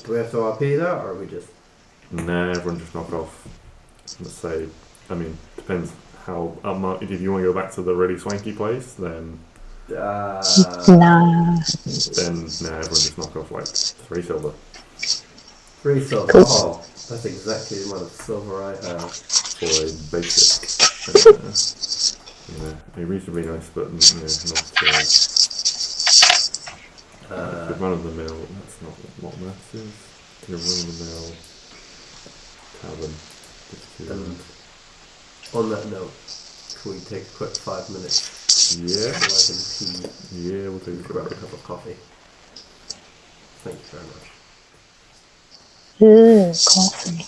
Do we have to RP that, or are we just... Nah, everyone just knock off. Let's say, I mean, depends how if you want to go back to the really swanky place, then Nah. Then everyone just knock off like 3 silver. 3 silver. Cool. Oh, that's exactly the amount of silver I have For a basic, a reasonably nice, but not run of the mill. That's not what that is. Run of the mill tavern. And on that note, can we take a quick 5 minutes? Yeah. So I can pee. Yeah, we'll take a Grab a cup of coffee. Thank you very much. Coffee.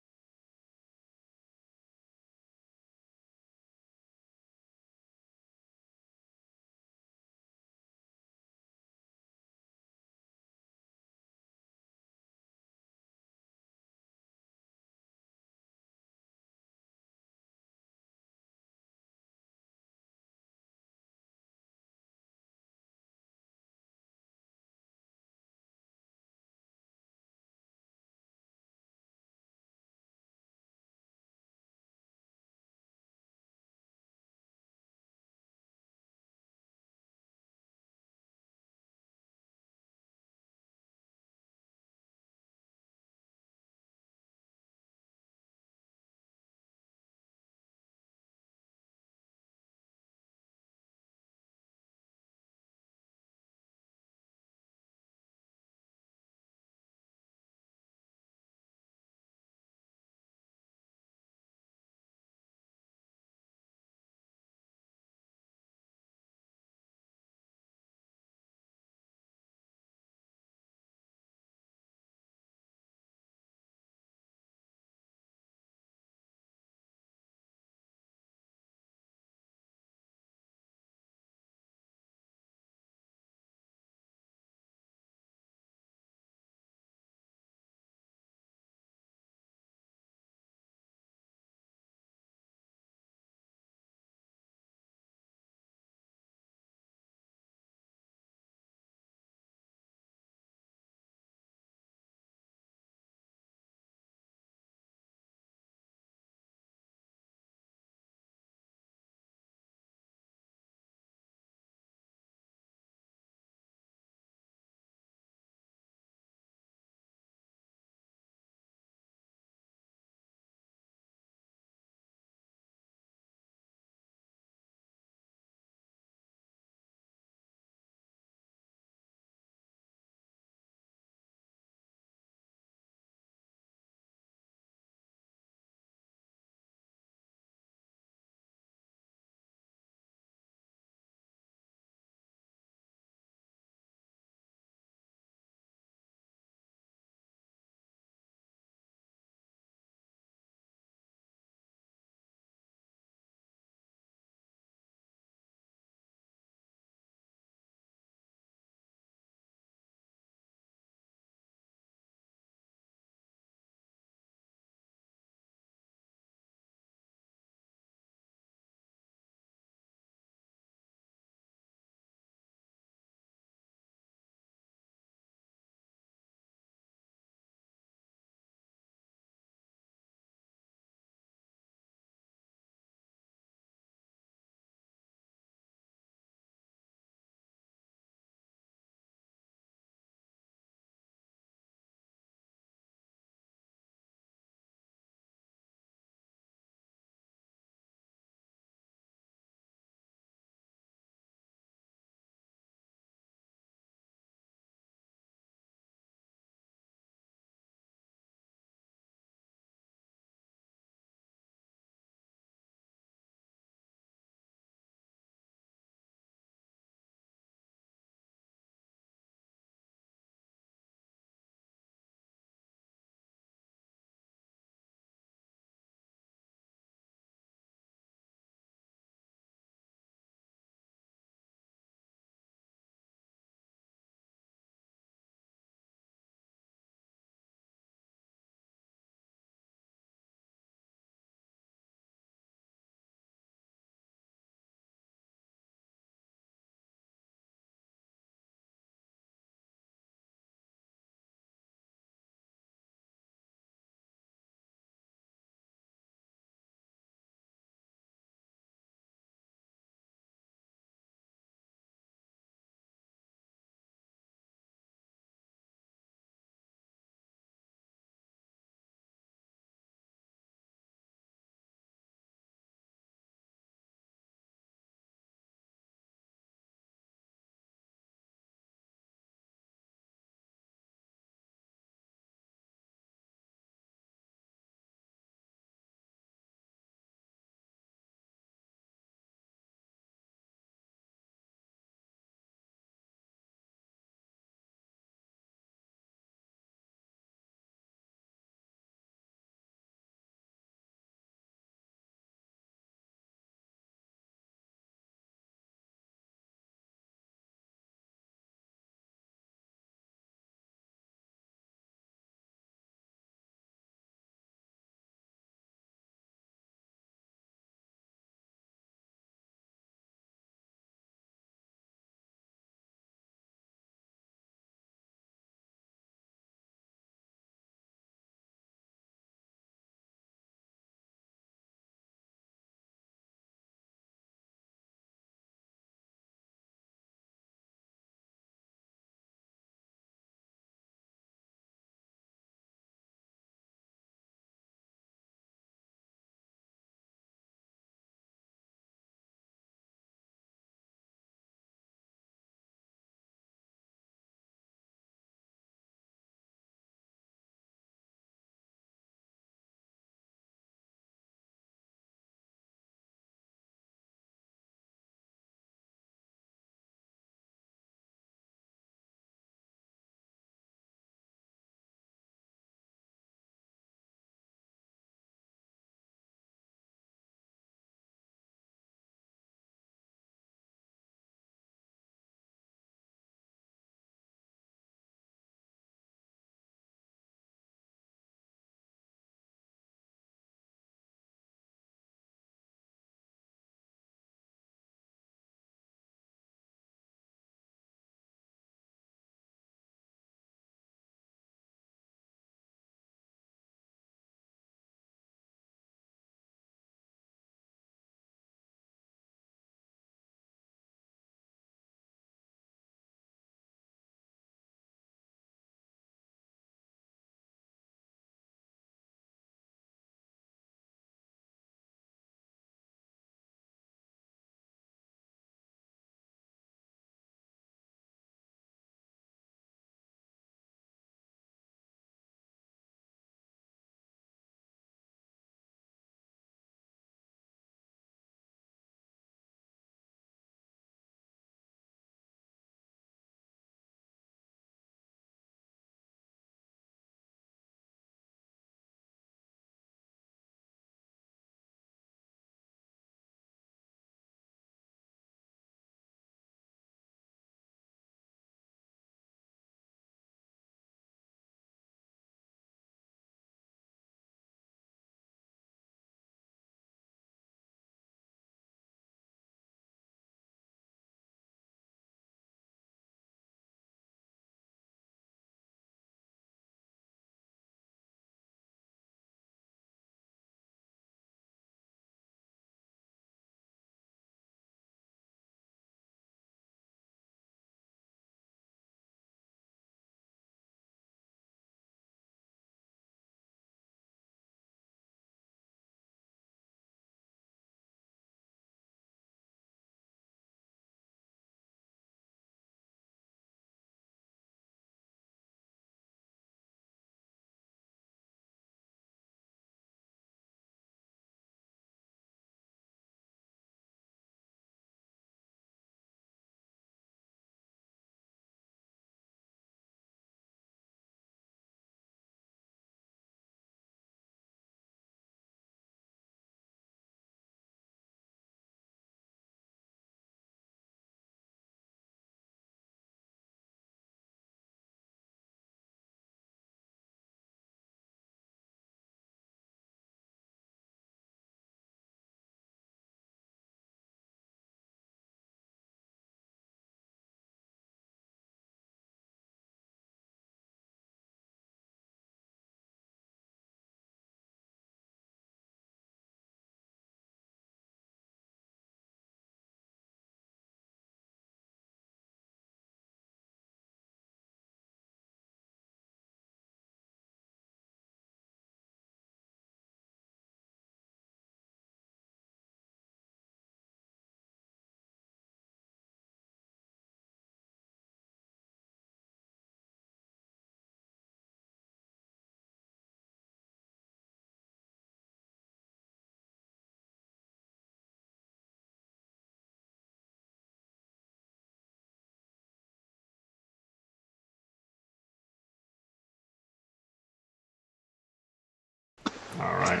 Alright,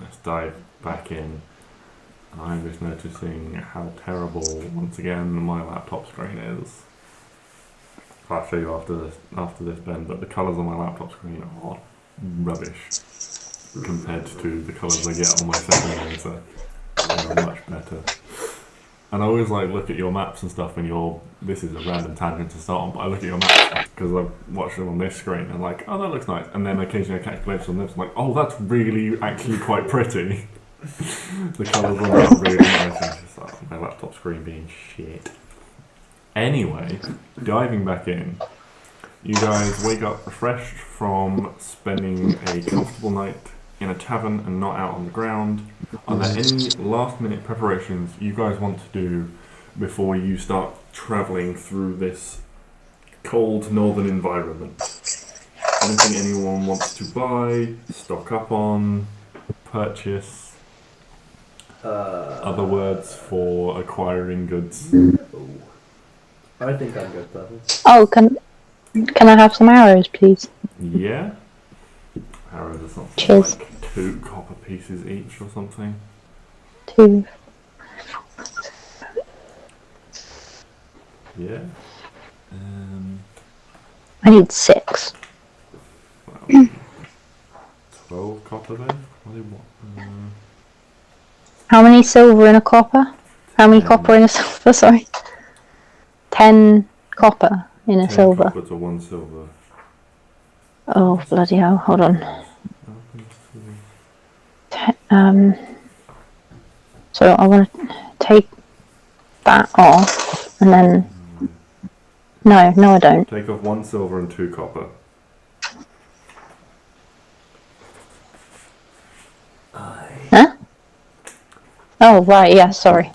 let's dive back in. And I'm just noticing how terrible, once again, my laptop screen is. I'll show you after this, Ben, but the colours on my laptop screen are rubbish compared to the colours I get on my second monitor. They are much better. And I always look at your maps and stuff when this is a random tangent to start on, but I look at your maps because I've watched them on this screen and oh, that looks nice. And then occasionally I catch glimpses on this, I'm oh, that's really actually quite pretty. The colours on that are really nice. And it's just my laptop screen being shit. Anyway, diving back in, you guys wake up refreshed from spending a comfortable night in a tavern and not out on the ground. Are there any last minute preparations you guys want to do before you start travelling through this cold northern environment? Anything anyone wants to buy, stock up on, purchase? Other words for acquiring goods? I think I'm good, brother. Oh, can I have some arrows, please? Yeah. Arrows are something Cheers. 2 copper pieces each or something. 2. Yeah. I need 6. Well, 12 copper then? What do you want? How many silver in a copper? How many copper in a silver? Sorry. 10 copper in a 10 silver. copper to 1 silver. Oh, bloody hell. Hold on. So I want to take that off and then... No, I don't. Take off 1 silver and 2 copper. Huh? Oh, right, yeah, sorry.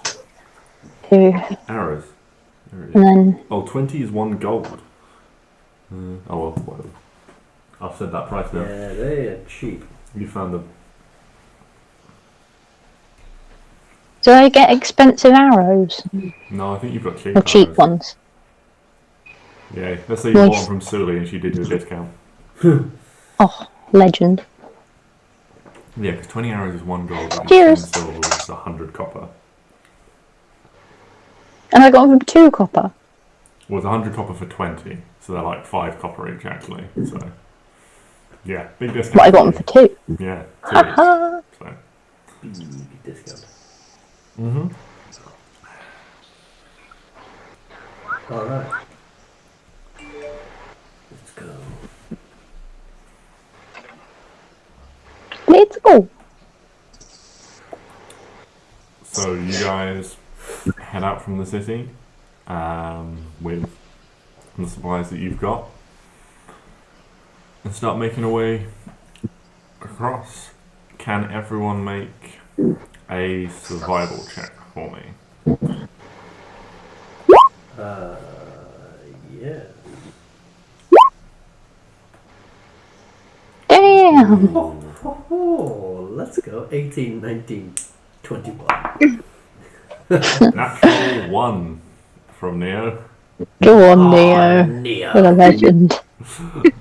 2. Arrows. There it is. And then... Oh, 20 is 1 gold. Oh well, whatever. I've said that price now. Yeah, they are cheap. You found them. Do I get expensive arrows? No, I think you've got cheap Or cheap arrows. ones? Yeah, let's say you bought them from Sully and she did you a discount. Oh, legend. Yeah, because 20 arrows is 1 gold and 10 Cheers. silver is 100 copper. And I got them for 2 copper. Well, it's 100 copper for 20, so they're 5 copper each actually. So, yeah, big discount. But I got them for 2. Yeah, 2 Haha. so. Big discount. Mm-hmm. Alright. Let's go. Let's go. So you guys head out from the city with the supplies that you've got and start making your way across. Can everyone make a survival check for me? Yeah. Damn. Oh, let's go. 18, 19, 21. Natural 1 from Neo. Go on, Neo. Neo. What a legend.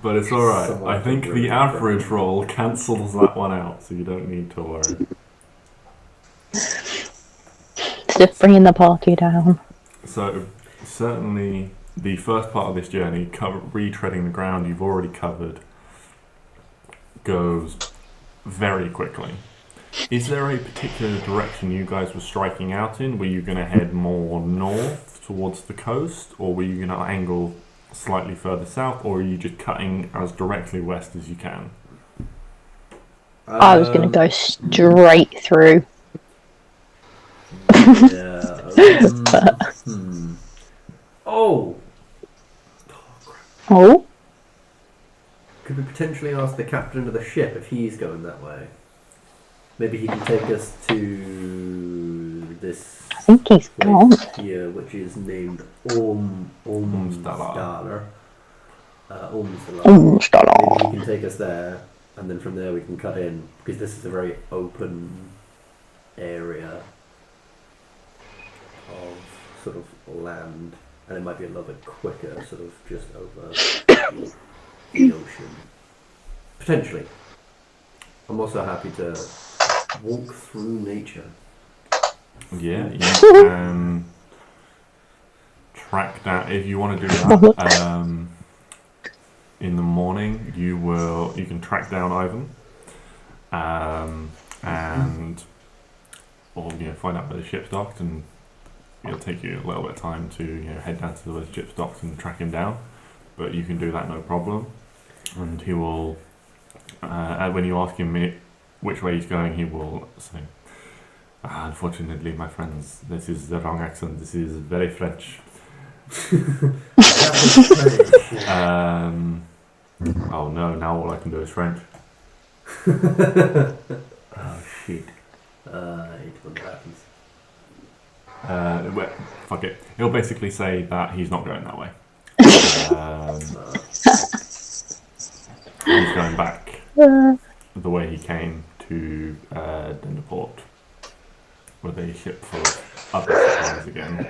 But it's alright. Someone I think could the really average roll cancels that one out, so you don't need to worry. Just bringing the party down. So, certainly the first part of this journey, retreading the ground you've already covered, goes very quickly. Is there a particular direction you guys were striking out in? Were you going to head more north towards the coast, or were you going to angle slightly further south, or are you just cutting as directly west as you can? I was going to go straight through. Yeah. Oh! Oh? Could we potentially ask the captain of the ship if he's going that way? Maybe he can take us to this I think he's gone. place here, which is named Ormsdaler. Maybe he can take us there, and then from there we can cut in, because this is a very open area of sort of land, and it might be a little bit quicker, sort of just over the ocean. Potentially. I'm also happy to walk through nature. Yeah, you can track down if you want to do that. In the morning, you can track down Ivan, and or find out where the ship's docked, and it'll take you a little bit of time to head down to the ship's docked and track him down. But you can do that no problem, and he will. When you ask him which way he's going, he will say, "Unfortunately, my friends, this is the wrong accent. This is very French." Oh no! Now all I can do is French. Oh shit! I hate when that happens. Well, fuck it. He'll basically say that he's not going that way. He's going back the way he came to Denderport with a ship full of other supplies again.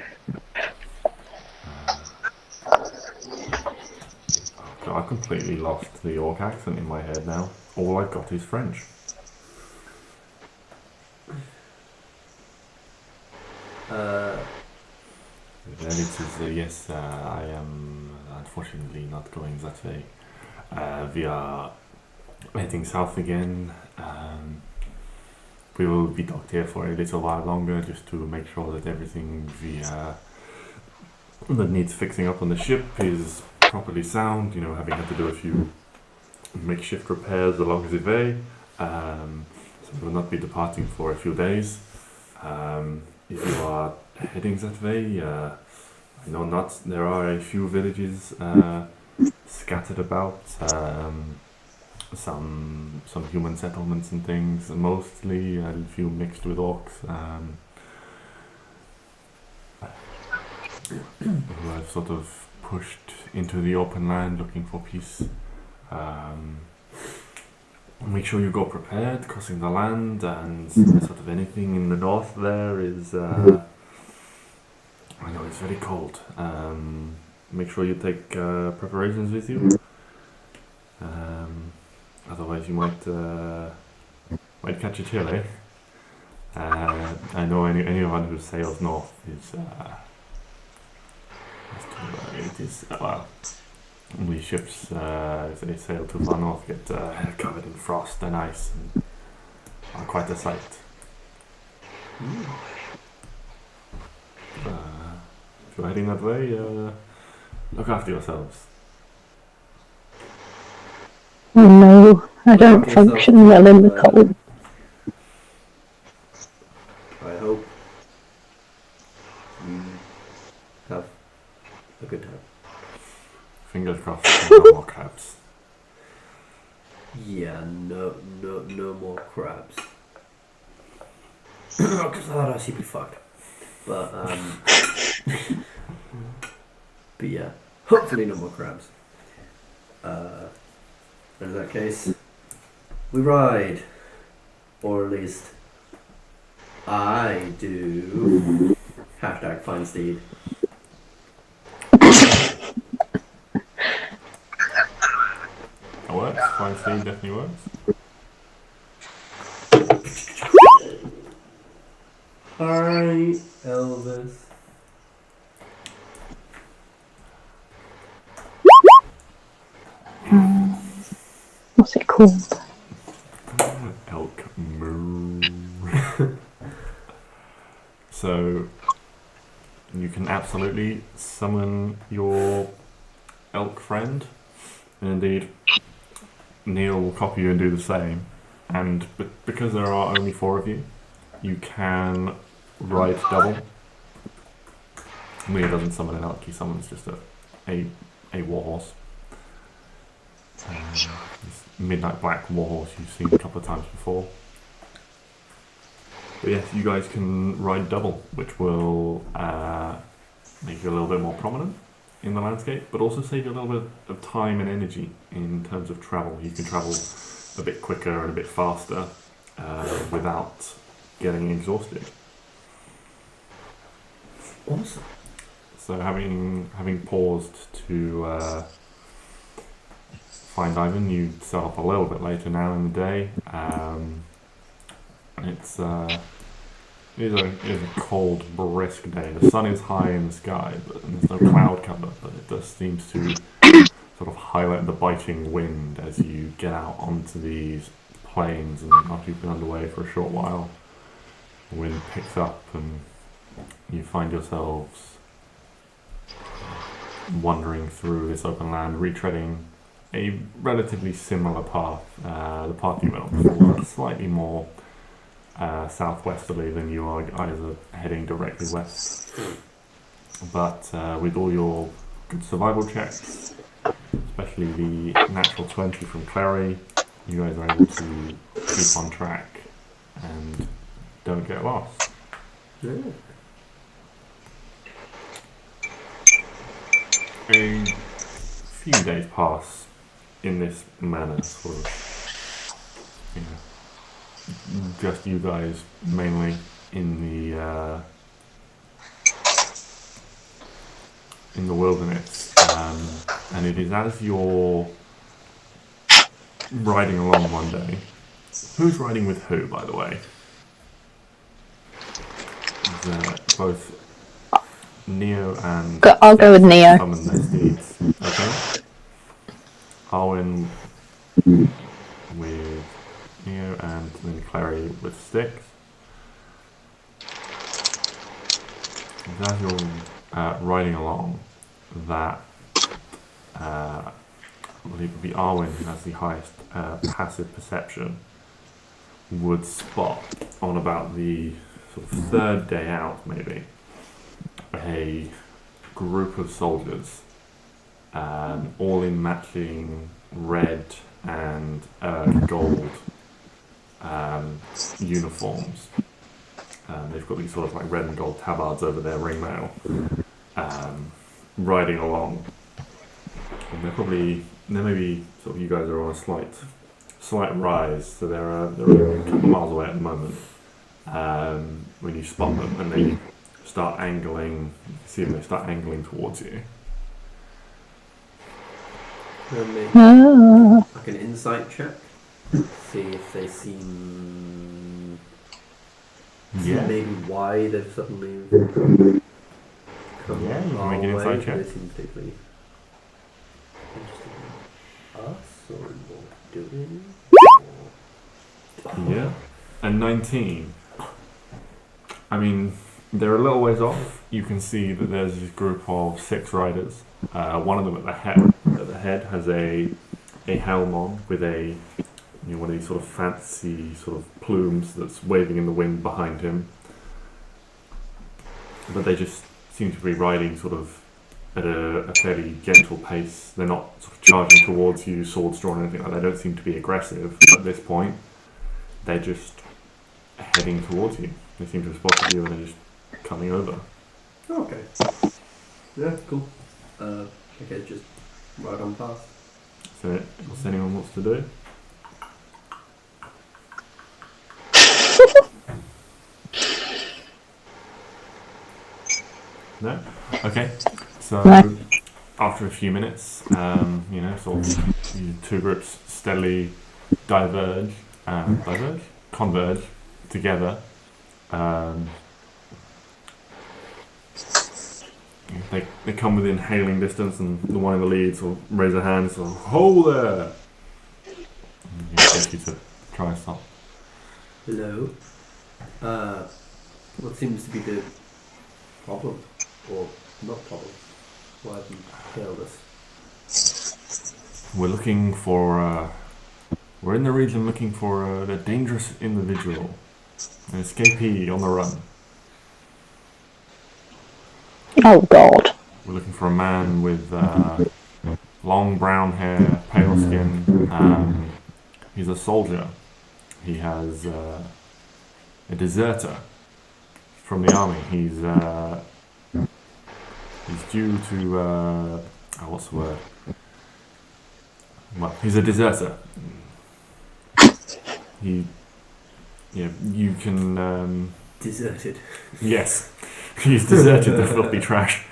I completely lost the Orc accent in my head now. All I've got is French. Then it is yes, I am unfortunately not going that way. We are heading south again. We will be docked here for a little while longer just to make sure that everything that needs fixing up on the ship is properly sound, having had to do a few makeshift repairs along the way. So we will not be departing for a few days. If you are heading that way, I know there are a few villages scattered about, some human settlements and things, mostly a few mixed with orcs. Who have sort of pushed into the open land looking for peace. Make sure you go prepared crossing the land, and sort of anything in the north there is I know it's very cold. Make sure you take preparations with you. Otherwise you might catch a chill, eh? I know anyone who sails north is it is only ships if they sail too far north get covered in frost and ice and are quite a sight. If you're heading that way, look after yourselves. Oh no, I don't function well in the cold. I hope you have a good time. Fingers crossed, no more crabs. Yeah, no more crabs. Because otherwise he'd be fucked. But but yeah, hopefully no more crabs. In that case, we ride, or at least I do. Hashtag find steed. That works. Find steed definitely works. Alright, Elvis. What's it called? Elk moo. So you can absolutely summon your elk friend, and indeed Neil will copy you and do the same. And because there are only 4 of you, you can ride double. Neil doesn't summon an elk; he summons just a warhorse. This midnight black warhorse you've seen a couple of times before. But yes, you guys can ride double, which will make you a little bit more prominent in the landscape, but also save you a little bit of time and energy in terms of travel. You can travel a bit quicker and a bit faster without getting exhausted. Awesome. So having paused to fine diving. You set off a little bit later now in the day. It is a cold, brisk day. The sun is high in the sky, but there's no cloud cover, but it does seem to sort of highlight the biting wind as you get out onto these plains, and after you've been underway for a short while, the wind picks up and you find yourselves wandering through this open land, retreading a relatively similar path. The path you went on before, slightly more southwesterly than you are guys are heading directly west. But with all your good survival checks, especially the natural 20 from Clary, you guys are able to keep on track and don't get lost. Yeah. A few days pass in this manner, sort of, just you guys mainly in the wilderness, and it is as you're riding along one day. Who's riding with who, by the way? Both Neo and I'll go with Neo. summon their steeds. Okay. Arwen with Neo and then Clary with Styx. As you're riding along, that I believe it would be Arwen who has the highest passive perception, would spot on about the sort of third day out, maybe, a group of soldiers, all in matching red and gold uniforms. They've got these sort of like red and gold tabards over their ringmail, riding along. And they're maybe sort of, you guys are on a slight rise, so they're a couple of miles away at the moment. When you spot them and they start angling, you can see them, they start angling towards you. Make like an insight check. See if they seem. Yeah. Maybe why they've suddenly come Yeah, you can our make an way. insight check. They seem particularly interested in us or in what we're doing. Yeah. And 19. I mean, they're a little ways off. You can see that there's this group of 6 riders. One of them at the head has a helm on with one of these sort of fancy sort of plumes that's waving in the wind behind him. But they just seem to be riding sort of at a fairly gentle pace. They're not sort of charging towards you, swords drawn or anything like that. They don't seem to be aggressive at this point. They're just heading towards you. They seem to have spotted you and they're just coming over. Okay. Yeah, cool. Okay, just ride on past. So, what's anyone wants to do? No? Okay. So, No. after a few minutes, sort of you two groups steadily converge together. They come within hailing distance, and the one in the lead sort of raise a hand, sort of, "Ho there!" And get you to try and stop. Hello. What seems to be the problem? Or not problem? Why haven't you failed us? We're looking for. We're in the region looking for a dangerous individual, an escapee on the run. Oh God. We're looking for a man with long brown hair, pale skin. He's a soldier. He has a deserter from the army. He's due to what's the word? Well, he's a deserter. You can. Deserted. Yes, he's deserted the filthy trash.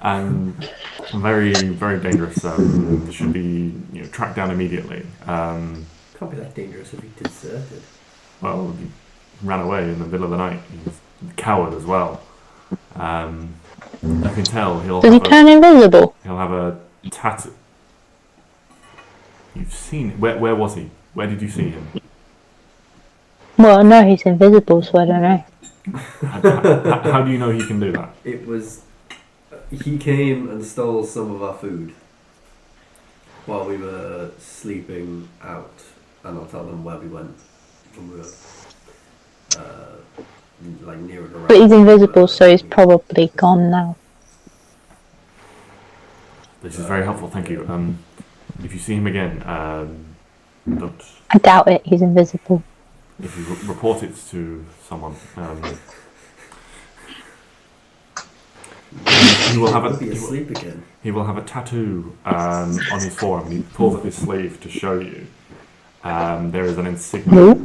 And very, very dangerous. Should be tracked down immediately. Can't be that dangerous if he deserted. Well, he ran away in the middle of the night. He's a coward as well. You can tell Does he turn invisible? He'll have a tattoo. You've seen... Where was he? Where did you see him? Well, no, he's invisible, so I don't know. How do you know he can do that? It was... He came and stole some of our food while we were sleeping out, and I'll tell them where we went when we were near and around. But he's invisible, so he's probably gone now. This is very helpful, thank you. If you see him again, don't... I doubt it, he's invisible. If you report it to someone, he will have be asleep again. He will have a tattoo on his forearm. He pulls up his sleeve to show you. There is an insignia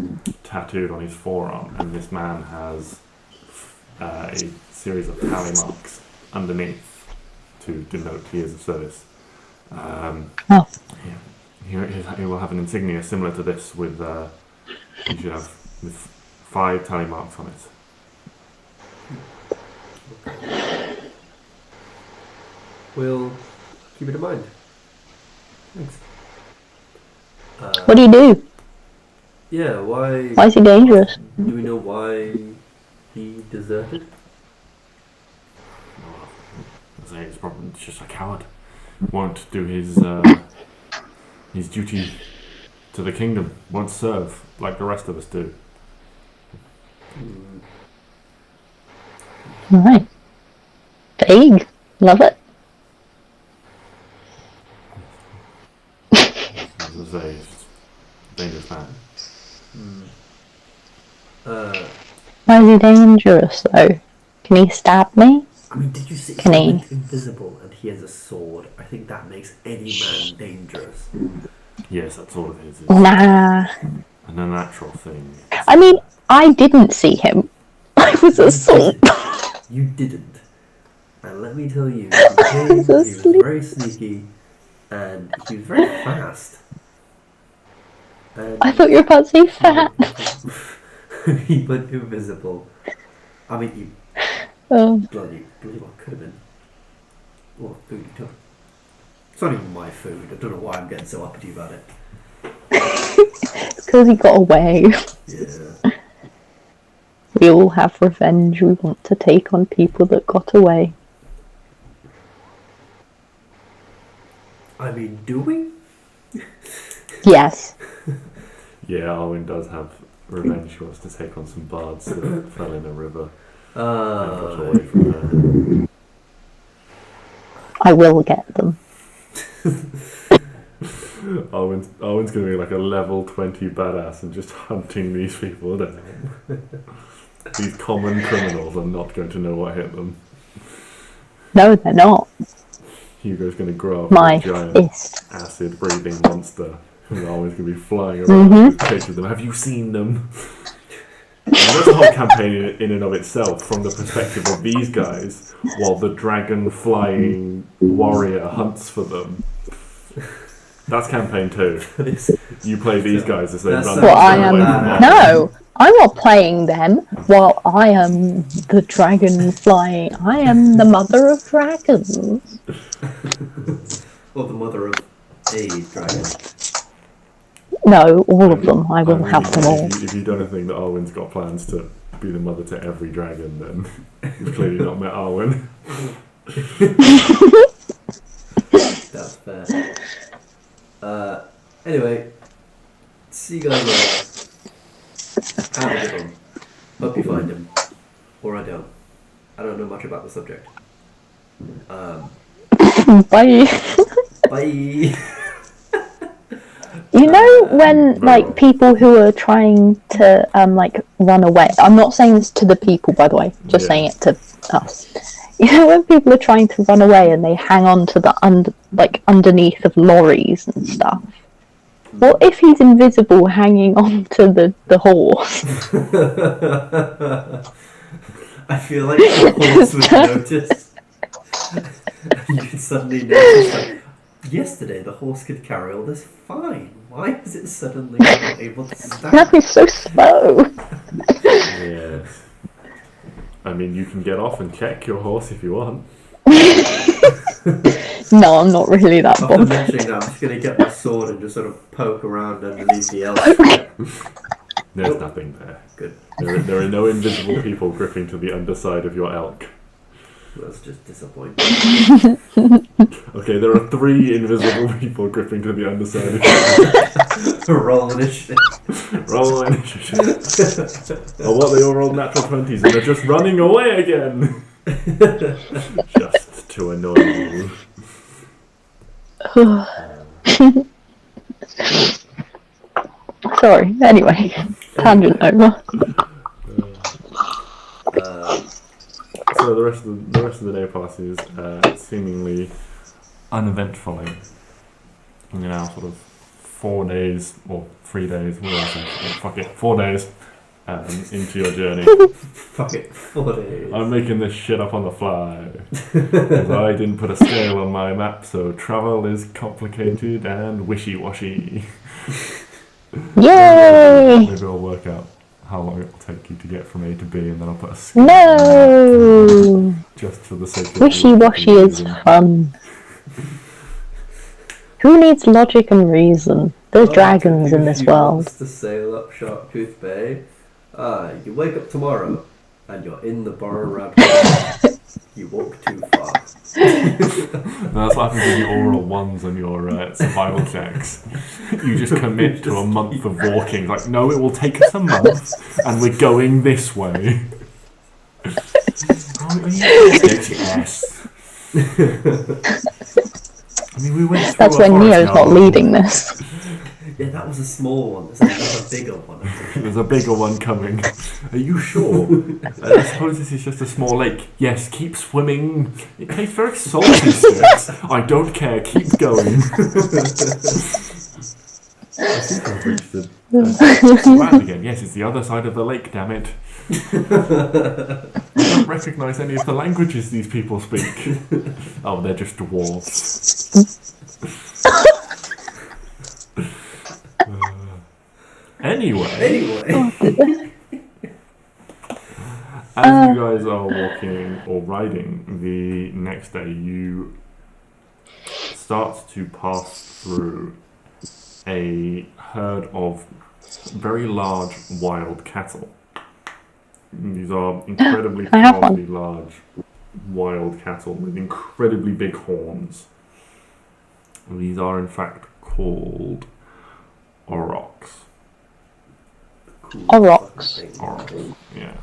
tattooed on his forearm, and this man has a series of tally marks underneath to denote years of service. He will have an insignia similar to this with he should have with 5 tally marks on it. We'll keep it in mind. Thanks. What do you do? Yeah, why... Why is he dangerous? Do we know why he deserted? He's probably just a coward. Won't do his duty to the kingdom. Won't serve like the rest of us do. Alright. Vague. Love it. As I say, he's just a dangerous man. Why is he dangerous though? Can he stab me? I mean, did you see Can he? he's invisible and he has a sword? I think that makes any man dangerous. Yes, that sort of his is Nah. an unnatural thing. I mean, I didn't see him. I was asleep. You didn't. And let me tell you, he came, he was very sneaky, and he was very fast. And I thought you were about to say fat. he went invisible. I mean, he Oh. bloody well could have been. What food he took? It's not even my food. I don't know why I'm getting so uppity about it. It's because he got away. Yeah. We all have revenge. We want to take on people that got away. I mean, do we? Yes. Yeah, Arwen does have revenge. She wants to take on some bards that fell in a river and got away from her. I will get them. Arwen's going to be like a level 20 badass and just hunting these people down. These common criminals are not going to know what hit them. No, they're not. Hugo's going to grow up My a giant fist. acid-breathing monster. And Arwen's going to be flying around chasing them. Have you seen them? And that's a whole campaign in and of itself from the perspective of these guys while the dragon-flying warrior hunts for them. That's campaign 2. You play these guys as they run Well, I am. away from No, I'm not playing them while I am the dragon flying. I am the mother of dragons. Or the mother of a dragon. No, all of them. I will have them all. If you don't think that Arwen's got plans to be the mother to every dragon, then you've clearly not met Arwen. That's fair. Anyway, see you guys later. Have a good one. Hope you find him. Or I don't. I don't know much about the subject. Bye. Bye! You know when like people who are trying to like run away. I'm not saying this to the people, by the way. Just saying it to us. You know when people are trying to run away and they hang on to the underneath of lorries and stuff. What if he's invisible, hanging on to the horse? I feel like the horse would notice. You can suddenly notice that yesterday the horse could carry all this fine. Why is it suddenly not able to stand? That is so slow. Yes. I mean, you can get off and check your horse if you want. No, I'm not really that After bothered. mentioning that, I'm just going to get my sword and just sort of poke around underneath the elf. There's nothing there. Good. There are no invisible people gripping to the underside of your elk. That's just disappointing. Okay, there are 3 invisible people gripping to the underside of your elk. Roll initiative. Roll initiative. Oh, what? They all rolled natural 20s and they're just running away again. Just to annoy you. Sorry. Anyway, tangent over. So the rest of the day passes seemingly uneventfully. You're now sort of 4 days or 3 days, what was it? Fuck it, 4 days into your journey. Fuck it, 4 days. I'm making this shit up on the fly. 'Cause I didn't put a scale on my map, so travel is complicated and wishy-washy. Yay! Maybe I'll work out how long it will take you to get from A to B, and then I'll put a scale No! just for the sake of Wishy-washy is fun. Who needs logic and reason? There's dragons in this world. To sail up Sharktooth Bay, you wake up tomorrow and you're in the Borough Rabbit. You walk too far. That's what happens when you all roll 1s on your survival checks. You just commit to a month of walking. Like, no, it will take us a month, and we're going this way. Oh, are you yes. I mean, we went through That's a when forest Neo's not now. leading this. Yeah, that was a small one. There's another bigger one. There's a bigger one coming. Are you sure? I suppose this is just a small lake. Yes, keep swimming. It tastes very salty, Six. I don't care. Keep going. I think I've reached the land again. Yes, it's the other side of the lake, damn it. I don't recognise any of the languages these people speak. Oh, they're just dwarves. Anyway, as you guys are walking or riding the next day, you start to pass through a herd of very large wild cattle. These are incredibly I have powerfully large wild cattle with incredibly big horns. These are in fact called aurochs. Aurochs. Aurochs, yeah.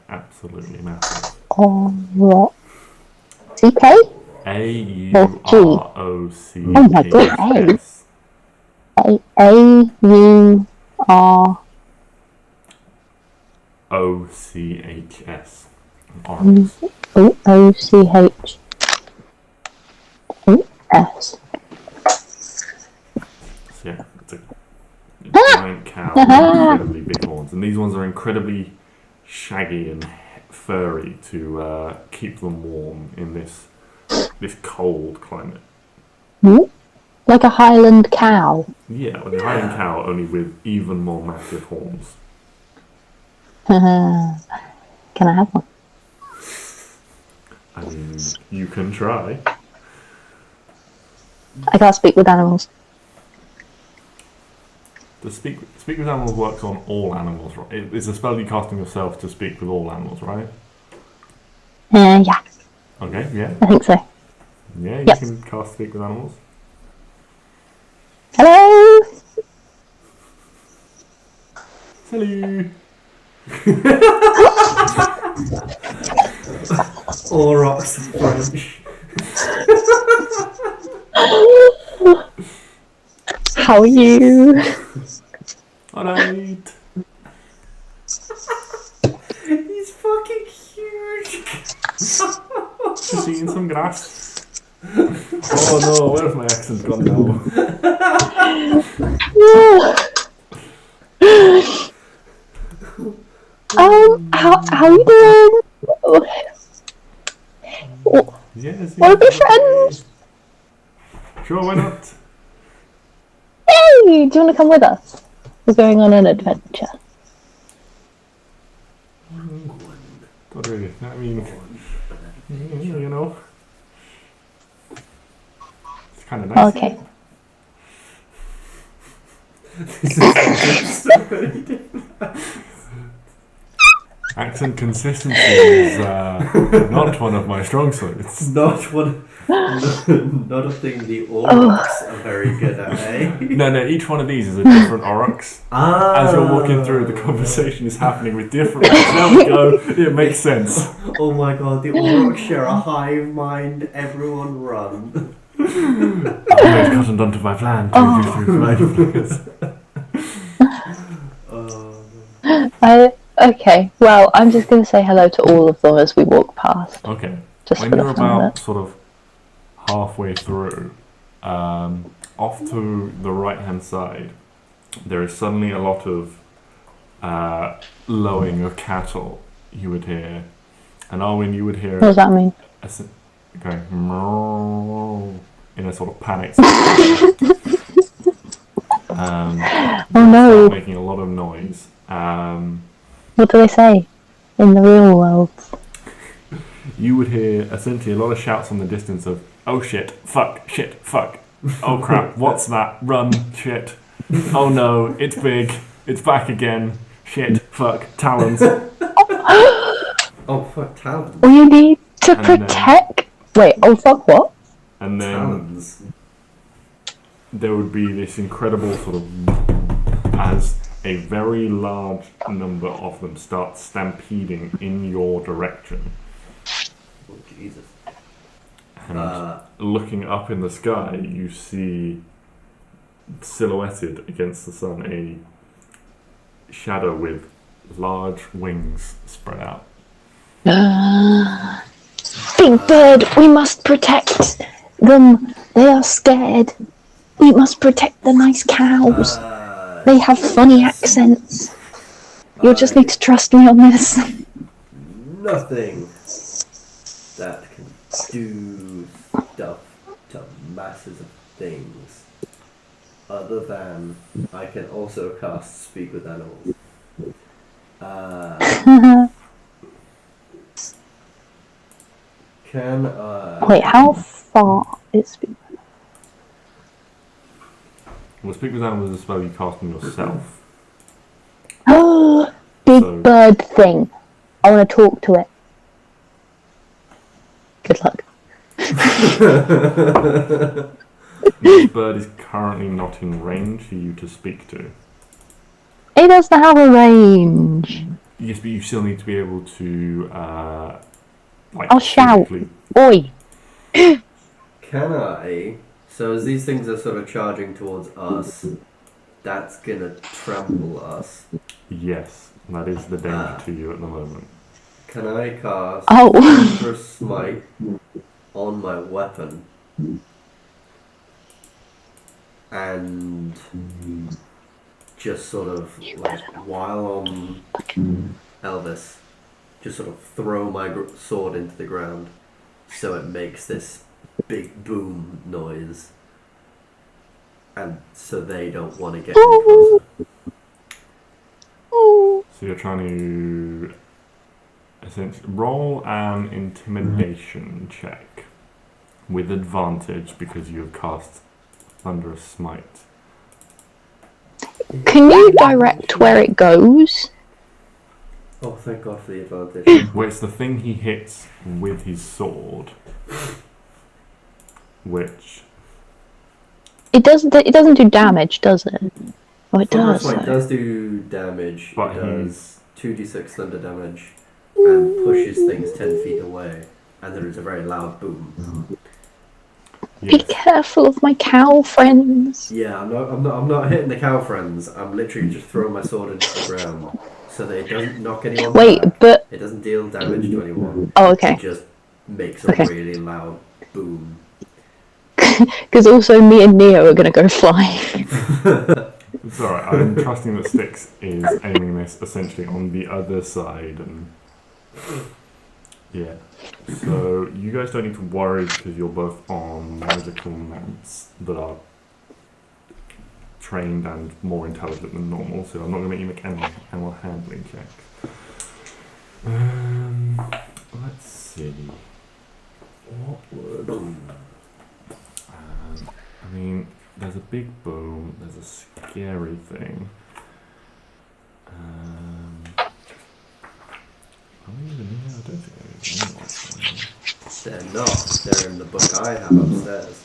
Absolutely massive. Auroch. CK? A-U-R-O-C-H-S. Oh my god, A-U-R... O-C-H-S. Aurochs. O-C-H-S. So yeah, it's a giant cow with incredibly big horns. And these ones are incredibly shaggy and furry to keep them warm in this cold climate. Like a Highland cow. Yeah, like a Highland cow, only with even more massive horns. Can I have one? I mean, you can try. I can't speak with animals. The speak with animals works on all animals, right? It's a spell you cast on yourself to speak with all animals, right? Yeah, Okay, yeah. I think so. Yeah, you Yep. can cast speak with animals. Hello! Hello! Aurochs French. How are you? Alright. He's fucking huge. Just eating some grass. Oh no, where's my accent gone now? How you doing? Yes. Wanna be friends? Sure, why not? Hey, do you want to come with us? We're going on an adventure. Not really. I mean, you know, it's kind of nice. Okay. Accent consistency is not one of my strong suits. Not a thing the orcs are very good at, eh? No, each one of these is a different Aurochs. Ah. As you're walking through, the conversation is happening with different ones. There we go, it makes sense. Oh my god, the orcs share a hive mind, everyone run. I've gotten onto my plan to Okay, well, I'm just going to say hello to all of them as we walk past. Okay. Just When for the you're fun of about it. sort of halfway through, off to the right-hand side, there is suddenly a lot of lowing of cattle you would hear. And Arwen, you would hear What does that mean? going "Meow," in a sort of panic. Oh no! Making a lot of noise. What do they say in the real world? You would hear essentially a lot of shouts from the distance of "Oh shit! Fuck! Shit! Fuck! Oh crap! What's that? Run! Shit! Oh no! It's big! It's back again! Shit! Fuck! Talons!" Oh fuck, talons. We need to And then- protect. Wait, oh fuck, what? And then Talons. there would be this incredible sort of as a very large number of them start stampeding in your direction. Oh Jesus. And looking up in the sky, you see silhouetted against the sun a shadow with large wings spread out. Big Bird, we must protect them. They are scared. We must protect the nice cows. They have funny accents. You'll just need to trust me on this. Nothing that can do stuff to masses of things. Other than I can also cast Speak with Animals. Can I... Wait, how far is it? Well, Speak with Animals is a spell you cast on yourself. Oh, big So- bird thing. I want to talk to it. Good luck. This bird is currently not in range for you to speak to. It doesn't have a range. Yes, but you still need to be able to, I'll shout. physically- Oi. Can I... So as these things are sort of charging towards us, that's gonna trample us. Yes, that is the danger to you at the moment. Can I cast Oh. Thunderous Smite on my weapon and just sort of like while on Elvis, just sort of throw my sword into the ground so it makes this big boom noise, and so they don't want to get any closer. So you're trying to essentially roll an intimidation check with advantage because you have cast Thunderous Smite. Can you direct where it goes? Oh, thank God for the advantage. Well, it's the thing he hits with his sword, which It doesn't do damage, does it? Oh, it Thunderous does. Smite does do damage. But It does 2d6 thunder damage and pushes things 10 feet away, and there is a very loud boom. Be yes, careful of my cow friends. Yeah, I'm not hitting the cow friends. I'm literally just throwing my sword into the ground so that it doesn't knock anyone Wait, back. but It doesn't deal damage to anyone. oh, okay. It just makes a Okay. really loud boom. Because also me and Neo are gonna go flying. it's alright. I'm trusting that Styx is aiming this essentially on the other side, and Yeah. So you guys don't need to worry because you're both on magical mounts that are trained and more intelligent than normal. So I'm not going to make you make animal handling checks. Let's see. What would? I mean, there's a big boom. There's a scary thing. I don't think They're not. They're in the book I have upstairs.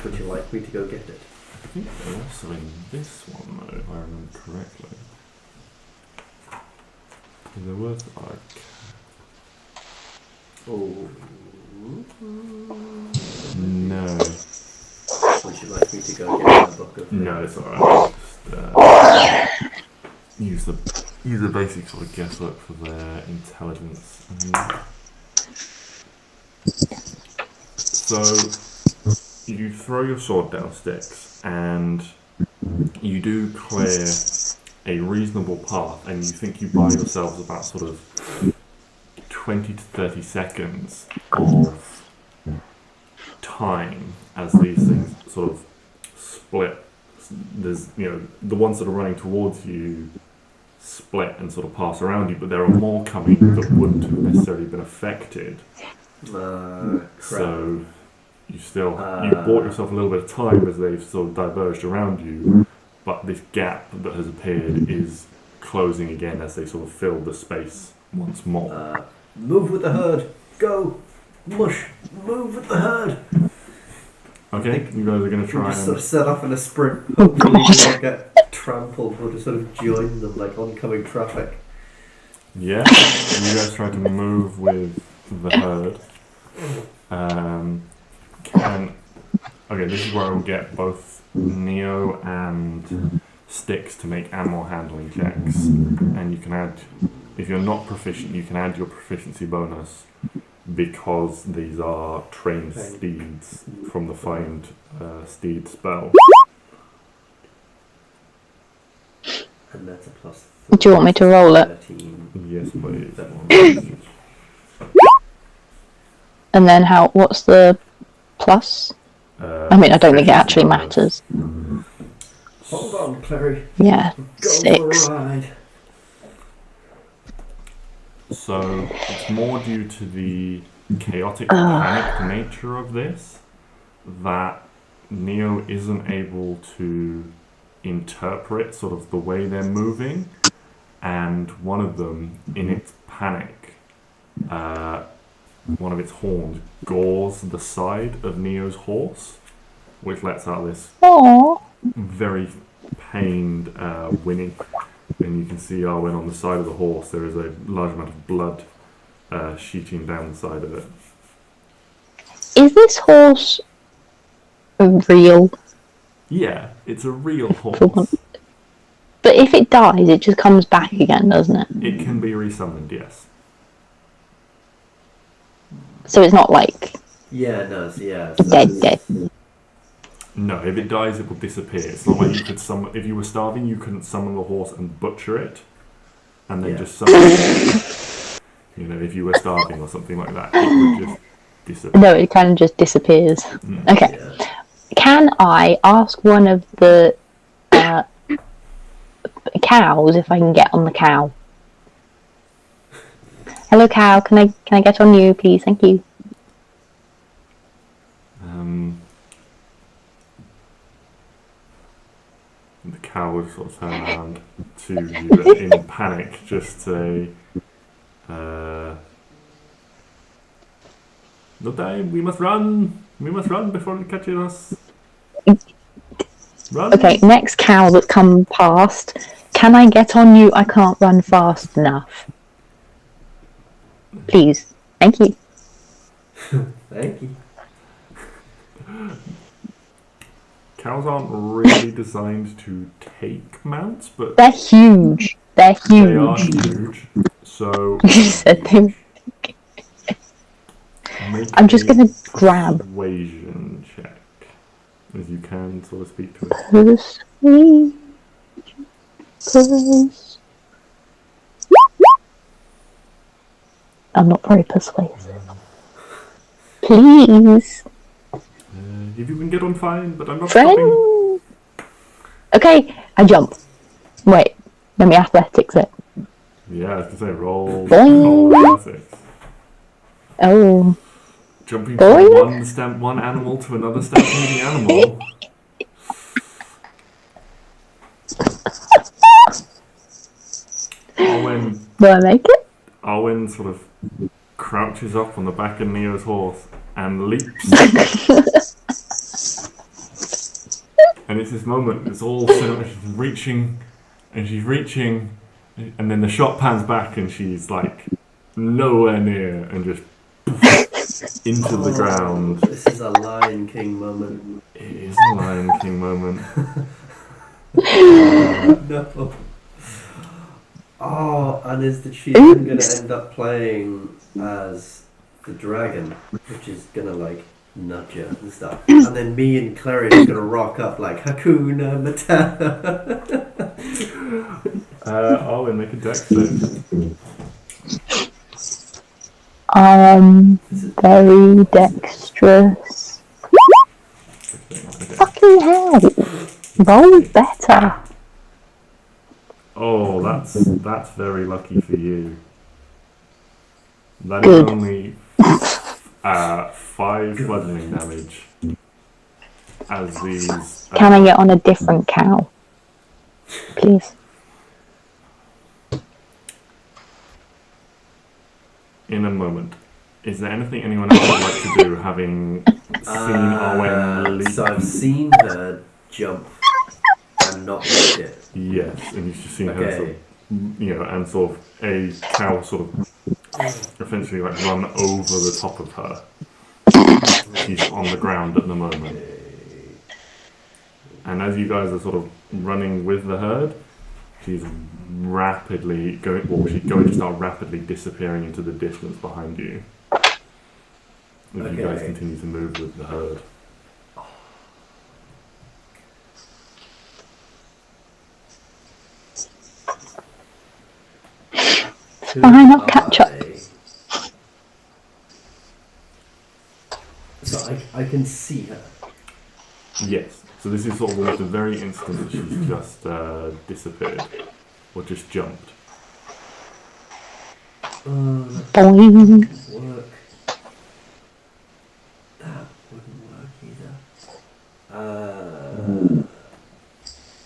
Would you like me to go get it? I think they're also in this one, though, if I remember correctly. There was like... Oh. No. Would you like me to go get the book of No, it's alright. Just use the basic sort of guesswork for their intelligence. So you throw your sword down sticks, and you do clear a reasonable path, and you think you buy yourselves about sort of 20 to 30 seconds of time as these things sort of split. There's, the ones that are running towards you split and sort of pass around you, but there are more coming that wouldn't have necessarily been affected. So you bought yourself a little bit of time as they've sort of diverged around you, but this gap that has appeared is closing again as they sort of fill the space once more. Move with the herd. Go. Mush. Move with the herd. Okay, you guys are going to try just and... sort of set off in a sprint. Hopefully we won't get trampled. We'll just sort of join them like oncoming traffic. Yeah, you guys try to move with the herd. Okay, this is where I will get both Neo and Sticks to make animal handling checks. And you can add, if you're not proficient, you can add your proficiency bonus because these are trained steeds from the Find Steed spell. And that's a plus. Do you want me to roll it? 13. Yes, please. And then what's the plus? I mean, I don't think it actually matters. Hold on, Clary. Yeah, Go 6. for a ride. So it's more due to the chaotic panicked nature of this that Neo isn't able to interpret sort of the way they're moving, and one of them, in its panic, one of its horns gores the side of Neo's horse, which lets out this very pained whinny. And you can see Arwen on the side of the horse. There is a large amount of blood sheeting down the side of it. Is this horse real? Yeah, it's a real horse. But if it dies, it just comes back again, doesn't it? It can be resummoned, yes. So it's not like dead. No, if it dies, it will disappear. It's not like you could summon. If you were starving, you couldn't summon the horse and butcher it, and then just summon it. If you were starving or something like that, it would just disappear. No, it kind of just disappears. Okay. Yeah. Can I ask one of the cows if I can get on the cow? Hello, cow. Can I get on you, please? Thank you. The cow would sort of turn around to you in panic, just say, "No time. We must run. We must run before it catches us." Run. Okay, next cow that come past. Can I get on you? I can't run fast enough. Please. Thank you. Thank you. Cows aren't really designed to take mounts, but they're huge. They're huge. They are huge. So you said they. I'm just gonna grab. Persuasion check, as you can sort of speak to it. I'm not very persuasive. Please. If you can get on fine, but I'm not stopping. Friend. Okay, I jump. Wait, let me athletics it. Yeah, I was gonna say roll Boing. athletics. Oh. Jumping Boing. from one animal to another stampeding animal. Arwen, Do I make it? Arwen sort of crouches up on the back of Neo's horse and leaps. And it's this moment, it's all cinema, she's reaching, and then the shot pans back and she's like nowhere near and just into the ground. This is a Lion King moment. It is a Lion King moment. No. Oh, and is that she's then going to end up playing as the dragon, which is going to like nudge her and stuff. And then me and Clary are going to rock up like Hakuna Matata. Arwen, make a dex save. Very dexterous. Okay. Fucking hell. Roll better. Oh, that's very lucky for you. That Good. is only 5 bludgeoning damage. As these. Can I get on a different cow? Please. In a moment. Is there anything anyone else would like to do, having seen Arwen leap? So I've seen her jump and not make it. Yes, and you've just seen her sort Okay. of, and sort of a cow sort of essentially like run over the top of her. She's on the ground at the moment. And as you guys are sort of running with the herd, she's rapidly going to start rapidly disappearing into the distance behind you. As you guys Okay. continue to move with the herd. Fine, I'll catch up. So I can see her. Yes. So this is sort of almost the very instant that she's just disappeared. Or just jumped. Boing. Work. That wouldn't work either.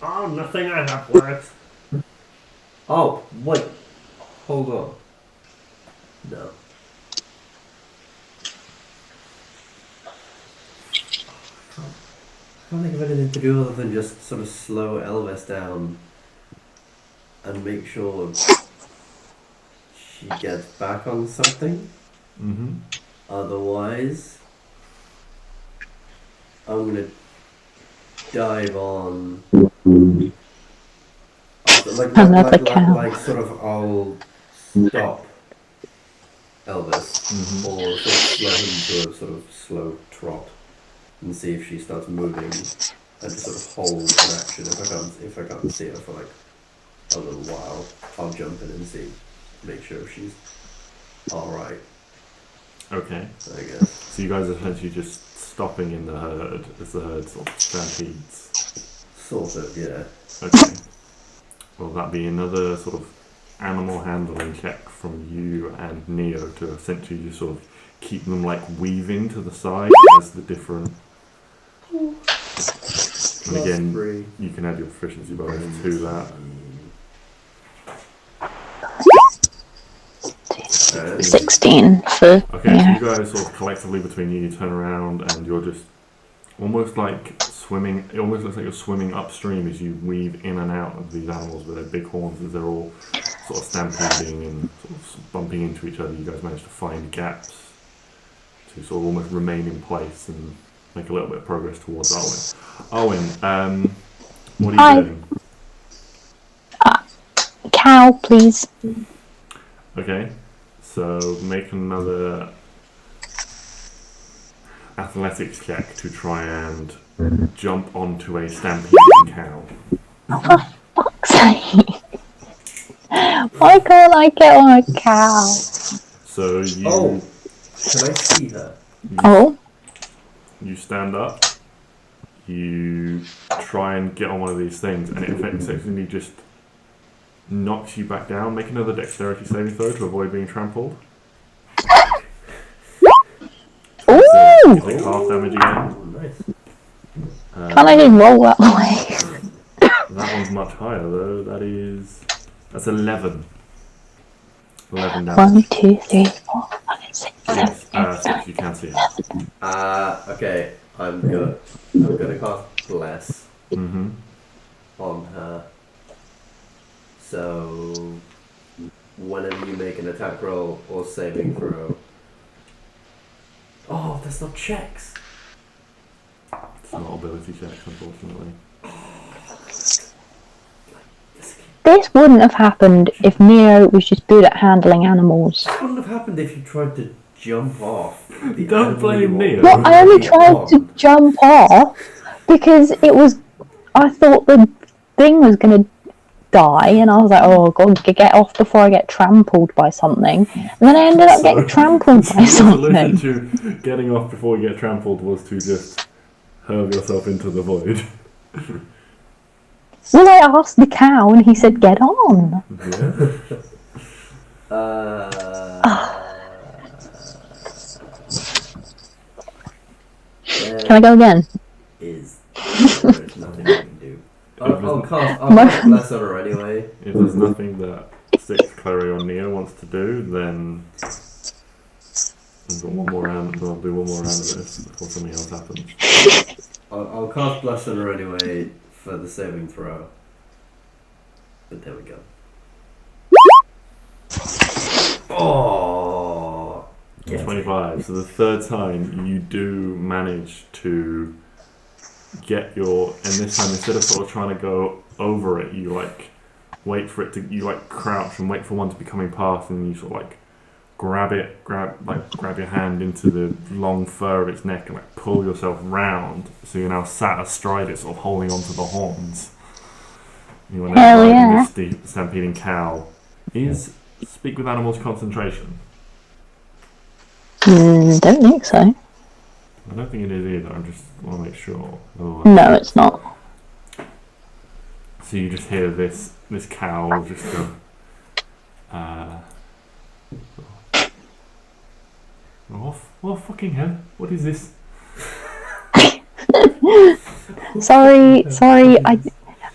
Oh, nothing I have works. Oh, wait. Hold on. No. I can't think of anything to do other than just sort of slow Elvis down and make sure she gets back on something. Mm-hmm. Otherwise, I'm gonna dive on. Another cow. Like sort of I'll stop Elvis or sort of slow him to a sort of slow trot and see if she starts moving and just sort of hold an action. If I can't see her for like a little while, I'll jump in and see, make sure she's all right. Okay. I guess. So you guys are essentially just stopping in the herd as the herd sort of stampedes. Sort of, yeah. Okay. Will that be another sort of animal handling check from you and Neo to essentially just sort of keep them like weaving to the side as the different. And again, you can add your proficiency bonus to that. 16 for Okay, so yeah. you guys sort of collectively between you turn around and you're just almost like swimming. It almost looks like you're swimming upstream as you weave in and out of these animals with their big horns as they're all sort of stampeding and sort of bumping into each other. You guys manage to find gaps to sort of almost remain in place and make a little bit of progress towards Arwen. Arwen, what are you doing? Cow, please. Okay, so make another athletics check to try and jump onto a stampeding cow. For fuck's sake. Why can't I get on a cow? So you. Oh! Can I see her? Oh, You stand up. You try and get on one of these things, and it effectively just knocks you back down. Make another dexterity saving throw to avoid being trampled. ooh! Is it half damage again? Oh, nice. Can't I just roll that way? That one's much higher though. That's 11. 11 damage. 1, 2, 3, 4, 5, 6, 7, Yes, 8, 6, you can see it. Okay. I'm gonna cast Bless Mm-hmm. on her. So whenever you make an attack roll or saving throw. Oh, that's not checks. It's not ability checks, unfortunately. This wouldn't have happened if Neo was just good at handling animals. This wouldn't have happened if you tried to jump off. The Don't animal blame you were Neo. Well, I only already tried to on. jump off because I thought the thing was going to die, and I was like, oh god, get off before I get trampled by something. And then I ended up getting trampled by The something. solution to getting off before you get trampled was to just hurl yourself into the void. Well, I asked the cow, and he said, get on. Yeah. Can I go again? There's nothing I can do. I'll cast Bless on her anyway. If there's nothing that Six, Chloe, or Neo wants to do, then we've got one more round. We'll do one more round of this before something else happens. I'll cast Bless on her anyway for the saving throw. But there we go. Oh! Yeah. 25. So the third time you do manage to get your, and this time instead of sort of trying to go over it, you like wait for it to, you like crouch and wait for one to be coming past, and you sort of like grab your hand into the long fur of its neck and like pull yourself round, so you're now sat astride it, sort of holding onto the horns. You are now Hell riding yeah. this stampeding cow. Is speak with animals concentration? Don't think so. I don't think it is either. I just want to make sure. Otherwise- No, it's not. So you just hear this cow just go. Oh fucking hell! What is this? Sorry.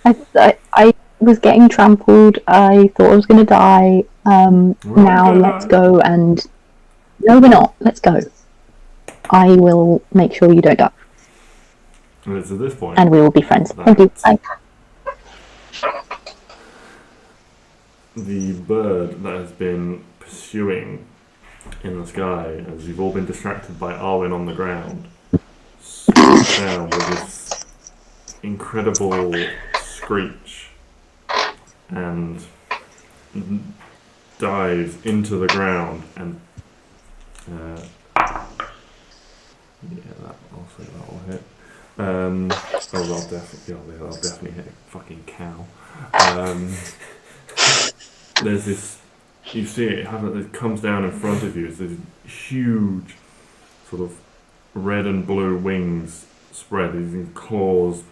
I was getting trampled. I thought I was going to die. Now let's go and... No, we're not. Let's go. I will make sure you don't die. And it's at this point. And we will be friends. Thank you. Bye. The bird that has been pursuing in the sky, as you've all been distracted by Arwen on the ground, swoops down with this incredible screech and dives into the ground and that will hit. They'll definitely hit a fucking cow. There's this, you see it comes down in front of you. It's this huge sort of red and blue wings spread, these claws,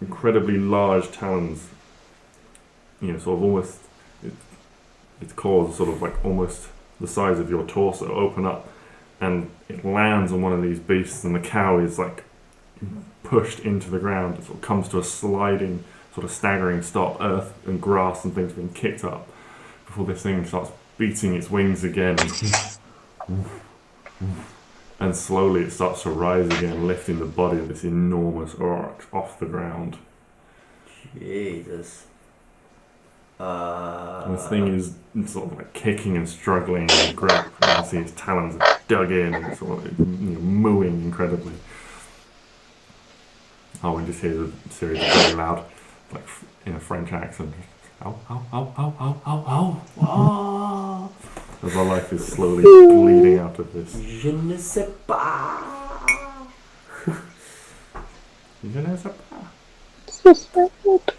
incredibly large talons, sort of almost, its claws are sort of like almost the size of your torso, open up, and it lands on one of these beasts, and the cow is like pushed into the ground. It sort of comes to a sliding, sort of staggering stop. Earth and grass and things being kicked up before this thing starts beating its wings again. And slowly it starts to rise again, lifting the body of this enormous orc off the ground. Jesus. This thing is sort of like kicking and struggling and grip. You can see its talons are dug in and sort of mooing incredibly. Oh, we just hear the series very loud, like in a French accent. Ow, ow, ow, ow, ow, ow, ow, ow. As our life is slowly bleeding out of this. Je ne sais pas. Je ne sais pas. This was so good.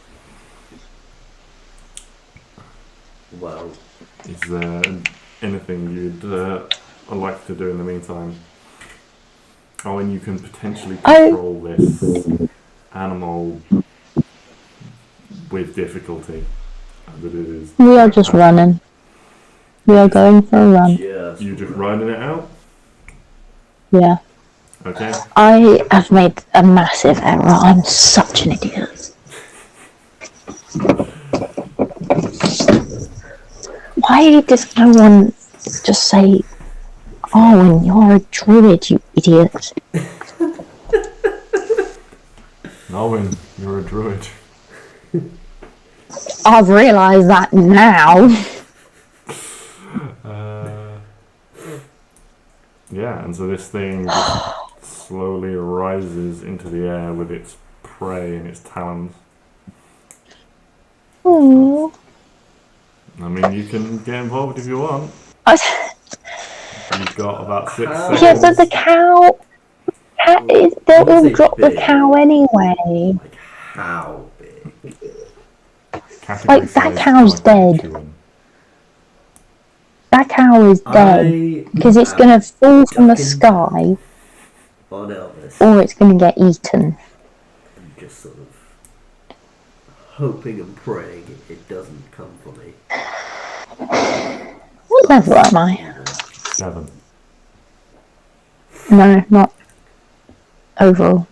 Well, Is there anything you'd like to do in the meantime? Oh, and you can potentially control this animal with difficulty. As it is. We are just running. We are going for a run. You just riding it out? Yeah. Okay. I have made a massive error. I'm such an idiot. Why does no one just say, "Oh, and you're a druid, you idiot"? Arwen, you're a druid. I've realised that now. Yeah, and so this thing just slowly rises into the air with its prey in its talons. Aww. I mean, you can get involved if you want. You've got about 6 seconds. Yeah, but the cow they'll drop the cow anyway. Like how big? Category Like, that size cow's gargantuan. dead. That cow is dead because it's gonna fall from the sky On Elvis. or it's gonna get eaten. I'm just sort of hoping and praying it doesn't come for me. What level am I? 7. No, not overall.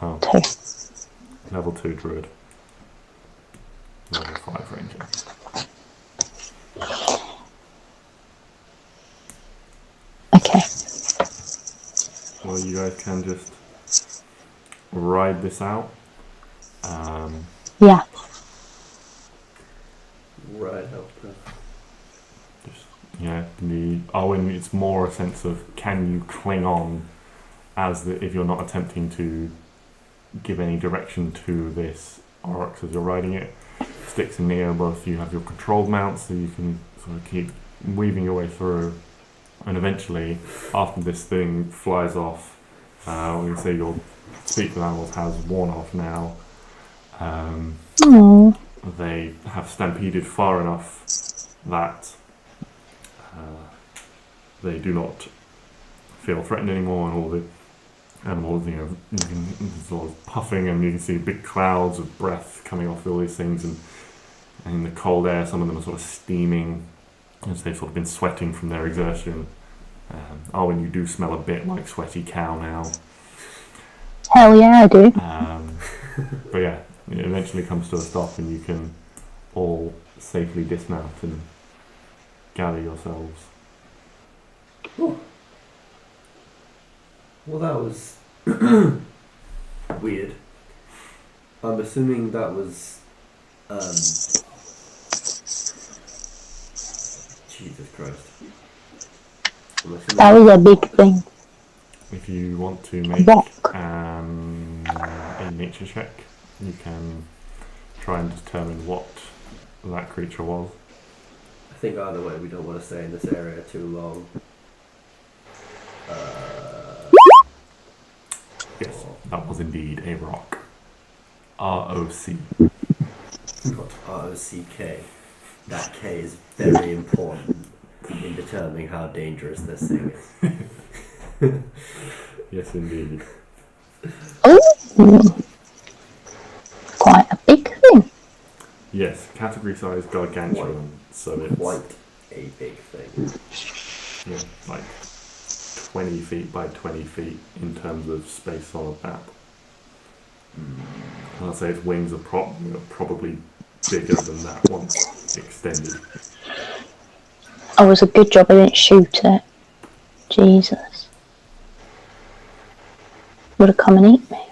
Oh, 2. level 2 druid. Level 5 ranger. Okay. Well, you guys can just ride this out. Yeah. Right up there. Yeah, it's more a sense of can you cling on if you're not attempting to give any direction to this oryx as you're riding it. Styx and Neo, both you have your controlled mounts, so you can sort of keep weaving your way through. And eventually, after this thing flies off, we can say your speech with animals has worn off now. Aww. They have stampeded far enough that they do not feel threatened anymore, and all the animals, there's a lot of puffing, and you can see big clouds of breath coming off all these things, and in the cold air, some of them are sort of steaming as they've sort of been sweating from their exertion. And you do smell a bit like sweaty cow now. Hell yeah, I do. But yeah, it eventually comes to a stop, and you can all safely dismount and gather yourselves. Oh. Well, that was weird. I'm assuming that was Jesus Christ. That was a big thing. If you want to make Rock. a nature check, you can try and determine what that creature was. I think either way, we don't want to stay in this area too long. Yes, that was indeed a rock. R-O-C. Not R-O-C-K. That K is very important in determining how dangerous this thing is. Yes, indeed. Oh, quite a big thing. Yes, category size gargantuan. So it's Quite a big thing. yeah, like 20 feet by 20 feet in terms of space on a map. I'd say its wings are probably bigger than that once extended. Oh, it was a good job I didn't shoot it. Jesus. Would have come and eat me.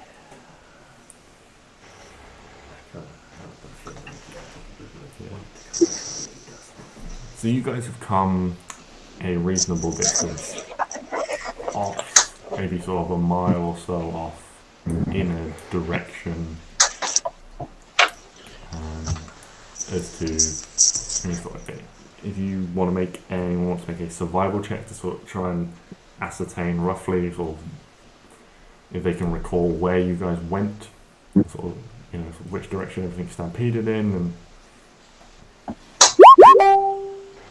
So you guys have come a reasonable distance off, maybe sort of a mile or so off in a direction as to, if you want to make a survival check to sort of try and ascertain roughly sort of if they can recall where you guys went, sort of, sort of which direction everything stampeded in, and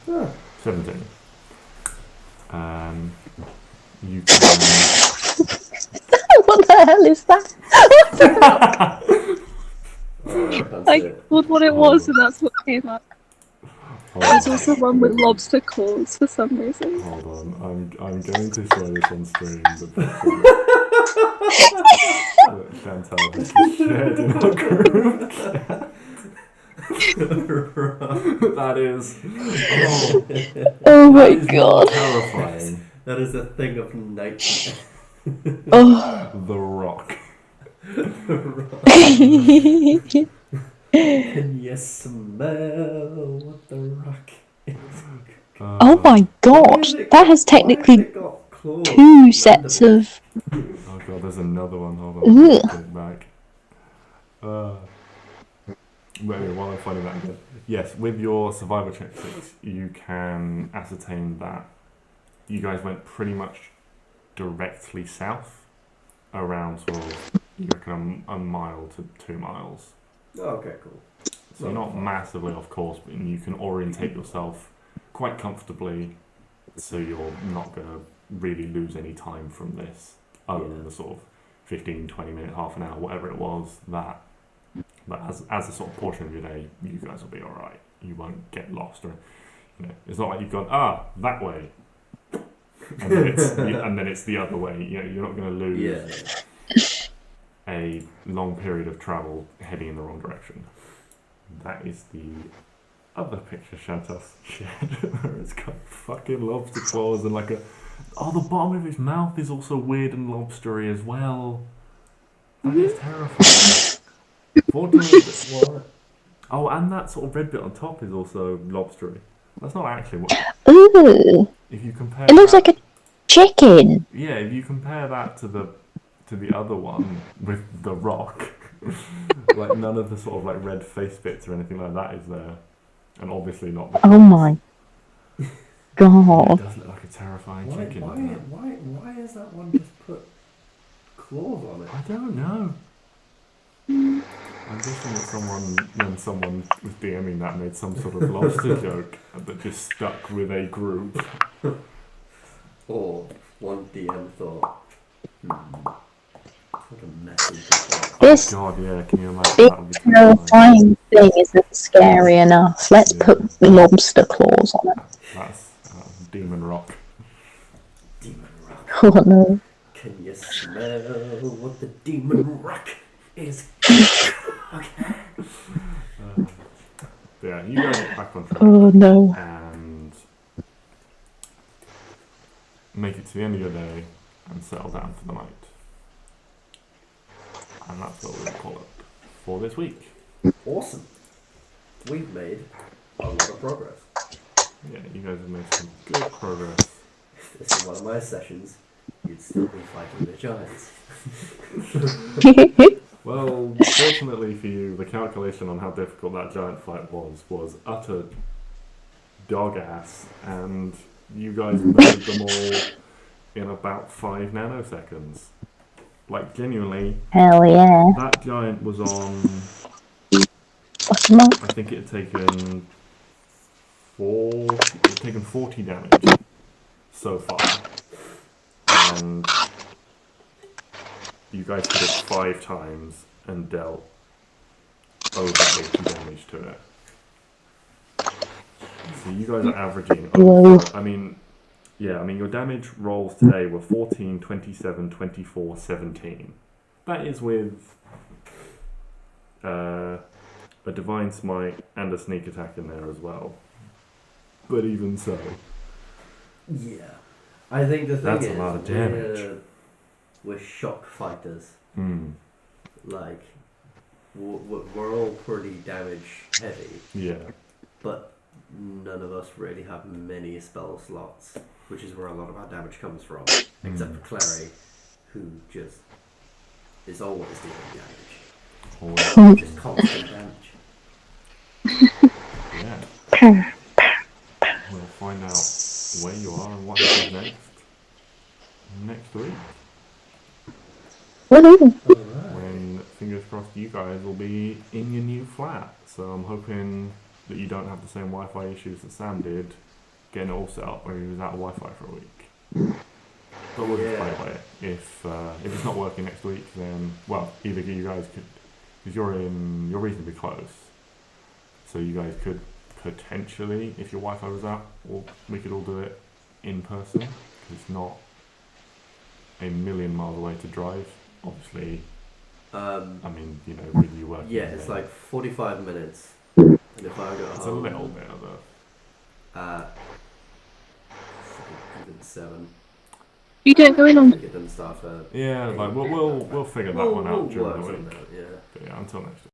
Ah. 17. You can. What the hell is that? That's I it. thought what it was, and that's what came up. Hold There's on. also one with lobster claws for some reason. Hold on, I'm going to show this on stream. The picture that Chantal has just shared in our group chat. That is. Oh my that is more god. terrifying. That is a thing of nightmare. Oh. The Rock. Can you smell what the rock is? Oh my god. That has technically two sets of. Oh god, there's another one. Hold on, let me get it back. But anyway, while I'm finding that again. Yes, with your survival check 6, you can ascertain that you guys went pretty much directly south around sort of, you reckon, a mile to 2 miles. Oh, okay, cool. So you're not massively off course, but you can orientate yourself quite comfortably so you're not going to really lose any time from this, other than the sort of 15, 20 minute, half an hour, whatever it was, that. But as a sort of portion of your day, you guys will be alright. You won't get lost, or it's not like you've gone that way, and then it's the other way. You're not going to lose a long period of travel heading in the wrong direction. That is the other picture Shantas shared, where it's got fucking lobster claws and the bottom of his mouth is also weird and lobstery as well. That is terrifying. Oh, and that sort of red bit on top is also lobstery. That's not actually what. Ooh. If you compare, It looks like a chicken. Yeah, if you compare that to the other one with the rock, none of the sort of red face bits or anything like that is there, and obviously not. The Oh my god. It does look like a terrifying chicken. Why has that one just put claws on it? I don't know. I'm guessing that when someone was DMing that, made some sort of lobster joke that just stuck with a group. Or one DM thought, what a message. This Oh god, yeah, can you imagine big that would be terrifying. terrifying thing isn't scary enough. Let's put lobster claws on it. That's Demon Rock. Demon rock. Oh no. Can you smell what the demon rock is? Okay. Yeah, you guys get back on track Oh no. and make it to the end of your day and settle down for the night. And that's what we'll call it for this week. Awesome. We've made a lot of progress. Yeah, you guys have made some good progress. If this is one of my sessions, you'd still be fighting the giants. Well, fortunately for you, the calculation on how difficult that giant fight was utter dog ass, and you guys made them all in about 5 nanoseconds. Genuinely, Hell yeah. that giant was on, What's the mark? I think it had taken 40 damage so far, and you guys hit it 5 times and dealt over 80 damage to it. So you guys are averaging over, your damage rolls today were 14, 27, 24, 17. That is with a Divine Smite and a Sneak Attack in there as well. But even so. Yeah. I think the thing That's is, a lot of damage. We're shock fighters. Mm. We're all pretty damage heavy. Yeah. But none of us really have many spell slots, which is where a lot of our damage comes from. Except for Clary, who just is always dealing damage. Always. Just constant damage. Yeah. We'll find out where you are and what happens next week. Woohoo. When, fingers crossed, you guys will be in your new flat. So I'm hoping that you don't have the same Wi-Fi issues that Sam did getting it all set up where he was out of Wi-Fi for a week. But we'll just play it by ear. If it's not working next week, then well, either you guys could, because you're reasonably close, so you guys could potentially, if your Wi-Fi was out, or we could all do it in person. 'Cause it's not a million miles away to drive. Obviously, I mean, you know, with you working. Yeah, it's like 45 minutes. And if I go It's home, a little bit of a. Even 7. You don't go in I on. think it doesn't start for. Yeah, like we'll figure that one out during the work week. on that, yeah. But yeah, until next week.